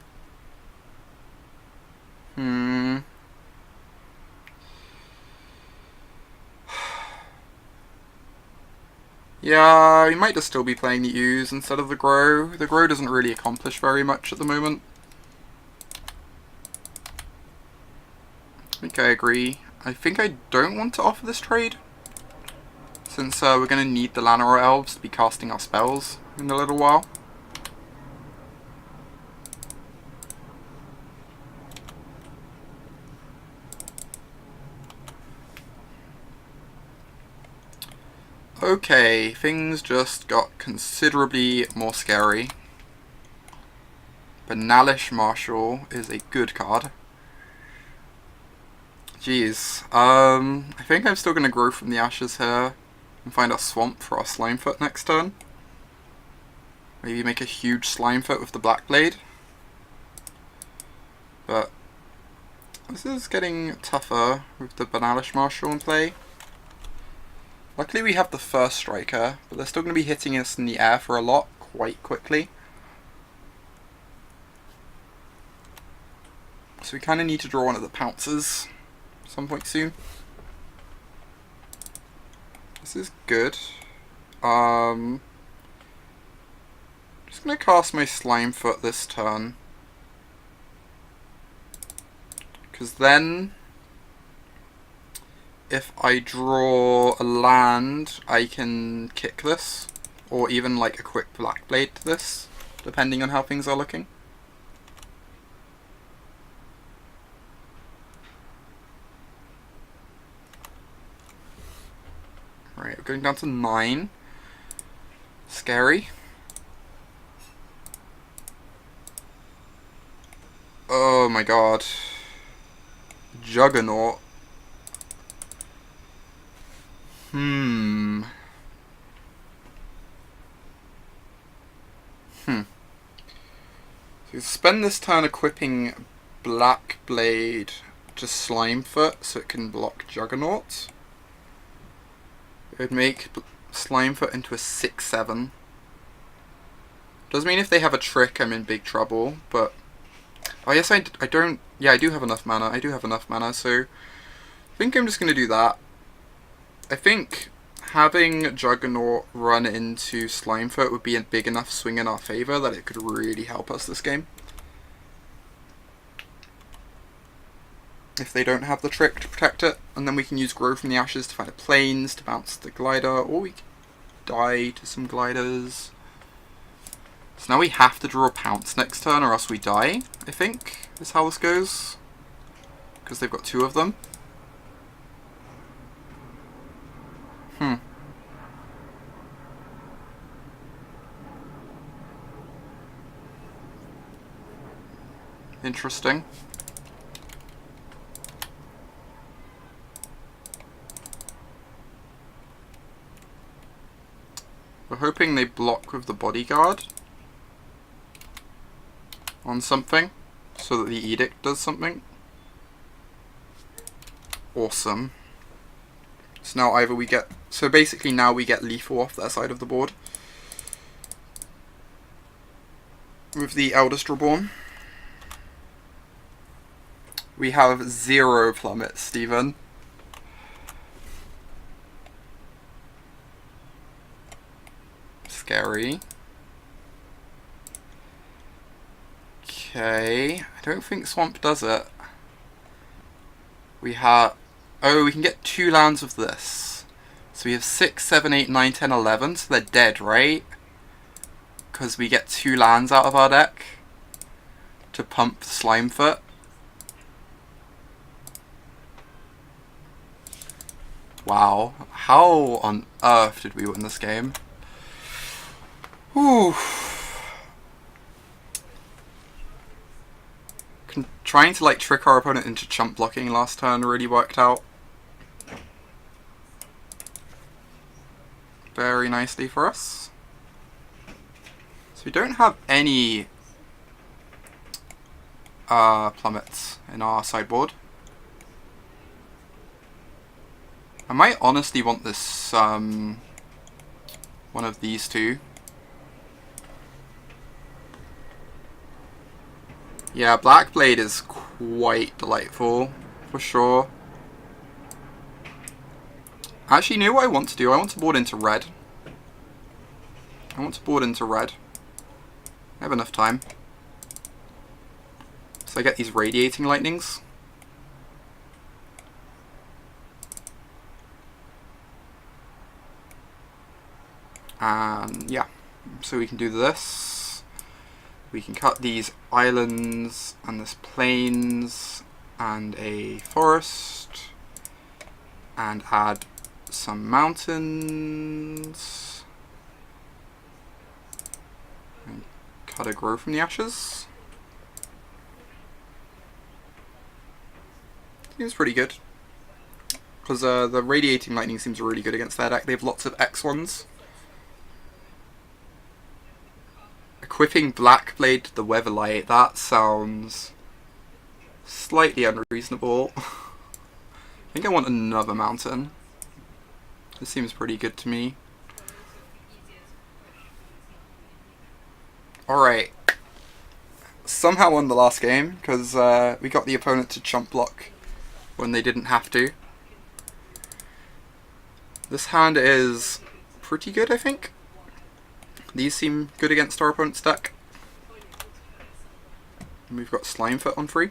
Yeah, we might just still be playing the Ooze instead of the Grow. The Grow doesn't really accomplish very much at the moment. I think I agree. I think I don't want to offer this trade, since we're going to need the Llanowar Elves to be casting our spells in a little while. Okay, things just got considerably more scary. Banalish Marshal is a good card. Jeez. I think I'm still going to grow from the ashes here and find a swamp for our Slimefoot next turn. Maybe make a huge Slimefoot with the Black Blade. But this is getting tougher with the Banalish Marshal in play. Luckily we have the first striker, but they're still going to be hitting us in the air for a lot quite quickly. So we kind of need to draw one of the Pouncers at some point soon. This is good. Just going to cast my Slimefoot this turn. Because then, if I draw a land, I can kick this. Or even like a quick Black Blade to this, depending on how things are looking. Right, we're going down to 9. Scary. Oh my god. Juggernaut. So spend this turn equipping Black Blade to Slimefoot so it can block Juggernaut. It would make Slimefoot into a 6/7. Does mean if they have a trick I'm in big trouble, but... Oh yes, I don't... Yeah, I do have enough mana. I do have enough mana, so... I think I'm just going to do that. I think having Juggernaut run into Slimefoot would be a big enough swing in our favour that it could really help us this game. If they don't have the trick to protect it, and then we can use Grow from the Ashes to find a Plains to bounce the Glider, or we can die to some Gliders. So now we have to draw a Pounce next turn or else we die, I think, is how this goes. Because they've got 2 of them. Interesting. We're hoping they block with the Bodyguard on something, so that the Edict does something. Awesome. So now either we get... So basically now we get lethal off their side of the board. With the Eldest Reborn. We have 0 plummets, Stephen. Scary. Okay, I don't think Swamp does it. We have... Oh, we can get 2 lands with this. So we have 6, 7, 8, 9, 10, 11, so they're dead, right? Because we get 2 lands out of our deck to pump Slimefoot. Wow, how on earth did we win this game? Whew. Trying to like trick our opponent into chump blocking last turn really worked out very nicely for us. So we don't have any plummets in our sideboard. I might honestly want this, one of these 2. Yeah, Black Blade is quite delightful, for sure. Actually, you know what I want to do? I want to board into red. I have enough time. So I get these Radiating Lightnings. And yeah, so we can do this. We can cut these islands and this plains and a forest and add some mountains and cut a Grow from the Ashes. Seems pretty good. Because the Radiating Lightning seems really good against their deck. They have lots of X1s. Equipping Black Blade to the Weatherlight, that sounds slightly unreasonable. I think I want another mountain. This seems pretty good to me. Alright. Somehow won the last game, because we got the opponent to chump block when they didn't have to. This hand is pretty good, I think. These seem good against our opponent's deck. And we've got Slimefoot on free.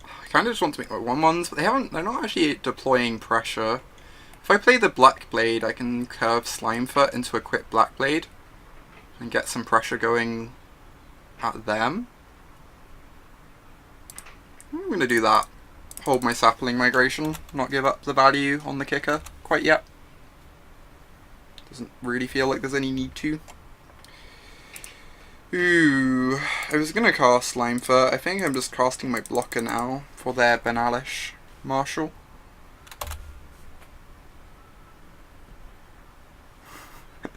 I kind of just want to make my 1/1s, but they're not actually deploying pressure. If I play the Black Blade, I can curve Slimefoot into Equip Black Blade and get some pressure going at them. I'm going to do that. Hold my Sapling Migration, not give up the value on the kicker quite yet. Doesn't really feel like there's any need to. Ooh, I was going to cast Slimefoot. I think I'm just casting my blocker now for their Banalish Marshal.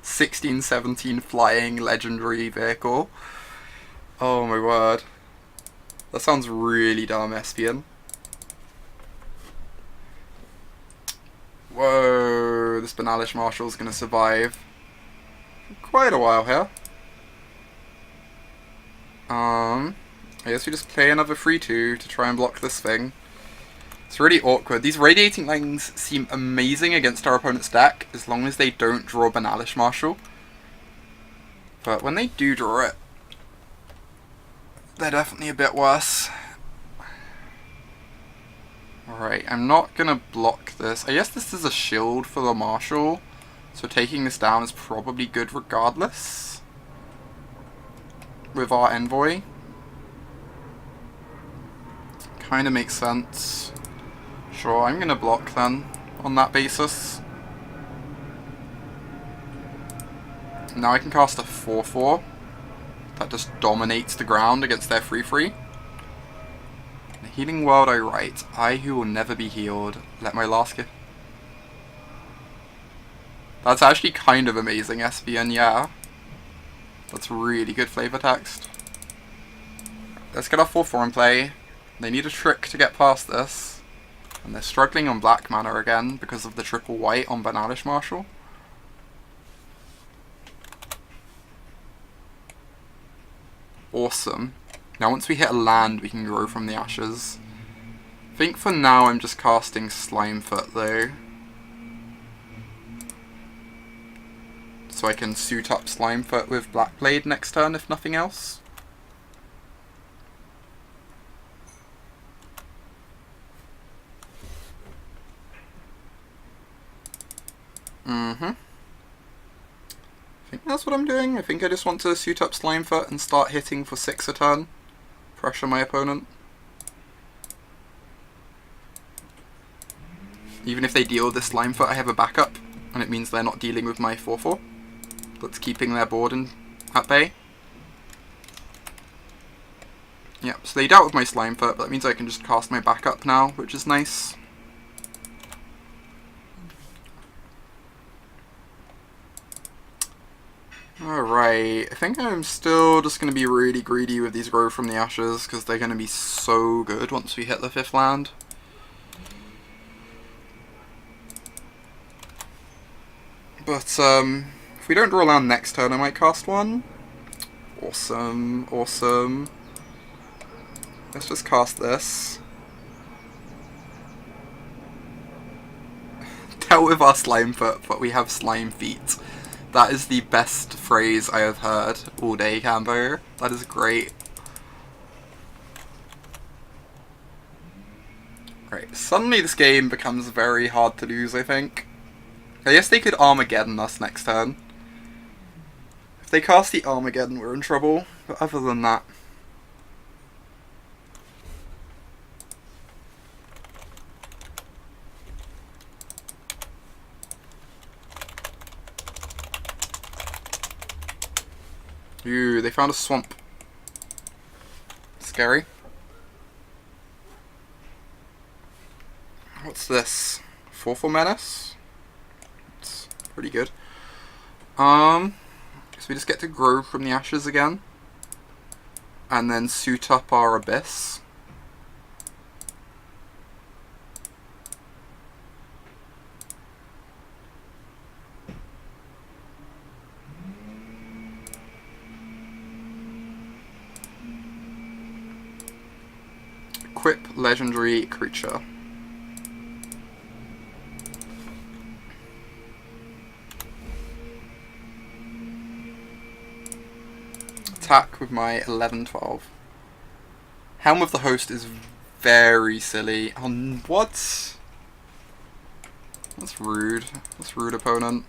(16-17) flying legendary vehicle. Oh my word. That sounds really dumb, Espion. Whoa, this Banalish Marshal's gonna survive quite a while here. I guess we just play another 3/2 to try and block this thing. It's really awkward. These Radiating Lightnings seem amazing against our opponent's deck, as long as they don't draw Banalish Marshal. But when they do draw it, they're definitely a bit worse. Alright, I'm not gonna block this. I guess this is a shield for the Marshal, so taking this down is probably good regardless. With our Envoy. Kinda makes sense. Sure, I'm gonna block then, on that basis. Now I can cast a 4/4. That just dominates the ground against their 3/3. The Healing World I write. I who will never be healed. Let my last gift. That's actually kind of amazing, SBN, yeah. That's really good flavor text. Let's get our 4/4 in play. They need a trick to get past this. And they're struggling on black mana again because of the triple white on Banalish Marshal. Awesome. Now once we hit a land, we can grow from the ashes. I think for now I'm just casting Slimefoot though. So I can suit up Slimefoot with Black Blade next turn if nothing else. I think that's what I'm doing. I think I just want to suit up Slimefoot and start hitting for 6 a turn. Pressure my opponent. Even if they deal this Slimefoot, I have a backup, and it means they're not dealing with my 4/4. That's keeping their board at bay. Yep, so they dealt with my Slimefoot, but that means I can just cast my backup now, which is nice. Alright, I think I'm still just going to be really greedy with these Grow from the Ashes, because they're going to be so good once we hit the 5th land. But, if we don't draw land next turn, I might cast one. Awesome, awesome. Let's just cast this. Dealt with our Slimefoot, but we have Slime Feet. That is the best phrase I have heard all day, Cambo. That is great. Right, suddenly this game becomes very hard to lose, I think. I guess they could Armageddon us next turn. If they cast the Armageddon, we're in trouble. But other than that... Ooh, they found a swamp. Scary. What's this? 4/4 menace? It's pretty good. So we just get to grow from the ashes again. And then suit up our abyss. Equip legendary creature. Attack with my 11/12. Helm of the Host is very silly. Oh, what? That's rude. That's rude, opponent.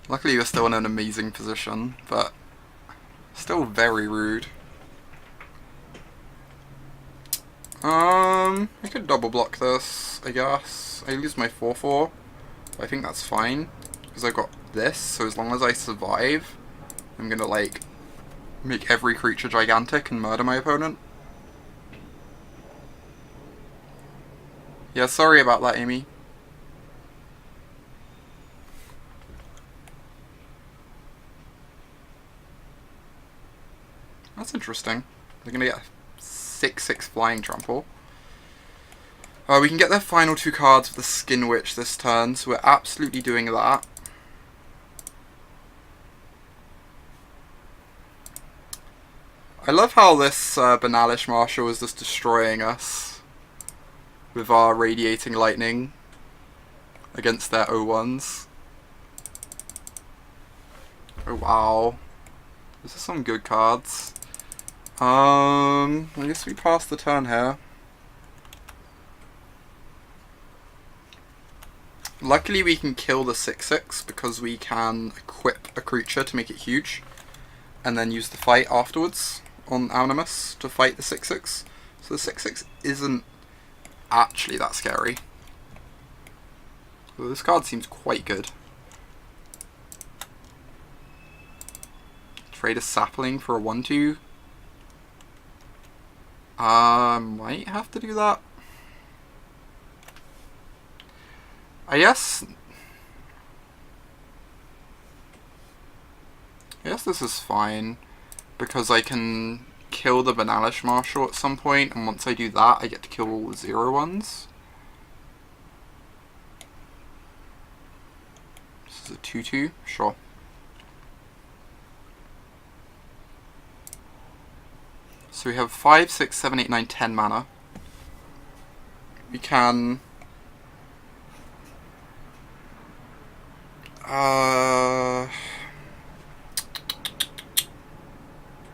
Luckily you're still in an amazing position, but still very rude. I could double block this, I guess. I lose my 4/4. I think that's fine, because I got this, so as long as I survive, I'm gonna, like, make every creature gigantic and murder my opponent. Yeah, sorry about that, Amy. That's interesting. They're gonna get 6/6 flying trample. We can get their final 2 cards with the Skin Witch this turn, so we're absolutely doing that. I love how this Banalish Marshal is just destroying us with our Radiating Lightning against their O1s. Oh wow. Those are some good cards. I guess we pass the turn here. Luckily we can kill the 6/6 because we can equip a creature to make it huge and then use the fight afterwards on Animus to fight the 6/6. So the 6/6 isn't actually that scary. Well, this card seems quite good. Trade a sapling for a 1/2. Might have to do that. I guess this is fine, because I can kill the Banalish Marshal at some point, and once I do that, I get to kill all the 0/1s. This is a 2/2, sure. So we have 5, 6, 7, 8, 9, 10 mana. We can...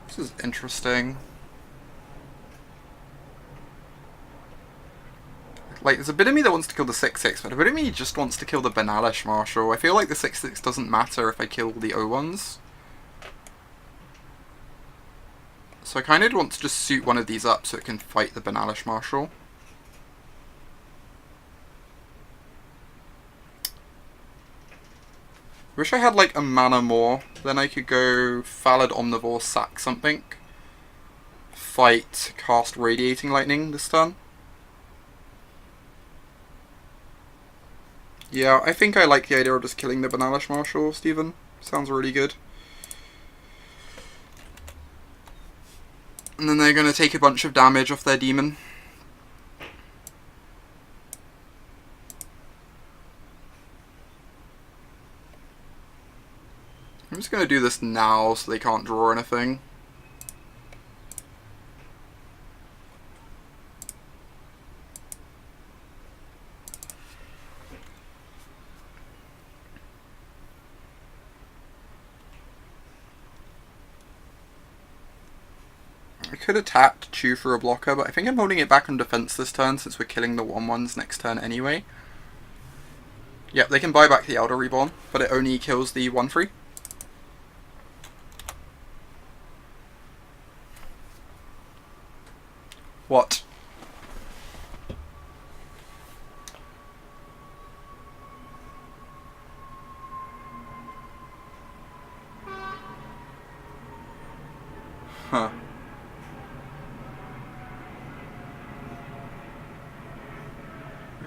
This is interesting. Like, there's a bit of me that wants to kill the 6/6, but a bit of me just wants to kill the Banalish Marshal. I feel like the 6/6 doesn't matter if I kill the O1s. So I kind of want to just suit one of these up so it can fight the Banalish Marshal. Wish I had like a mana more, then I could go Fallid Omnivore, sack something. Fight, cast Radiating Lightning this turn. Yeah, I think I like the idea of just killing the Banalish Marshal, Stephen. Sounds really good. And then they're going to take a bunch of damage off their demon. I'm just going to do this now so they can't draw anything. I could attack to chew for a blocker, but I think I'm holding it back on defense this turn since we're killing the 1/1s next turn anyway. Yep, they can buy back the Elder Reborn, but it only kills the 1/3. What? Huh.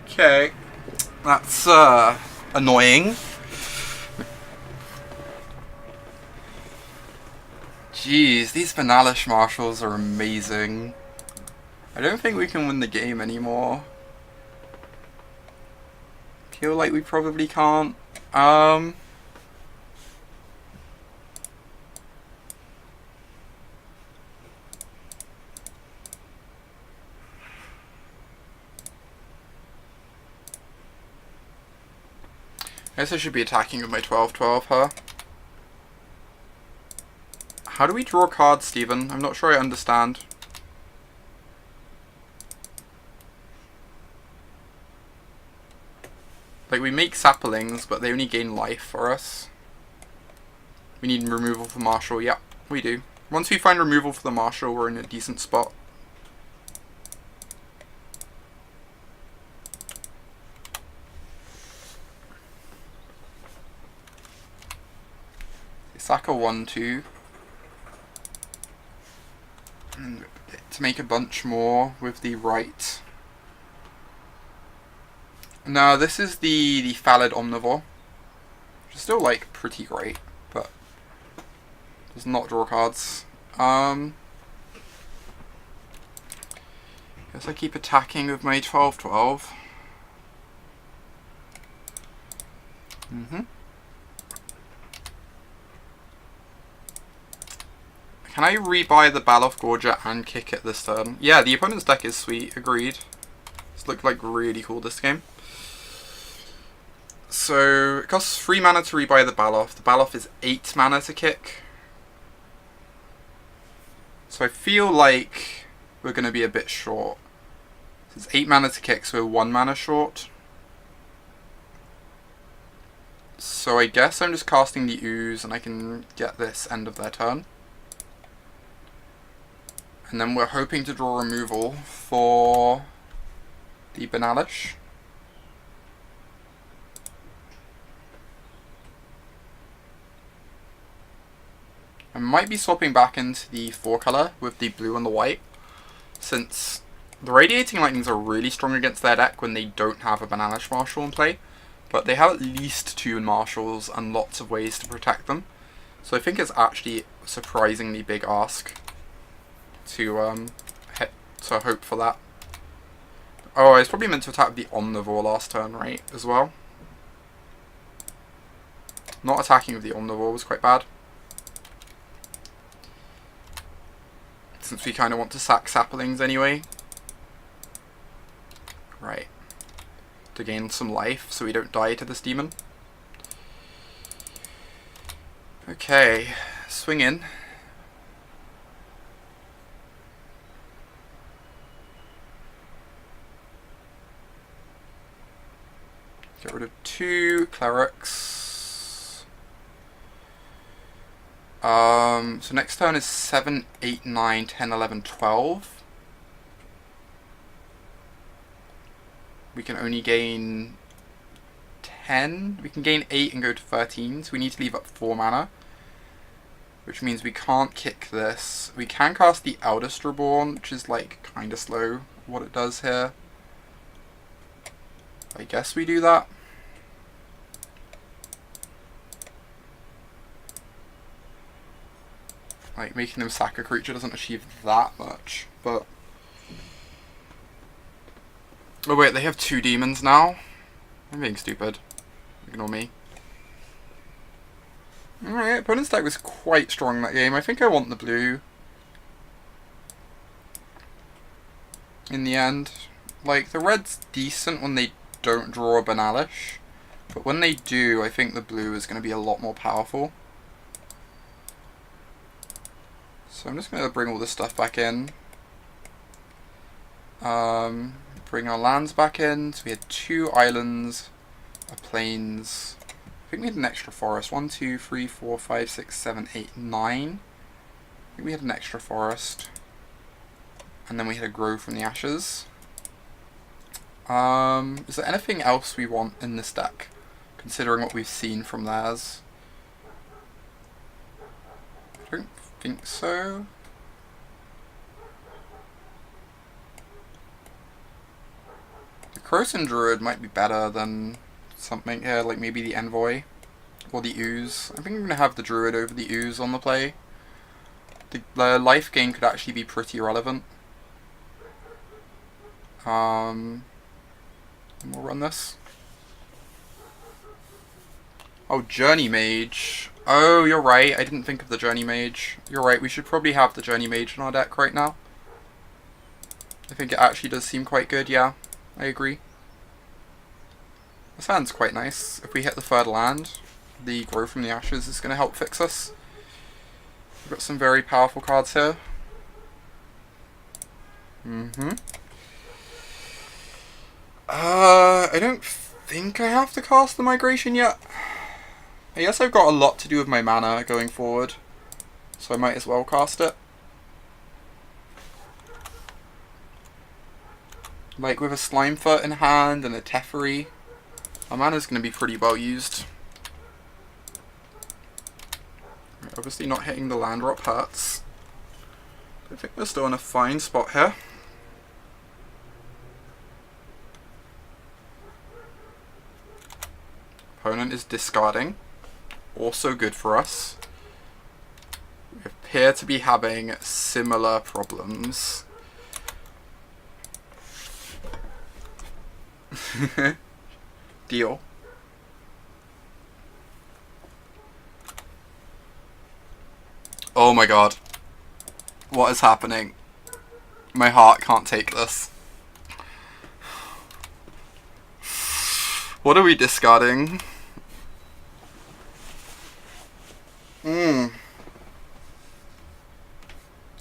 Okay. That's, annoying. Jeez, these Banalish marshals are amazing. I don't think we can win the game anymore. Feel like we probably can't. I guess I should be attacking with my 12-12, huh? How do we draw cards, Steven? I'm not sure I understand. Like, we make saplings, but they only gain life for us. We need removal for Marshall. Yeah, we do. Once we find removal for the Marshall, we're in a decent spot. Sack a 1-2. And to make a bunch more with the right. Now, this is the Phalid Omnivore. Which is still, like, pretty great, but does not draw cards. Guess I keep attacking with my 12-12. Can I rebuy the Baloth Gorger and kick it this turn? Yeah, the opponent's deck is sweet, agreed. This looked like really cool this game. So, it costs 3 mana to rebuy the Baloth. The Baloth is 8 mana to kick. So I feel like we're going to be a bit short. It's 8 mana to kick, so we're 1 mana short. So I guess I'm just casting the Ooze and I can get this end of their turn. And then we're hoping to draw removal for the Banalish. I might be swapping back into the 4-color with the blue and the white, since the Radiating Lightnings are really strong against their deck when they don't have a Banalish Marshal in play, but they have at least 2 Marshals and lots of ways to protect them. So I think it's actually a surprisingly big ask to hope for that. Oh, I was probably meant to attack the Omnivore last turn, right, as well? Not attacking with the Omnivore was quite bad, since we kind of want to sack saplings anyway. Right. To gain some life so we don't die to this demon. Okay, swing in. Get rid of 2 clerics. So next turn is 7, 8, 9, 10, 11, 12. We can only gain 10. We can gain 8 and go to 13, so we need to leave up 4 mana. Which means we can't kick this. We can cast the Eldest Reborn, which is like kind of slow what it does here. I guess we do that. Like, making them sack a creature doesn't achieve that much, but... Oh wait, they have 2 demons now? I'm being stupid. Ignore me. Alright, opponent's deck was quite strong that game. I think I want the blue. In the end. Like, the red's decent when they don't draw a Banalish, but when they do, I think the blue is going to be a lot more powerful. So I'm just going to bring all this stuff back in. Bring our lands back in. So we had 2 islands, a plains. I think we had an extra forest. 1, 2, 3, 4, 5, 6, 7, 8, 9. I think we had an extra forest. And then we had a grove from the ashes. Is there anything else we want in this deck, considering what we've seen from theirs? I don't think so. Krosan Druid might be better than something here, like maybe the Envoy or the Ooze. I think I'm going to have the Druid over the Ooze on the play. The life gain could actually be pretty relevant. We'll run this. Oh, Journey Mage. Oh, you're right. I didn't think of the Journey Mage. You're right. We should probably have the Journey Mage in our deck right now. I think it actually does seem quite good. Yeah, I agree. This hand's quite nice. If we hit the third land, the Grow from the Ashes is going to help fix us. We've got some very powerful cards here. I don't think I have to cast the Migration yet. I guess I've got a lot to do with my mana going forward, so I might as well cast it. Like with a Slimefoot in hand and a Teferi, our mana's going to be pretty well used. Obviously not hitting the land drop hurts. I think we're still in a fine spot here. Opponent is discarding. Also good for us. We appear to be having similar problems. Deal. Oh my god. What is happening? My heart can't take this. What are we discarding?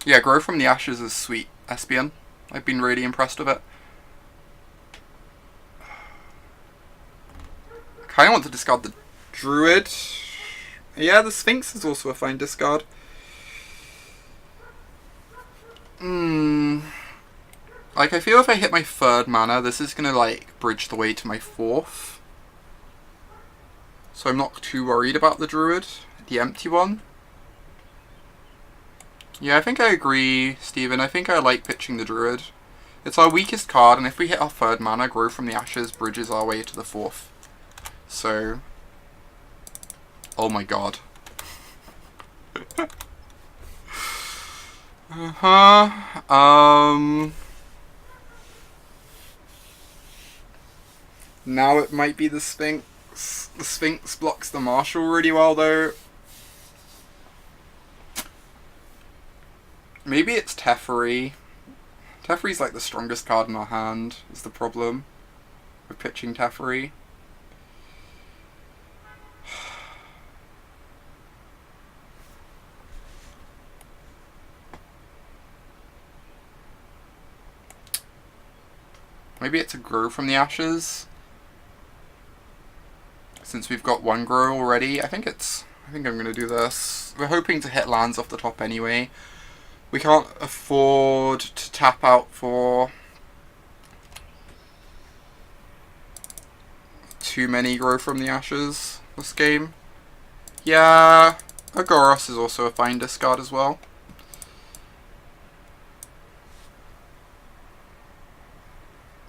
Yeah, Grow from the Ashes is sweet, Espion. I've been really impressed with it. I kind of want to discard the Druid. Yeah, the Sphinx is also a fine discard. Like, I feel if I hit my third mana, this is going to, like, bridge the way to my fourth. So I'm not too worried about the Druid, the empty one. Yeah, I think I agree, Steven. I think I like pitching the Druid. It's our weakest card, and if we hit our third mana, Grow from the Ashes bridges our way to the fourth. So... oh my god. Now it might be the Sphinx. The Sphinx blocks the Marshal really well, though. Maybe it's Teferi. Teferi's like the strongest card in our hand, is the problem with pitching Teferi. Maybe it's a Grow from the Ashes. Since we've got one Grow already, I think I'm going to do this. We're hoping to hit lands off the top anyway. We can't afford to tap out for too many Grow from the Ashes this game. Yeah, Agoros is also a fine discard as well.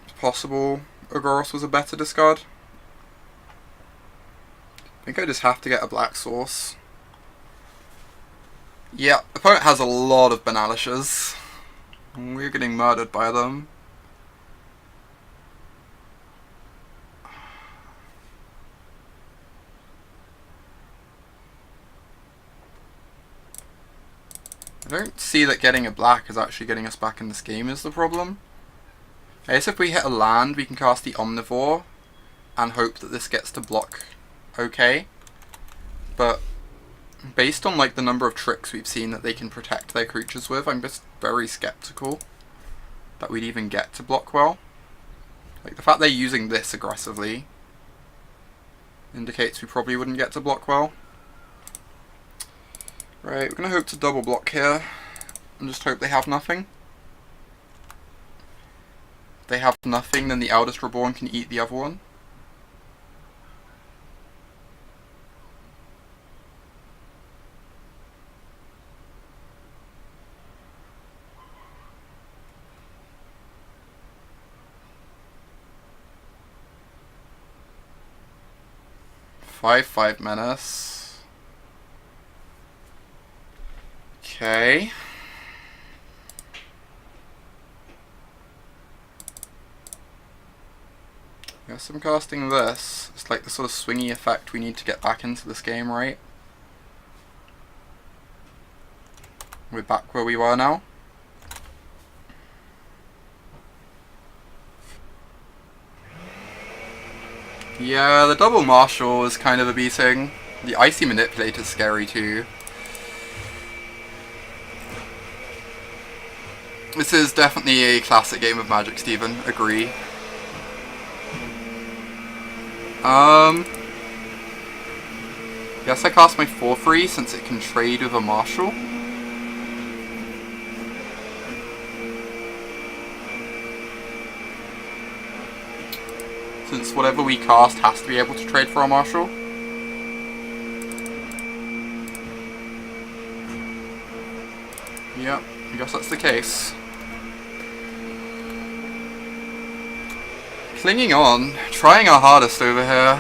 It's possible Agoros was a better discard. I think I just have to get a black source. Yeah, the opponent has a lot of Banalishes. We're getting murdered by them. I don't see that getting a black is actually getting us back in this game is the problem. I guess if we hit a land, we can cast the Omnivore and hope that this gets to block okay. But based on like the number of tricks we've seen that they can protect their creatures with, I'm just very skeptical that we'd even get to block well. Like the fact they're using this aggressively indicates we probably wouldn't get to block well. Right, we're going to hope to double block here and just hope they have nothing. If they have nothing, then the Eldest Reborn can eat the other one. 5/5 menace. Okay. Guess I'm casting this. It's like the sort of swingy effect we need to get back into this game, right? We're back where we were now. Yeah, the double marshal is kind of a beating. The icy manipulator is scary too. This is definitely a classic game of Magic, Stephen. Agree. Guess I cast my 4/3 since it can trade with a marshal. Since whatever we cast has to be able to trade for our marshal. Yep, I guess that's the case. Clinging on, trying our hardest over here.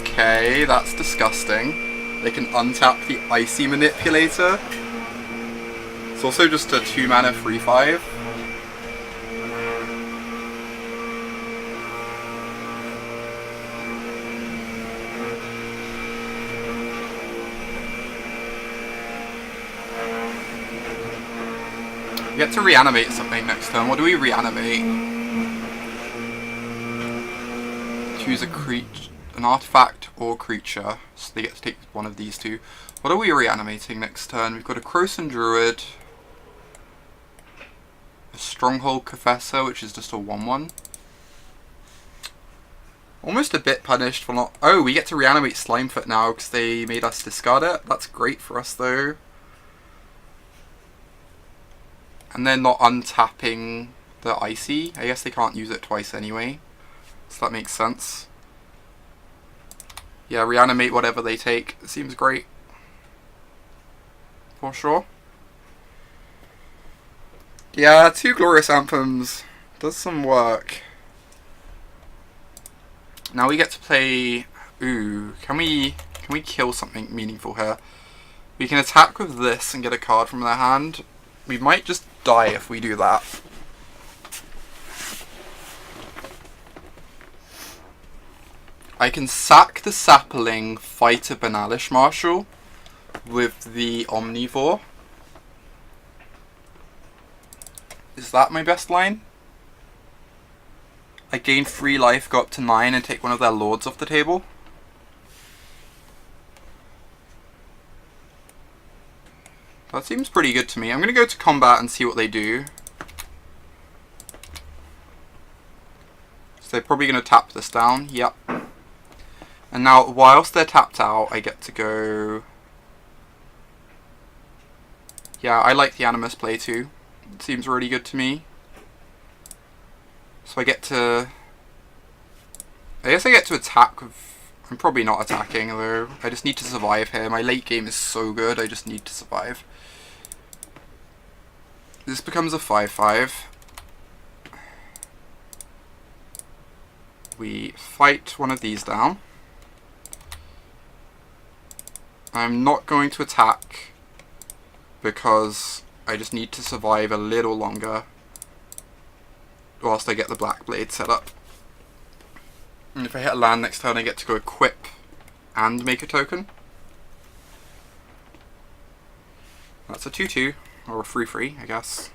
Okay, that's disgusting. They can untap the icy manipulator. It's also just a 2-mana 3/5. We get to reanimate something next turn. What do we reanimate? Choose a creature, an artifact or creature. So they get to take one of these two. What are we reanimating next turn? We've got a Croson Druid. Stronghold Confessor, which is just a 1/1. Almost a bit punished for not... Oh, we get to reanimate Slimefoot now because they made us discard it. That's great for us though. And then not untapping the Icy. I guess they can't use it twice anyway. So that makes sense. Yeah, reanimate whatever they take. It seems great. For sure. Yeah, 2 Glorious Anthems does some work. Now we get to play... Ooh, can we kill something meaningful here? We can attack with this and get a card from their hand. We might just die if we do that. I can sack the Sapling, fight a Banalish Marshal with the Omnivore. Is that my best line? I gain 3 life, go up to 9 and take one of their lords off the table. That seems pretty good to me. I'm going to go to combat and see what they do. So they're probably going to tap this down. Yep. And now, whilst they're tapped out, I get to go... Yeah, I like the Animus play too. It seems really good to me. So I get to... I guess I get to attack with... I'm probably not attacking though. I just need to survive here. My late game is so good, I just need to survive. This becomes a 5/5. We fight one of these down. I'm not going to attack because I just need to survive a little longer whilst I get the Black Blade set up. And if I hit a land next turn, I get to go equip and make a token. That's a 2/2, or a 3/3, I guess.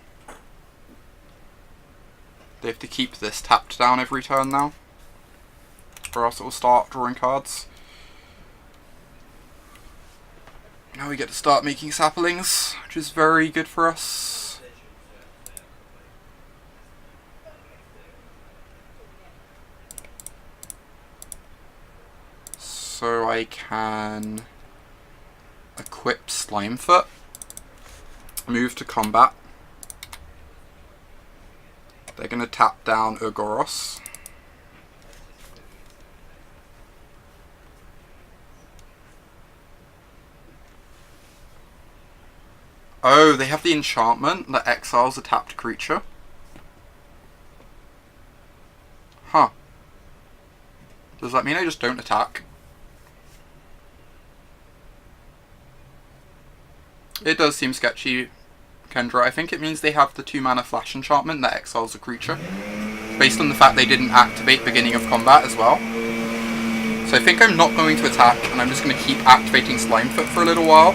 They have to keep this tapped down every turn now, or else it will start drawing cards. Now we get to start making saplings, which is very good for us. So I can equip Slimefoot, move to combat. They're going to tap down Urgoros. Oh, they have the enchantment that exiles a tapped creature. Huh. Does that mean I just don't attack? It does seem sketchy, Kendra. I think it means they have the 2 mana flash enchantment that exiles a creature, based on the fact they didn't activate beginning of combat as well. So I think I'm not going to attack, and I'm just going to keep activating Slimefoot for a little while.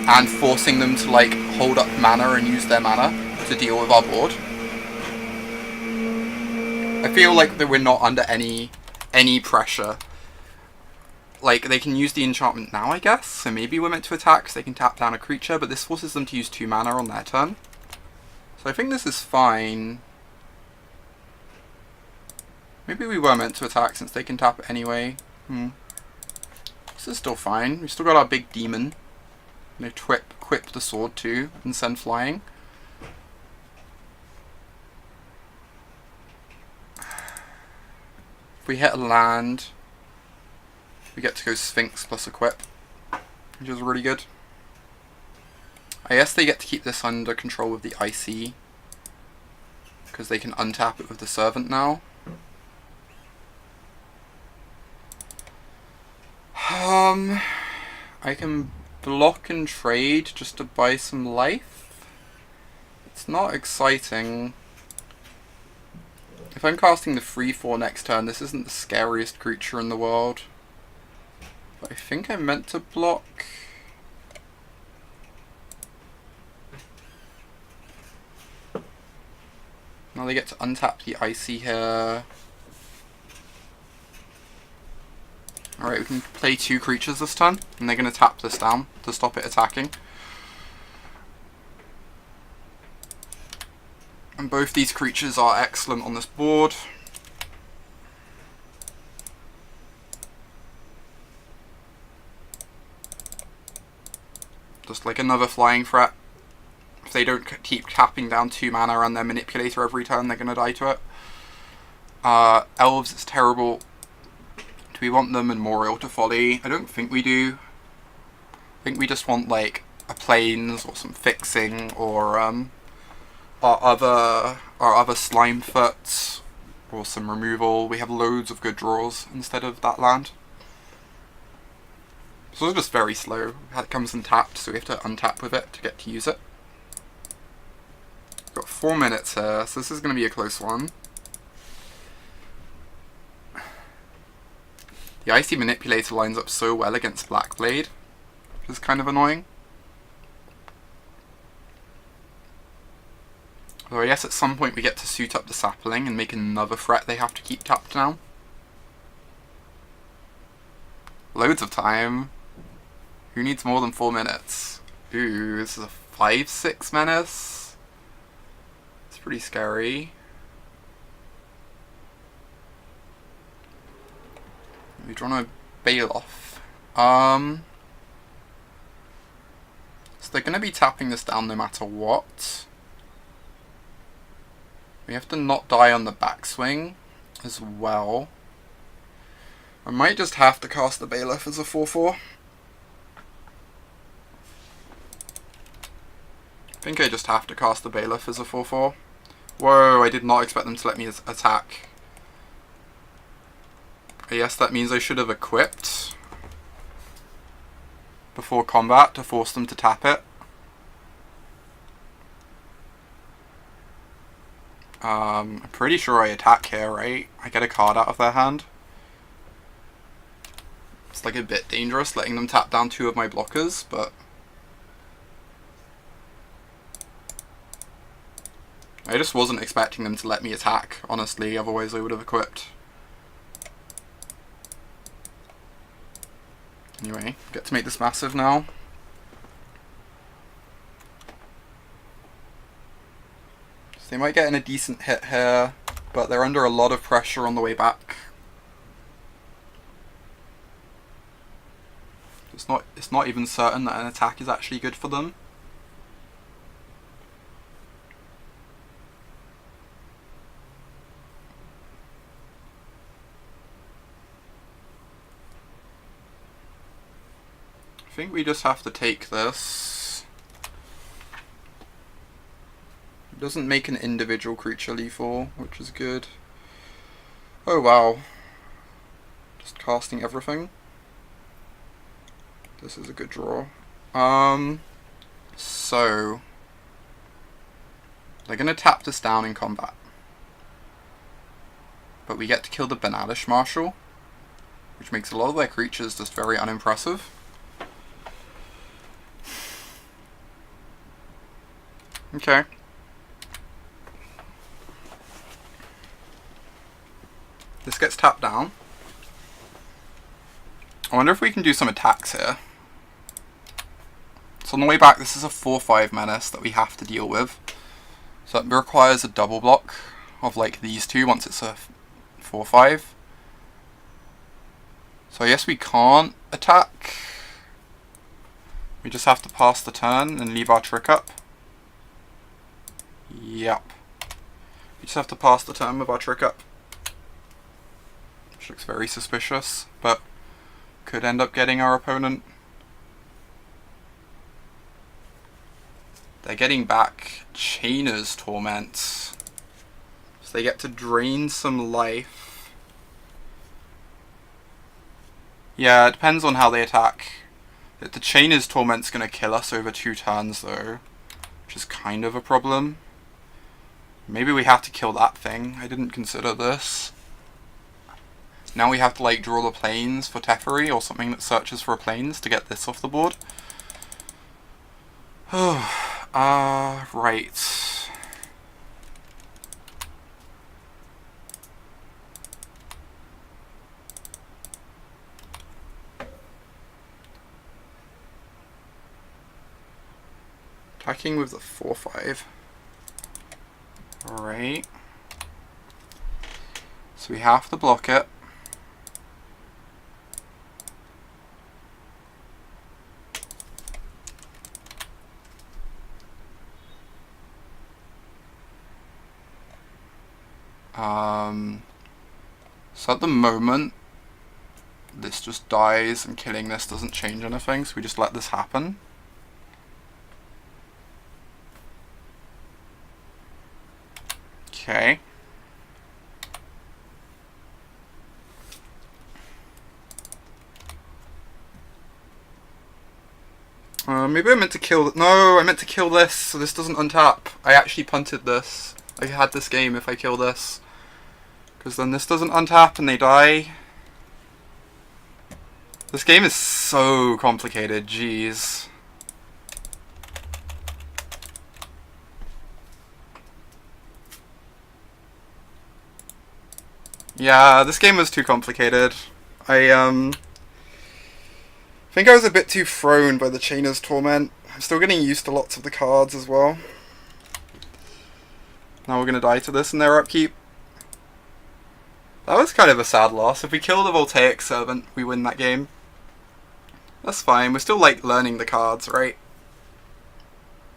And forcing them to, like, hold up mana and use their mana to deal with our board. I feel like that we're not under any pressure. Like, they can use the enchantment now, I guess, so maybe we're meant to attack because they can tap down a creature, but this forces them to use 2 mana on their turn. So I think this is fine. Maybe we were meant to attack since they can tap it anyway. This is still fine. We've still got our big demon. I'm going to equip the sword too and send flying. If we hit a land, we get to go Sphinx plus equip, which is really good. I guess they get to keep this under control with the IC, because they can untap it with the Servant now. I can block and trade just to buy some life. It's not exciting. If I'm casting the 3/4 next turn, this isn't the scariest creature in the world. But I think I'm meant to block. Now they get to untap the IC here. Alright, we can play 2 creatures this turn, and they're going to tap this down to stop it attacking. And both these creatures are excellent on this board. Just like another flying threat. If they don't keep tapping down 2 mana and their manipulator every turn, they're going to die to it. Elves, it's terrible. Do we want them Memorial to Folly? I don't think we do. I think we just want like a Plains or some fixing, or our other Slimefoot, or some removal. We have loads of good draws instead of that land. So it's just very slow. It comes untapped, so we have to untap with it to get to use it. We've got 4 minutes here, so this is going to be a close one. The Icy Manipulator lines up so well against Blackblade, which is kind of annoying. Although I guess at some point we get to suit up the Sapling and make another threat they have to keep tapped down. Loads of time. Who needs more than 4 minutes? Ooh, this is a 5/6 menace. It's pretty scary. We've drawn a Baloth. So they're going to be tapping this down no matter what. We have to not die on the backswing as well. I might just have to cast the Baloth as a 4/4. I think I just have to cast the Baloth as a 4/4. Whoa, I did not expect them to let me attack. I guess that means I should have equipped before combat to force them to tap it. I'm pretty sure I attack here, right? I get a card out of their hand. It's like a bit dangerous letting them tap down 2 of my blockers, but I just wasn't expecting them to let me attack, honestly, otherwise I would have equipped. Anyway, get to make this massive now. So they might get in a decent hit here, but they're under a lot of pressure on the way back. It's not even certain that an attack is actually good for them. I think we just have to take this. It doesn't make an individual creature lethal, which is good. Oh wow. Just casting everything. This is a good draw. So they're gonna tap this down in combat. But we get to kill the Banalish Marshal, which makes a lot of their creatures just very unimpressive. Okay. This gets tapped down. I wonder if we can do some attacks here. So on the way back, this is a 4/5 menace that we have to deal with. So that requires a double block of like these two once it's a 4/5. So I guess we can't attack. We just have to pass the turn and leave our trick up. Yep. We just have to pass the turn with our trick up. Which looks very suspicious, but could end up getting our opponent. They're getting back Chainer's Torment. So they get to drain some life. Yeah, it depends on how they attack. The Chainer's Torment's gonna kill us over 2 turns though, which is kind of a problem. Maybe we have to kill that thing. I didn't consider this. Now we have to like draw the planes for Teferi or something that searches for planes to get this off the board. Right. Attacking with the 4/5. Alright. So we have to block it. So at the moment, this just dies and killing this doesn't change anything, so we just let this happen. Okay. Maybe I meant to kill... No, I meant to kill this, so this doesn't untap. I actually punted this. I had this game if I kill this. Because then this doesn't untap and they die. This game is so complicated, jeez. Yeah, this game was too complicated. I think I was a bit too thrown by the Chainer's Torment. I'm still getting used to lots of the cards as well. Now we're gonna die to this in their upkeep. That was kind of a sad loss. If we kill the Voltaic Servant, we win that game. That's fine. We're still like learning the cards, right?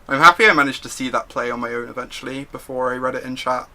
I'm happy I managed to see that play on my own eventually before I read it in chat.